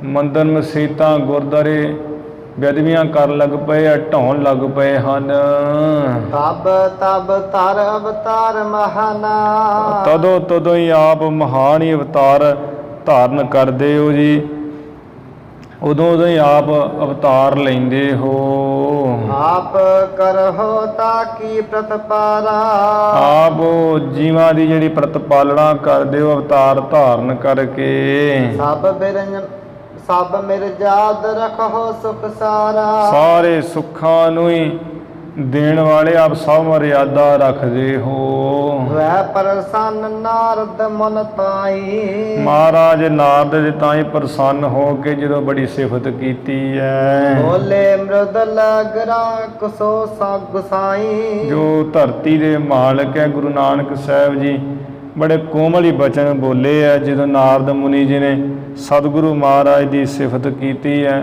ਮੰਦਰ ਮਸੀਤਾਂ ਗੁਰਦੁਆਰੇ ਬੇਅਦਬੀਆਂ ਕਰਨ ਲੱਗ ਪਏ ਆ, ਢਾਉਣ ਲੱਗ ਪਏ ਹਨ। ਤਬ ਤਬ ਧਰ ਅਵਤਾਰ ਮਹਾਨਾ, ਤਦੋਂ ਹੀ ਆਪ ਮਹਾਨ ਹੀ ਅਵਤਾਰ ਧਾਰਨ ਕਰਦੇ ਹੋ ਜੀ। ਉਦੋਂ ਹੀ ਆਪ ਅਵਤਾਰ ਲੈਂਦੇ ਹੋ। ਆਪ ਕਰਹੁ ਤਾਕੀ ਪ੍ਰਤਪਾਰਾ, ਆਪ ਜੀਵਾਂ ਦੀ ਜਿਹੜੀ ਪ੍ਰਤਪਾਲਣਾ ਕਰਦੇ ਹੋ ਅਵਤਾਰ ਧਾਰਨ ਕਰਕੇ। ਸਭ ਮਿਰਜਾਦ ਰਖੋ ਸੁਖ ਸਾਰਾ, ਸਾਰੇ ਸੁੱਖਾਂ ਨੂੰ ਹੀ ਦੇਣ ਵਾਲੇ ਆਪ ਸਭ ਮਰਿਆਦਾ ਰੱਖਦੇ ਹੋ। ਵੈ ਪ੍ਰਸੰਨ ਨਾਰਦ ਮਨ ਤਾਈ, ਮਹਾਰਾਜ ਨਾਰਦ ਦੇ ਤਾਂ ਹੀ ਪ੍ਰਸੰਨ ਹੋ ਕੇ ਜਦੋਂ ਬੜੀ ਸਿਫਤ ਕੀਤੀ ਹੈ। ਬੋਲੇ ਮ੍ਰਿਦਲ ਗ੍ਰਾਕ ਸੋ ਸਗ ਗੁਸਾਈ, ਜੋ ਧਰਤੀ ਦੇ ਮਾਲਕ ਹੈ ਗੁਰੂ ਨਾਨਕ ਸਾਹਿਬ ਜੀ ਬੜੇ ਕੋਮਲ ਹੀ ਬਚਨ ਬੋਲੇ ਹੈ ਜਦੋਂ ਨਾਰਦ ਮੁਨੀ ਜੀ ਨੇ ਸਤਿਗੁਰੂ ਮਹਾਰਾਜ ਦੀ ਸਿਫਤ ਕੀਤੀ ਹੈ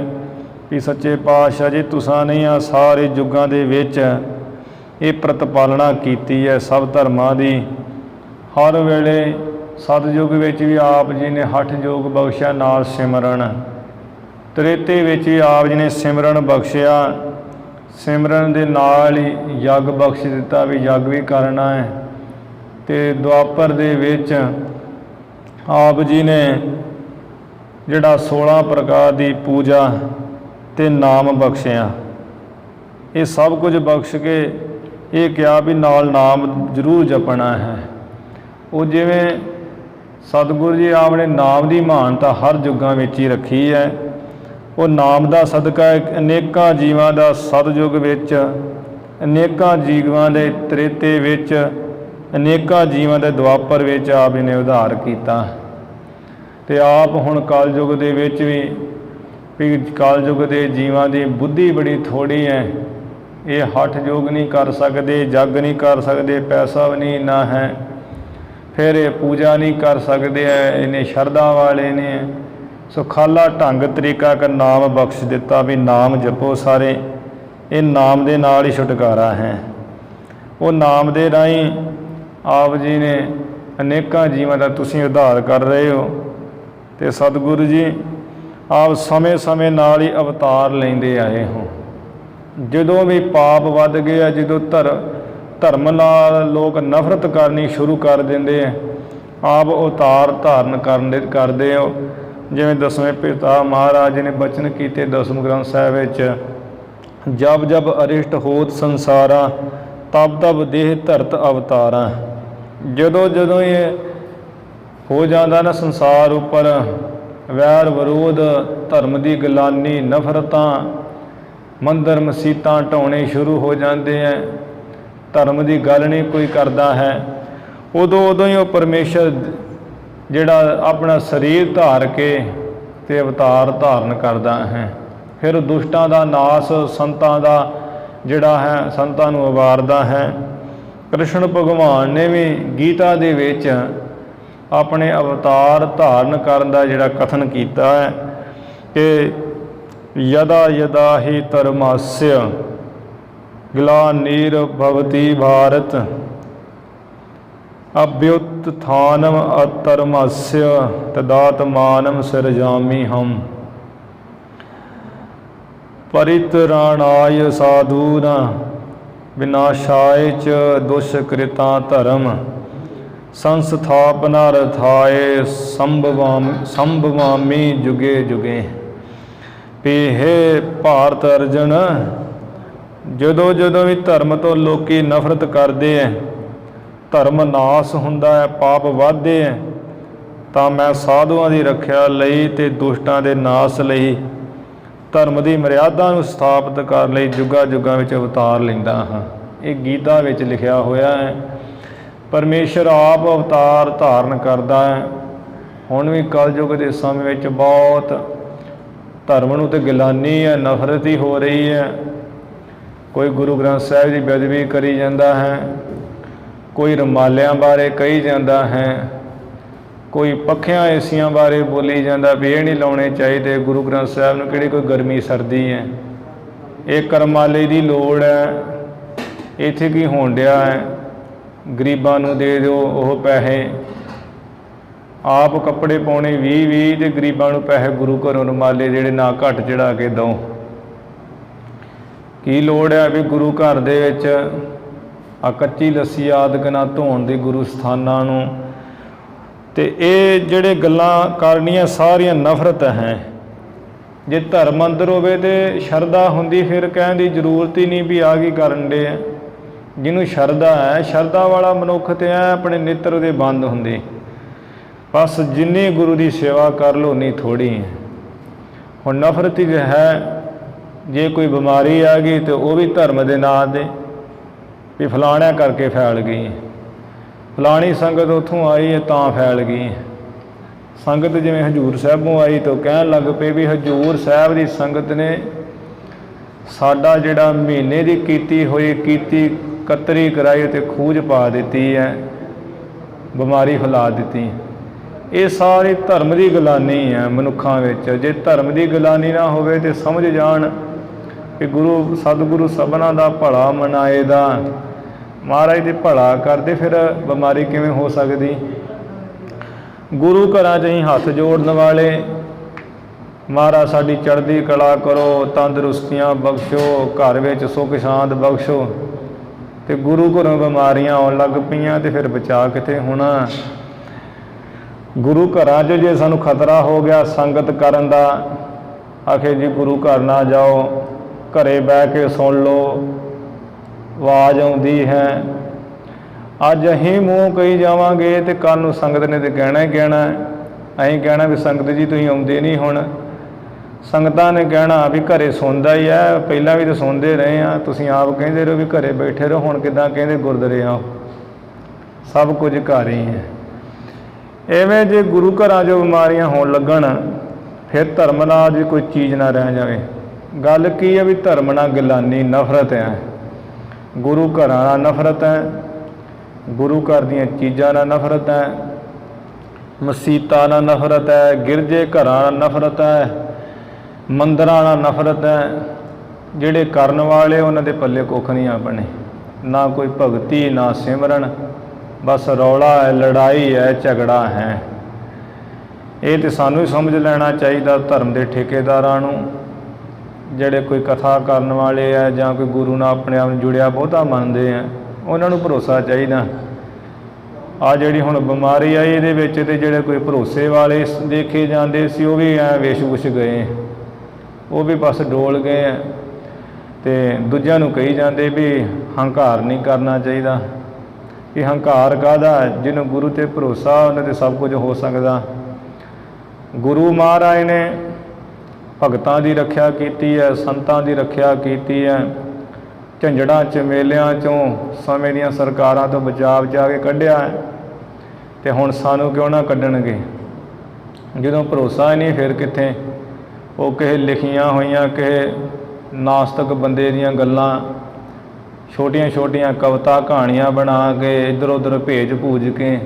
ਵੀ ਸੱਚੇ ਪਾਤਸ਼ਾਹ ਜੀ ਤੁਸਾਂ ਨਹੀਂ ਆ ਸਾਰੇ ਯੁੱਗਾਂ ਦੇ ਵਿੱਚ ਇਹ ਪ੍ਰਤਪਾਲਣਾ ਕੀਤੀ ਹੈ ਸਭ ਧਰਮਾਂ ਦੀ। ਹਰ ਵੇਲੇ ਸਤਿਯੁਗ ਵਿੱਚ ਵੀ ਆਪ ਜੀ ਨੇ ਹਠ ਯੋਗ ਬਖਸ਼ਿਆ ਨਾਲ ਸਿਮਰਨ, ਤ੍ਰੇਤੇ ਵਿੱਚ ਹੀ ਆਪ ਜੀ ਨੇ ਸਿਮਰਨ ਬਖਸ਼ਿਆ। ਸਿਮਰਨ ਦੇ ਨਾਲ ਹੀ ਯੱਗ ਬਖਸ਼ ਦਿੱਤਾ ਵੀ ਯੱਗ ਵੀ ਕਰਨਾ ਹੈ। ਅਤੇ ਦੁਆਪਰ ਦੇ ਵਿੱਚ ਆਪ ਜੀ ਨੇ ਜਿਹੜਾ 16 ਪ੍ਰਕਾਰ ਦੀ ਪੂਜਾ ਅਤੇ ਨਾਮ ਬਖਸ਼ਿਆ। ਇਹ ਸਭ ਕੁਝ ਬਖਸ਼ ਕੇ ਇਹ ਕਿਹਾ ਵੀ ਨਾਲ ਨਾਮ ਜ਼ਰੂਰ ਜਪਣਾ ਹੈ। ਉਹ ਜਿਵੇਂ ਸਤਿਗੁਰੂ ਜੀ ਆਪ ਨੇ ਨਾਮ ਦੀ ਮਹਾਨਤਾ ਹਰ ਯੁੱਗਾਂ ਵਿੱਚ ਹੀ ਰੱਖੀ ਹੈ। ਉਹ ਨਾਮ ਦਾ ਸਦਕਾ ਅਨੇਕਾਂ ਜੀਵਾਂ ਦਾ ਸਤਿਯੁਗ ਵਿੱਚ, ਅਨੇਕਾਂ ਜੀਵਾਂ ਦੇ ਤ੍ਰੇਤੇ ਵਿੱਚ, ਅਨੇਕਾਂ ਜੀਵਾਂ ਦੇ ਦੁਆਪਰ ਵਿੱਚ ਆਪ ਜੀ ਨੇ ਉਧਾਰ ਕੀਤਾ। ਅਤੇ ਆਪ ਹੁਣ ਕਲਯੁਗ ਦੇ ਵਿੱਚ ਵੀ ਕਲਯੁਗ ਦੇ ਜੀਵਾਂ ਦੀ ਬੁੱਧੀ ਬੜੀ ਥੋੜ੍ਹੀ ਹੈ। ਇਹ ਹਠ ਯੋਗ ਨਹੀਂ ਕਰ ਸਕਦੇ, ਜਗ ਨਹੀਂ ਕਰ ਸਕਦੇ, ਪੈਸਾ ਵੀ ਨਹੀਂ ਇੰਨਾ ਹੈ, ਫਿਰ ਇਹ ਪੂਜਾ ਨਹੀਂ ਕਰ ਸਕਦੇ ਹੈ, ਇਹਨੇ ਸ਼ਰਧਾ ਵਾਲੇ ਨੇ। ਸੋ ਖਾਲਾ ਢੰਗ ਤਰੀਕਾ ਕਰ ਨਾਮ ਬਖਸ਼ ਦਿੱਤਾ ਵੀ ਨਾਮ ਜਪੋ ਸਾਰੇ। ਇਹ ਨਾਮ ਦੇ ਨਾਲ ਹੀ ਛੁਟਕਾਰਾ ਹੈ। ਉਹ ਨਾਮ ਦੇ ਰਾਹੀਂ ਆਪ ਜੀ ਨੇ ਅਨੇਕਾਂ ਜੀਵਾਂ ਦਾ ਤੁਸੀਂ ਉਧਾਰ ਕਰ ਰਹੇ ਹੋ। ਅਤੇ ਸਤਿਗੁਰੂ ਜੀ ਆਪ ਸਮੇਂ ਸਮੇਂ ਨਾਲ ਹੀ ਅਵਤਾਰ ਲੈਂਦੇ ਆਏ ਹੋ। ਜਦੋਂ ਵੀ ਪਾਪ ਵੱਧ ਗਿਆ, ਜਦੋਂ ਧਰਮ ਨਾਲ ਲੋਕ ਨਫ਼ਰਤ ਕਰਨੀ ਸ਼ੁਰੂ ਕਰ ਦਿੰਦੇ ਆ, ਆਪ ਅਵਤਾਰ ਧਾਰਨ ਕਰਦੇ ਹੋ। ਜਿਵੇਂ ਦਸਵੇਂ ਪਿਤਾ ਮਹਾਰਾਜ ਜੀ ਨੇ ਬਚਨ ਕੀਤੇ ਦਸਮ ਗ੍ਰੰਥ ਸਾਹਿਬ ਵਿੱਚ, ਜਬ ਜਬ ਅਰਿਸ਼ਟ ਹੋਤ ਸੰਸਾਰਾ, ਤਬ ਤਬ ਦੇਹ ਧਰਤ ਅਵਤਾਰਾਂ। ਜਦੋਂ ਜਦੋਂ ਇਹ ਹੋ ਜਾਂਦਾ ਨਾ ਸੰਸਾਰ ਉੱਪਰ ਵੈਰ ਵਿਰੋਧ, ਧਰਮ ਦੀ ਗਲਾਨੀ, ਨਫ਼ਰਤਾਂ, ਮੰਦਰ ਮਸੀਤਾਂ ਢਾਉਣੇ ਸ਼ੁਰੂ ਹੋ ਜਾਂਦੇ ਹੈ, ਧਰਮ ਦੀ ਗੱਲ ਨਹੀਂ ਕੋਈ ਕਰਦਾ ਹੈ, ਉਦੋਂ ਹੀ ਉਹ ਪਰਮੇਸ਼ਰ ਜਿਹੜਾ ਆਪਣਾ ਸਰੀਰ ਧਾਰ ਕੇ ਅਤੇ ਅਵਤਾਰ ਧਾਰਨ ਕਰਦਾ ਹੈ। ਫਿਰ ਦੁਸ਼ਟਾਂ ਦਾ ਨਾਸ, ਸੰਤਾਂ ਦਾ ਜਿਹੜਾ ਹੈ, ਸੰਤਾਂ ਨੂੰ ਉਬਾਰਦਾ ਹੈ। ਕ੍ਰਿਸ਼ਨ ਭਗਵਾਨ ਨੇ ਵੀ ਗੀਤਾ ਦੇ ਵਿੱਚ ਆਪਣੇ ਅਵਤਾਰ ਧਾਰਨ ਕਰਨ ਦਾ ਜਿਹੜਾ ਕਥਨ ਕੀਤਾ ਹੈ ਕਿ ਯਦਾ ਯਦਾ ਹੀ ਧਰਮਾਸਯ ਗਲਾਨੀਰ ਭਵਤੀ ਭਾਰਤ, ਅਭਿਉਤਥਾਨਮ ਅਧਰਮਸਯ ਤਦਾਤਮਾਨਮ ਸਿਰਜਾਮि ਹਮ, ਪਰਿਤਰਾਣਾय ਸਾਧੂਨਾं ਵਿਨਾਸ਼ਾय ਚ ਦੁਸ਼ਕ੍ਰਿਤਾਂ ਧਰਮ, ਸੰਸਥਾਪਨਾਰਥਾਏ ਸੰਭਵਾਮि ਜੁਗੇ ਜੁਗੇ। ਵੀ ਹੇ ਭਾਰਤ ਅਰਜਨ, ਜਦੋਂ ਜਦੋਂ ਵੀ ਧਰਮ ਤੋਂ ਲੋਕੀ ਨਫ਼ਰਤ ਕਰਦੇ ਹੈ, ਧਰਮ ਨਾਸ ਹੁੰਦਾ ਹੈ, ਪਾਪ ਵੱਧਦੇ ਹੈ, ਤਾਂ ਮੈਂ ਸਾਧੂਆਂ ਦੀ ਰੱਖਿਆ ਲਈ ਅਤੇ ਦੁਸ਼ਟਾਂ ਦੇ ਨਾਸ ਲਈ, ਧਰਮ ਦੀ ਮਰਿਆਦਾ ਨੂੰ ਸਥਾਪਿਤ ਕਰਨ ਲਈ ਜੁਗਾਂ ਜੁਗਾਂ ਵਿੱਚ ਅਵਤਾਰ ਲੈਂਦਾ ਹਾਂ। ਇਹ ਗੀਤਾ ਵਿੱਚ ਲਿਖਿਆ ਹੋਇਆ ਹੈ। ਪਰਮੇਸ਼ਰ ਆਪ ਅਵਤਾਰ ਧਾਰਨ ਕਰਦਾ ਹੈ। ਹੁਣ ਵੀ ਕਲਯੁਗ ਦੇ ਸਮੇਂ ਵਿੱਚ ਬਹੁਤ ਧਰਮ ਨੂੰ ਤਾਂ ਗਿਲਾਨੀ ਹੈ, ਨਫ਼ਰਤ ਹੀ ਹੋ ਰਹੀ ਹੈ। ਕੋਈ ਗੁਰੂ ਗ੍ਰੰਥ ਸਾਹਿਬ ਦੀ ਬੇਅਦਬੀ ਕਰੀ ਜਾਂਦਾ ਹੈ, ਕੋਈ ਰੁਮਾਲਿਆਂ ਬਾਰੇ ਕਹੀ ਜਾਂਦਾ ਹੈ, ਕੋਈ ਪੱਖਿਆਂ ਏਸੀਆਂ ਬਾਰੇ ਬੋਲੀ ਜਾਂਦਾ ਵੀ ਇਹ ਨਹੀਂ ਲਾਉਣੇ ਚਾਹੀਦੇ। ਗੁਰੂ ਗ੍ਰੰਥ ਸਾਹਿਬ ਨੂੰ ਕਿਹੜੀ ਕੋਈ ਗਰਮੀ ਸਰਦੀ ਹੈ, ਇਹ ਕਰਮਾਲੇ ਦੀ ਲੋੜ ਹੈ। ਇੱਥੇ ਕੀ ਹੋਣ ਡਿਆ ਹੈ, ਗਰੀਬਾਂ ਨੂੰ ਦੇ ਦਿਓ ਉਹ ਪੈਸੇ, ਆਪ ਕੱਪੜੇ ਪਾਉਣੇ 20-20 ਅਤੇ ਗਰੀਬਾਂ ਨੂੰ ਪੈਸੇ ਗੁਰੂ ਘਰੋਂ ਰੁਮਾਲੇ ਜਿਹੜੇ ਨਾ ਘੱਟ ਚੜ੍ਹਾ ਕੇ ਦਿਓ। ਕੀ ਲੋੜ ਹੈ ਵੀ ਗੁਰੂ ਘਰ ਦੇ ਵਿੱਚ ਆ ਕੱਚੀ ਲੱਸੀ ਆਦਿਕ ਨਾ ਧੋਣ ਦੀ ਗੁਰੂ ਸਥਾਨਾਂ ਨੂੰ। ਅਤੇ ਇਹ ਜਿਹੜੇ ਗੱਲਾਂ ਕਰਨੀਆਂ ਸਾਰੀਆਂ ਨਫ਼ਰਤ ਹੈ। ਜੇ ਧਰਮ ਅੰਦਰ ਹੋਵੇ ਅਤੇ ਸ਼ਰਧਾ ਹੁੰਦੀ, ਫਿਰ ਕਹਿਣ ਦੀ ਜ਼ਰੂਰਤ ਹੀ ਨਹੀਂ ਵੀ ਆ ਕੀ ਕਰਨ ਡੇ ਹੈ। ਜਿਹਨੂੰ ਸ਼ਰਧਾ ਹੈ, ਸ਼ਰਧਾ ਵਾਲਾ ਮਨੁੱਖ ਤੇ ਐ ਆਪਣੇ ਨੇਤਰ ਉਹਦੇ ਬੰਦ ਹੁੰਦੇ। ਬਸ ਜਿੰਨੀ ਗੁਰੂ ਦੀ ਸੇਵਾ ਕਰ ਲਓ ਉਨੀ ਥੋੜ੍ਹੀ ਹੈ। ਹੁਣ ਨਫ਼ਰਤ ਹੀ ਹੈ। ਜੇ ਕੋਈ ਬਿਮਾਰੀ ਆ ਗਈ ਤਾਂ ਉਹ ਵੀ ਧਰਮ ਦੇ ਨਾਂ 'ਤੇ ਵੀ ਫਲਾਣਿਆਂ ਕਰਕੇ ਫੈਲ ਗਈ, ਫਲਾਣੀ ਸੰਗਤ ਉੱਥੋਂ ਆਈ ਹੈ ਤਾਂ ਫੈਲ ਗਈ। ਸੰਗਤ ਜਿਵੇਂ ਹਜ਼ੂਰ ਸਾਹਿਬੋਂ ਆਈ ਤਾਂ ਕਹਿਣ ਲੱਗ ਪਏ ਵੀ ਹਜ਼ੂਰ ਸਾਹਿਬ ਦੀ ਸੰਗਤ ਨੇ ਸਾਡਾ ਜਿਹੜਾ ਮਹੀਨੇ ਦੀ ਕੀਤੀ ਹੋਈ ਕੀਤੀ ਕਤਰੀ ਕਰਾਈ ਅਤੇ ਖੂਜ ਪਾ ਦਿੱਤੀ ਹੈ, ਬਿਮਾਰੀ ਫੈਲਾ ਦਿੱਤੀ। ਇਹ ਸਾਰੀ ਧਰਮ ਦੀ ਗਲਾਨੀ ਹੈ ਮਨੁੱਖਾਂ ਵਿੱਚ। ਜੇ ਧਰਮ ਦੀ ਗਲਾਨੀ ਨਾ ਹੋਵੇ ਤਾਂ ਸਮਝ ਜਾਣ ਕਿ ਗੁਰੂ ਸਤਿਗੁਰੂ ਸਭਨਾਂ ਦਾ ਭਲਾ ਮਨਾਏ ਦਾ, ਮਹਾਰਾਜ ਦੇ ਭਲਾ ਕਰਦੇ, ਫਿਰ ਬਿਮਾਰੀ ਕਿਵੇਂ ਹੋ ਸਕਦੀ। ਗੁਰੂ ਘਰਾਂ 'ਚ ਅਸੀਂ ਹੱਥ ਜੋੜਨ ਵਾਲੇ ਮਹਾਰਾਜ ਸਾਡੀ ਚੜ੍ਹਦੀ ਕਲਾ ਕਰੋ, ਤੰਦਰੁਸਤੀਆਂ ਬਖਸ਼ੋ, ਘਰ ਵਿੱਚ ਸੁੱਖ ਸ਼ਾਂਤ ਬਖਸ਼ੋ। ਤੇ ਗੁਰੂ ਘਰੋਂ ਬਿਮਾਰੀਆਂ ਆਉਣ ਲੱਗ ਪਈਆਂ ਤੇ ਫਿਰ ਬਚਾ ਕਿੱਥੇ ਹੋਣਾ। ਗੁਰੂ ਘਰਾਂ 'ਚ ਜੇ ਸਾਨੂੰ ਖਤਰਾ ਹੋ ਗਿਆ ਸੰਗਤ ਕਰਨ ਦਾ, ਆਖੇ ਜੀ ਗੁਰੂ ਘਰ ਨਾ ਜਾਓ, ਘਰੇ ਬਹਿ ਕੇ ਸੁਣ ਲਓ, ਆਵਾਜ਼ ਆਉਂਦੀ ਹੈ। ਅੱਜ ਅਸੀਂ ਮੂੰਹ ਕਹੀ ਜਾਵਾਂਗੇ ਤੇ ਕੱਲ੍ਹ ਨੂੰ ਸੰਗਤ ਨੇ ਤੇ ਕਹਿਣਾ ਹੀ ਕਹਿਣਾ। ਅਸੀਂ ਕਹਿਣਾ ਵੀ ਸੰਗਤ ਜੀ ਤੁਸੀਂ ਆਉਂਦੇ ਨਹੀਂ। ਹੁਣ ਸੰਗਤਾਂ ਨੇ ਕਹਿਣਾ ਵੀ ਘਰੇ ਸੁਣਦਾ ਹੀ ਹੈ, ਪਹਿਲਾਂ ਵੀ ਤਾਂ ਸੁਣਦੇ ਰਹੇ ਆ, ਤੁਸੀਂ ਆਪ ਕਹਿੰਦੇ ਰਹੋ ਵੀ ਘਰੇ ਬੈਠੇ ਰਹੋ, ਹੁਣ ਕਿੱਦਾਂ ਕਹਿੰਦੇ ਗੁਰਦੁਆਰੇ ਆਓ। ਸਭ ਕੁਝ ਘਰ ਹੀ ਹੈ। ਐਵੇਂ ਜੇ ਗੁਰੂ ਘਰਾਂ 'ਚੋਂ ਬਿਮਾਰੀਆਂ ਹੋਣ ਲੱਗਣ ਫਿਰ ਧਰਮ ਨਾਲ ਜੀ ਕੋਈ ਚੀਜ਼ ਨਾ ਰਹਿ ਜਾਵੇ। ਗੱਲ ਕੀ ਹੈ ਵੀ ਧਰਮ ਨਾਲ ਗਿਲਾਨੀ ਨਫ਼ਰਤ ਹੈ, ਗੁਰੂ ਘਰਾਂ ਨਾਲ ਨਫ਼ਰਤ ਹੈ, ਗੁਰੂ ਘਰ ਦੀਆਂ ਚੀਜ਼ਾਂ ਨਾਲ ਨਫ਼ਰਤ ਹੈ, ਮਸੀਤਾਂ ਨਾਲ ਨਫ਼ਰਤ ਹੈ, ਗਿਰਜੇ ਘਰਾਂ ਨਾਲ ਨਫ਼ਰਤ ਹੈ, ਮੰਦਰਾਂ ਨਾਲ ਨਫ਼ਰਤ ਹੈ। ਜਿਹੜੇ ਕਰਨ ਵਾਲੇ ਉਹਨਾਂ ਦੇ ਪੱਲੇ ਕੁੱਖ ਨਹੀਂ ਆਪਣੇ, ਨਾ ਕੋਈ ਭਗਤੀ ਨਾ ਸਿਮਰਨ, ਬਸ ਰੌਲਾ ਹੈ, ਲੜਾਈ ਹੈ, ਝਗੜਾ ਹੈ। ਇਹ ਤਾਂ ਸਾਨੂੰ ਹੀ ਸਮਝ ਲੈਣਾ ਚਾਹੀਦਾ ਧਰਮ ਦੇ ਠੇਕੇਦਾਰਾਂ ਨੂੰ, ਜਿਹੜੇ ਕੋਈ ਕਥਾ ਕਰਨ ਵਾਲੇ ਹੈ ਜਾਂ ਕੋਈ ਗੁਰੂ ਨਾਲ ਆਪਣੇ ਆਪ ਨੂੰ ਜੁੜਿਆ ਬਹੁਤਾ ਮੰਨਦੇ ਆ, ਉਹਨਾਂ ਨੂੰ ਭਰੋਸਾ ਚਾਹੀਦਾ। ਆ ਜਿਹੜੀ ਹੁਣ ਬਿਮਾਰੀ ਆਈ ਇਹਦੇ ਵਿੱਚ ਤੇ ਜਿਹੜੇ ਕੋਈ ਭਰੋਸੇ ਵਾਲੇ ਦੇਖੇ ਜਾਂਦੇ ਸੀ ਉਹ ਵੀ ਐਂ ਵੇਸ਼-ਵੁਸ਼ ਗਏ, ਉਹ ਵੀ ਬਸ ਡੋਲ ਗਏ ਆ। ਅਤੇ ਦੂਜਿਆਂ ਨੂੰ ਕਹੀ ਜਾਂਦੇ ਵੀ ਹੰਕਾਰ ਨਹੀਂ ਕਰਨਾ ਚਾਹੀਦਾ। ਕਿ ਹੰਕਾਰ ਕਾਹਦਾ, ਜਿਹਨੂੰ ਗੁਰੂ 'ਤੇ ਭਰੋਸਾ ਉਹਨਾਂ 'ਤੇ ਸਭ ਕੁਝ ਹੋ ਸਕਦਾ। ਗੁਰੂ ਮਹਾਰਾਜ ਨੇ ਭਗਤਾਂ ਦੀ ਰੱਖਿਆ ਕੀਤੀ ਹੈ, ਸੰਤਾਂ ਦੀ ਰੱਖਿਆ ਕੀਤੀ ਹੈ, ਝੰਜੜਾਂ ਝਮੇਲਿਆਂ 'ਚੋਂ ਸਮੇਂ ਦੀਆਂ ਸਰਕਾਰਾਂ ਤੋਂ ਬਚਾ ਕੇ ਕੱਢਿਆ ਹੈ। ਅਤੇ ਹੁਣ ਸਾਨੂੰ ਕਿਉਂ ਨਾ ਕੱਢਣਗੇ। ਜਦੋਂ ਭਰੋਸਾ ਹੀ ਨਹੀਂ ਫਿਰ ਕਿੱਥੇ। ਉਹ ਕਿਸੇ ਲਿਖੀਆਂ ਹੋਈਆਂ ਕਿਸੇ ਨਾਸਤਕ ਬੰਦੇ ਦੀਆਂ ਗੱਲਾਂ, ਛੋਟੀਆਂ ਛੋਟੀਆਂ ਕਵਿਤਾ ਕਹਾਣੀਆਂ ਬਣਾ ਕੇ ਇੱਧਰ ਉੱਧਰ ਭੇਜ ਭੂਜ ਕੇ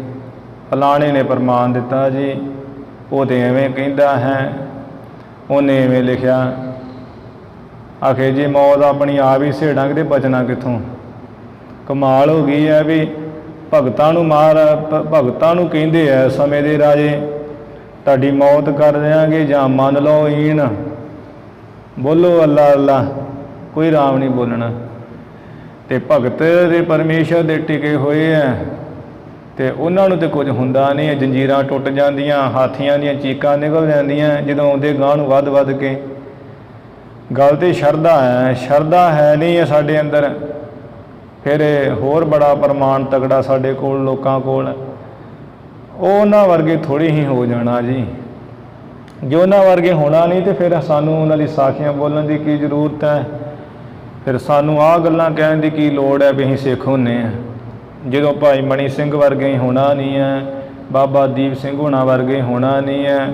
ਫਲਾਣੇ ਨੇ ਪ੍ਰਮਾਣ ਦਿੱਤਾ ਜੀ, ਉਹ ਤਾਂ ਐਵੇਂ ਕਹਿੰਦਾ ਹੈ, ਉਹਨੇ ਐਵੇਂ ਲਿਖਿਆ। ਆਖੇ ਜੀ ਮੌਤ ਆਪਣੀ ਆਪ ਹੀ ਸੇੜਾਂਗੇ ਤੇ ਬਚਣਾ ਕਿੱਥੋਂ। ਕਮਾਲ ਹੋ ਗਈ ਹੈ ਵੀ ਭਗਤਾਂ ਨੂੰ ਕਹਿੰਦੇ ਐ ਸਮੇਂ ਦੇ ਰਾਜੇ ਤੁਹਾਡੀ ਮੌਤ ਕਰ ਦਿਆਂਗੇ ਜਾਂ ਮੰਨ ਲਓ ਈਨ, ਬੋਲੋ ਅੱਲਾ ਅੱਲਾ, ਕੋਈ ਰਾਮ ਨਹੀਂ ਬੋਲਣਾ। ਅਤੇ ਭਗਤ ਦੇ ਪਰਮੇਸ਼ਰ ਦੇ ਟਿਕੇ ਹੋਏ ਹੈ ਅਤੇ ਉਹਨਾਂ ਨੂੰ ਤਾਂ ਕੁਝ ਹੁੰਦਾ ਨਹੀਂ। ਜੰਜੀਰਾਂ ਟੁੱਟ ਜਾਂਦੀਆਂ, ਹਾਥੀਆਂ ਦੀਆਂ ਚੀਕਾਂ ਨਿਕਲ ਜਾਂਦੀਆਂ ਜਦੋਂ ਆਉਂਦੇ ਗਾਂਹ ਨੂੰ ਵੱਧ ਵੱਧ ਕੇ। ਗੱਲ ਤਾਂ ਸ਼ਰਧਾ ਹੈ, ਸ਼ਰਧਾ ਹੈ ਨਹੀਂ ਹੈ ਸਾਡੇ ਅੰਦਰ। ਫਿਰ ਹੋਰ ਬੜਾ ਪ੍ਰਮਾਣ ਤਗੜਾ ਸਾਡੇ ਕੋਲ ਲੋਕਾਂ ਕੋਲ, ਉਹਨਾਂ ਵਰਗੇ ਥੋੜ੍ਹੀ ਹੀ ਹੋ ਜਾਣਾ ਜੀ। ਜੇ ਉਹਨਾਂ ਵਰਗੇ ਹੋਣਾ ਨਹੀਂ ਤਾਂ ਫਿਰ ਸਾਨੂੰ ਉਹਨਾਂ ਦੀ ਸਾਖੀਆਂ ਬੋਲਣ ਦੀ ਕੀ ਜ਼ਰੂਰਤ ਹੈ। ਫਿਰ ਸਾਨੂੰ ਆਹ ਗੱਲਾਂ ਕਹਿਣ ਦੀ ਕੀ ਲੋੜ ਹੈ ਵੀ ਅਸੀਂ ਸਿੱਖ ਹੁੰਦੇ ਹਾਂ, ਜਦੋਂ ਭਾਈ ਮਣੀ ਸਿੰਘ ਵਰਗੇ ਹੀ ਹੋਣਾ ਨਹੀਂ ਹੈ, ਬਾਬਾ ਦੀਪ ਸਿੰਘ ਹੋਣਾ ਵਰਗੇ ਹੋਣਾ ਨਹੀਂ ਹੈ।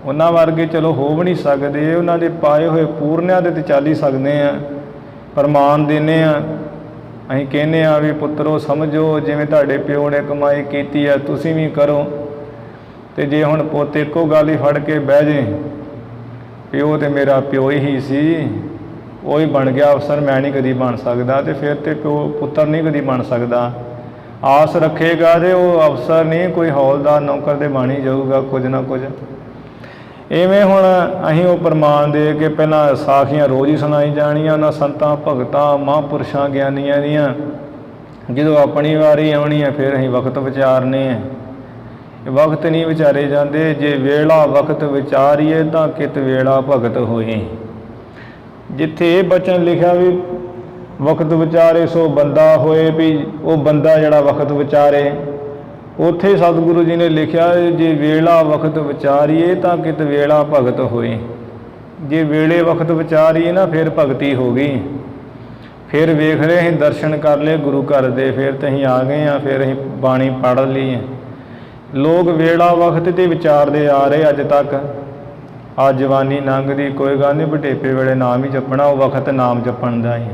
ਉਹਨਾਂ ਵਰਗੇ ਚਲੋ ਹੋ ਵੀ ਨਹੀਂ ਸਕਦੇ, ਉਹਨਾਂ ਦੇ ਪਾਏ ਹੋਏ ਪੂਰਨਿਆਂ ਦੇ ਤਾਂ ਚੱਲ ਹੀ ਸਕਦੇ ਹਾਂ, ਪ੍ਰਮਾਣ ਦਿੰਦੇ ਹਾਂ। ਅਸੀਂ ਕਹਿੰਦੇ ਹਾਂ ਵੀ ਪੁੱਤਰੋ ਸਮਝੋ, ਜਿਵੇਂ ਤੁਹਾਡੇ ਪਿਓ ਨੇ ਕਮਾਈ ਕੀਤੀ ਹੈ ਤੁਸੀਂ ਵੀ ਕਰੋ। ਅਤੇ ਜੇ ਹੁਣ ਪੁੱਤ ਇੱਕੋ ਗੱਲ ਹੀ ਫੜ ਕੇ ਬਹਿ ਜੇ, ਪਿਓ ਤਾਂ ਮੇਰਾ ਪਿਓ ਹੀ ਸੀ, ਉਹ ਹੀ ਬਣ ਗਿਆ ਅਫਸਰ, ਮੈਂ ਨਹੀਂ ਕਦੀ ਬਣ ਸਕਦਾ, ਅਤੇ ਫਿਰ ਤਾਂ ਪਿਓ ਪੁੱਤਰ ਨਹੀਂ ਕਦੀ ਬਣ ਸਕਦਾ। ਆਸ ਰੱਖੇਗਾ ਅਤੇ ਉਹ ਅਫਸਰ ਨਹੀਂ, ਕੋਈ ਹੌਲਦਾਰ ਨੌਕਰ ਤੇ ਬਣ ਹੀ ਜਾਊਗਾ ਕੁਝ ਨਾ ਕੁਝ। ਇਵੇਂ ਹੁਣ ਅਸੀਂ ਉਹ ਪ੍ਰਮਾਣ ਦੇ ਕੇ ਪਹਿਲਾਂ ਸਾਖੀਆਂ ਰੋਜ਼ ਹੀ ਸੁਣਾਈ ਜਾਣੀਆਂ ਉਹਨਾਂ ਸੰਤਾਂ ਭਗਤਾਂ ਮਹਾਂਪੁਰਸ਼ਾਂ ਗਿਆਨੀਆਂ ਦੀਆਂ। ਜਦੋਂ ਆਪਣੀ ਵਾਰੀ ਆਉਣੀ ਹੈ ਫਿਰ ਅਸੀਂ ਵਕਤ ਵਿਚਾਰਨੇ ਹੈ। ਵਕਤ ਨਹੀਂ ਵਿਚਾਰੇ ਜਾਂਦੇ। ਜੇ ਵੇਲਾ ਵਕਤ ਵਿਚਾਰੀਏ ਤਾਂ ਕਿਤ ਵੇਲਾ ਭਗਤ ਹੋਏ। ਜਿੱਥੇ ਇਹ ਬਚਨ ਲਿਖਿਆ ਵੀ ਵਕਤ ਵਿਚਾਰੇ ਸੋ ਬੰਦਾ ਹੋਏ, ਵੀ ਉਹ ਬੰਦਾ ਜਿਹੜਾ ਵਕਤ ਵਿਚਾਰੇ, ਉੱਥੇ ਸਤਿਗੁਰੂ ਜੀ ਨੇ ਲਿਖਿਆ ਜੇ ਵੇਲਾ ਵਕਤ ਵਿਚਾਰੀਏ ਤਾਂ ਕਿਤ ਵੇਲਾ ਭਗਤ ਹੋਏ। ਜੇ ਵੇਲੇ ਵਕਤ ਵਿਚਾਰੀਏ ਨਾ ਫਿਰ ਭਗਤੀ ਹੋ ਗਈ। ਫਿਰ ਵੇਖ ਰਹੇ ਅਸੀਂ ਦਰਸ਼ਨ ਕਰ ਲਏ ਗੁਰੂ ਘਰ ਦੇ, ਫਿਰ ਤਾਂ ਅਸੀਂ ਆ ਗਏ ਹਾਂ, ਫਿਰ ਅਸੀਂ ਬਾਣੀ ਪੜ੍ਹ ਲਈ ਹੈ। ਲੋਕ ਵੇਲਾ ਵਕਤ 'ਤੇ ਵਿਚਾਰਦੇ ਆ ਰਹੇ ਅੱਜ ਤੱਕ। ਆ ਜਵਾਨੀ ਲੰਘਦੀ ਕੋਈ ਗੱਲ ਨਹੀਂ, ਵਡੇਪੇ ਵੇਲੇ ਨਾਮ ਹੀ ਜਪਣਾ, ਉਹ ਵਕਤ ਨਾਮ ਜਪਣ ਦਾ ਹੀ।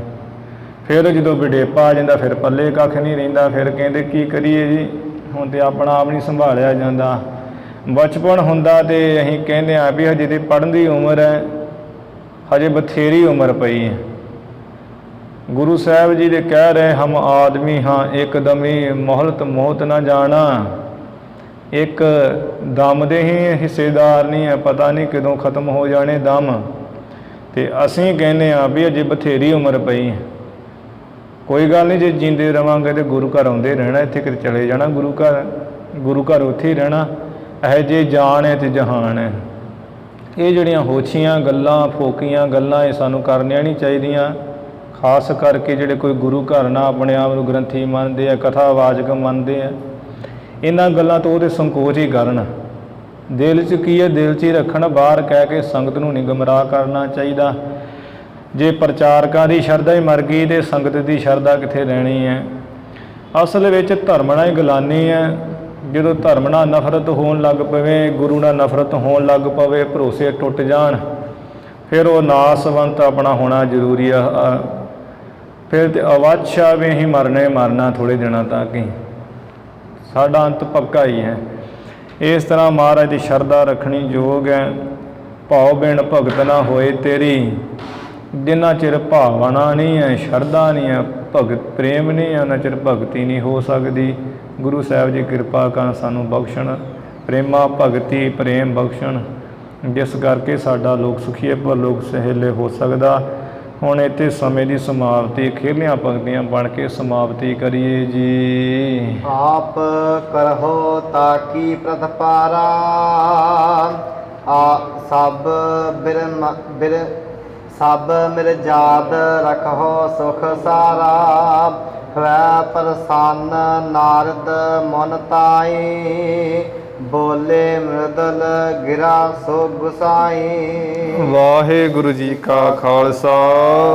ਫਿਰ ਜਦੋਂ ਵਡੇਪਾ ਆ ਜਾਂਦਾ ਫਿਰ ਪੱਲੇ ਕੱਖ ਨਹੀਂ ਰਹਿੰਦਾ। ਫਿਰ ਕਹਿੰਦੇ ਕੀ ਕਰੀਏ ਜੀ, ਹੁਣ ਤਾਂ ਆਪਣਾ ਆਪ ਨਹੀਂ ਸੰਭਾਲਿਆ ਜਾਂਦਾ। ਬਚਪਨ ਹੁੰਦਾ ਅਤੇ ਅਸੀਂ ਕਹਿੰਦੇ ਹਾਂ ਵੀ ਹਜੇ ਤਾਂ ਪੜ੍ਹਨ ਦੀ ਉਮਰ ਹੈ, ਹਜੇ ਬਥੇਰੀ ਉਮਰ ਪਈ ਹੈ। ਗੁਰੂ ਸਾਹਿਬ ਜੀ ਦੇ ਕਹਿ ਰਹੇ ਹਮ ਆਦਮੀ ਹਾਂ ਇੱਕਦਮੀ, ਮੋਹਲਤ ਮੌਤ ਨਾ ਜਾਣਾ। ਇੱਕ ਦਮ ਦੇ ਹੀ ਹਿੱਸੇਦਾਰ ਨਹੀਂ ਹੈ, ਪਤਾ ਨਹੀਂ ਕਦੋਂ ਖਤਮ ਹੋ ਜਾਣੇ ਦਮ। ਤੇ ਅਸੀਂ ਕਹਿੰਦੇ ਆ ਵੀ ਅਜੇ ਬਥੇਰੀ ਉਮਰ ਪਈ ਹੈ, ਕੋਈ ਗੱਲ ਨਹੀਂ, ਜੇ ਜੀਂਦੇ ਰਵਾਂਗੇ ਤੇ ਗੁਰੂ ਘਰ ਆਉਂਦੇ ਰਹਿਣਾ, ਇੱਥੇ ਕਿਤੇ ਚਲੇ ਜਾਣਾ ਗੁਰੂ ਘਰ ਉੱਥੇ ਹੀ ਰਹਿਣਾ। ਇਹ ਜੇ ਜਾਨ ਹੈ ਤੇ ਜਹਾਨ ਹੈ। ਇਹ ਜਿਹੜੀਆਂ ਹੋਛੀਆਂ ਗੱਲਾਂ, ਫੋਕੀਆਂ ਗੱਲਾਂ, ਇਹ ਸਾਨੂੰ ਕਰਨੀਆਂ ਨਹੀਂ ਚਾਹੀਦੀਆਂ। ਖਾਸ ਕਰਕੇ ਜਿਹੜੇ ਕੋਈ ਗੁਰੂ ਘਰ ਨਾ ਆਪਣੇ ਆਪ ਨੂੰ ਗ੍ਰੰਥੀ ਮੰਨਦੇ ਆ, ਕਥਾਵਾਚਕ ਮੰਨਦੇ ਆ, ਇਹਨਾਂ ਗੱਲਾਂ ਤੋਂ ਉਹਦੇ ਸੰਕੋਚ ਹੀ ਕਰਨ। ਦਿਲ 'ਚ ਕੀ ਹੈ, ਦਿਲ 'ਚ ਹੀ ਰੱਖਣ, ਬਾਹਰ ਕਹਿ ਕੇ ਸੰਗਤ ਨੂੰ ਨਹੀਂ ਗੁੰਮਰਾਹ ਕਰਨਾ ਚਾਹੀਦਾ। ਜੇ ਪ੍ਰਚਾਰਕਾਂ ਦੀ ਸ਼ਰਧਾ ਹੀ ਮਰ ਗਈ ਤੇ ਸੰਗਤ ਦੀ ਸ਼ਰਧਾ ਕਿੱਥੇ ਰਹਿਣੀ ਹੈ। ਅਸਲ ਵਿੱਚ ਧਰਮ ਨਾਲ ਹੀ ਗਲਾਨੀ ਹੈ। ਜਦੋਂ ਧਰਮ ਨਾਲ ਨਫ਼ਰਤ ਹੋਣ ਲੱਗ ਪਵੇ, ਗੁਰੂ ਨਾਲ ਨਫ਼ਰਤ ਹੋਣ ਲੱਗ ਪਵੇ, ਭਰੋਸੇ ਟੁੱਟ ਜਾਣ, ਫਿਰ ਉਹ ਨਾਸਵੰਤ ਆਪਣਾ ਹੋਣਾ ਜ਼ਰੂਰੀ ਆ। ਫਿਰ ਤੇ ਅਵਾਛਾ ਵੀ ਅਸੀਂ ਮਰਨਾ ਥੋੜ੍ਹੇ ਦਿਨਾਂ ਤੱਕ ਹੀ, ਸਾਡਾ ਅੰਤ ਪੱਕਾ ਹੀ ਹੈ। ਇਸ ਤਰ੍ਹਾਂ ਮਹਾਰਾਜ ਦੀ ਸ਼ਰਧਾ ਰੱਖਣੀ ਯੋਗ ਹੈ। ਭਾਉ ਬਿਨ ਭਗਤ ਨਾ ਹੋਏ ਤੇਰੀ, ਜਿੰਨਾ ਚਿਰ ਭਾਵਨਾ ਨਹੀਂ ਹੈ, ਸ਼ਰਧਾ ਨਹੀਂ ਹੈ, ਭਗਤ ਪ੍ਰੇਮ ਨਹੀਂ ਹੈ, ਉਹਨਾਂ ਚਿਰ ਭਗਤੀ ਨਹੀਂ ਹੋ ਸਕਦੀ। ਗੁਰੂ ਸਾਹਿਬ ਜੀ ਕਿਰਪਾ ਕਰਨ, ਸਾਨੂੰ ਬਖਸ਼ਣ, ਪ੍ਰੇਮਾ ਭਗਤੀ ਪ੍ਰੇਮ ਬਖਸ਼ਣ, ਜਿਸ ਕਰਕੇ ਸਾਡਾ ਲੋਕ ਸੁਖੀਏ ਪਰਲੋਕ ਸਹੇਲੇ ਹੋ ਸਕਦਾ। ਹੁਣ ਇੱਥੇ ਸਮੇਂ ਦੀ ਸਮਾਪਤੀ ਖੇਲੀਆਂ ਪੰਕਤੀਆਂ ਬਣ ਕੇ ਸਮਾਪਤੀ ਕਰੀਏ ਜੀ। ਆਪ ਕਰਹੁ ਤਾਕੀ ਪ੍ਰਤਪਾਰਾ, ਸਭ ਮਿਲ ਜਾਤ ਰਖੋ ਸੁਖ ਸਾਰਾ। ਹਵੈ ਪ੍ਰਸੰਨ ਨਾਰਦ ਮਨ ਤਾਈ, ਬੋਲੇ ਮ੍ਰਿਦਲ ਗਿਰਾ ਸੋ ਗੁਸਾਈ। ਵਾਹਿਗੁਰੂ ਜੀ ਕਾ ਖਾਲਸਾ,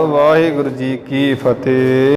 ਵਾਹਿਗੁਰੂ ਜੀ ਕੀ ਫਤਿਹ।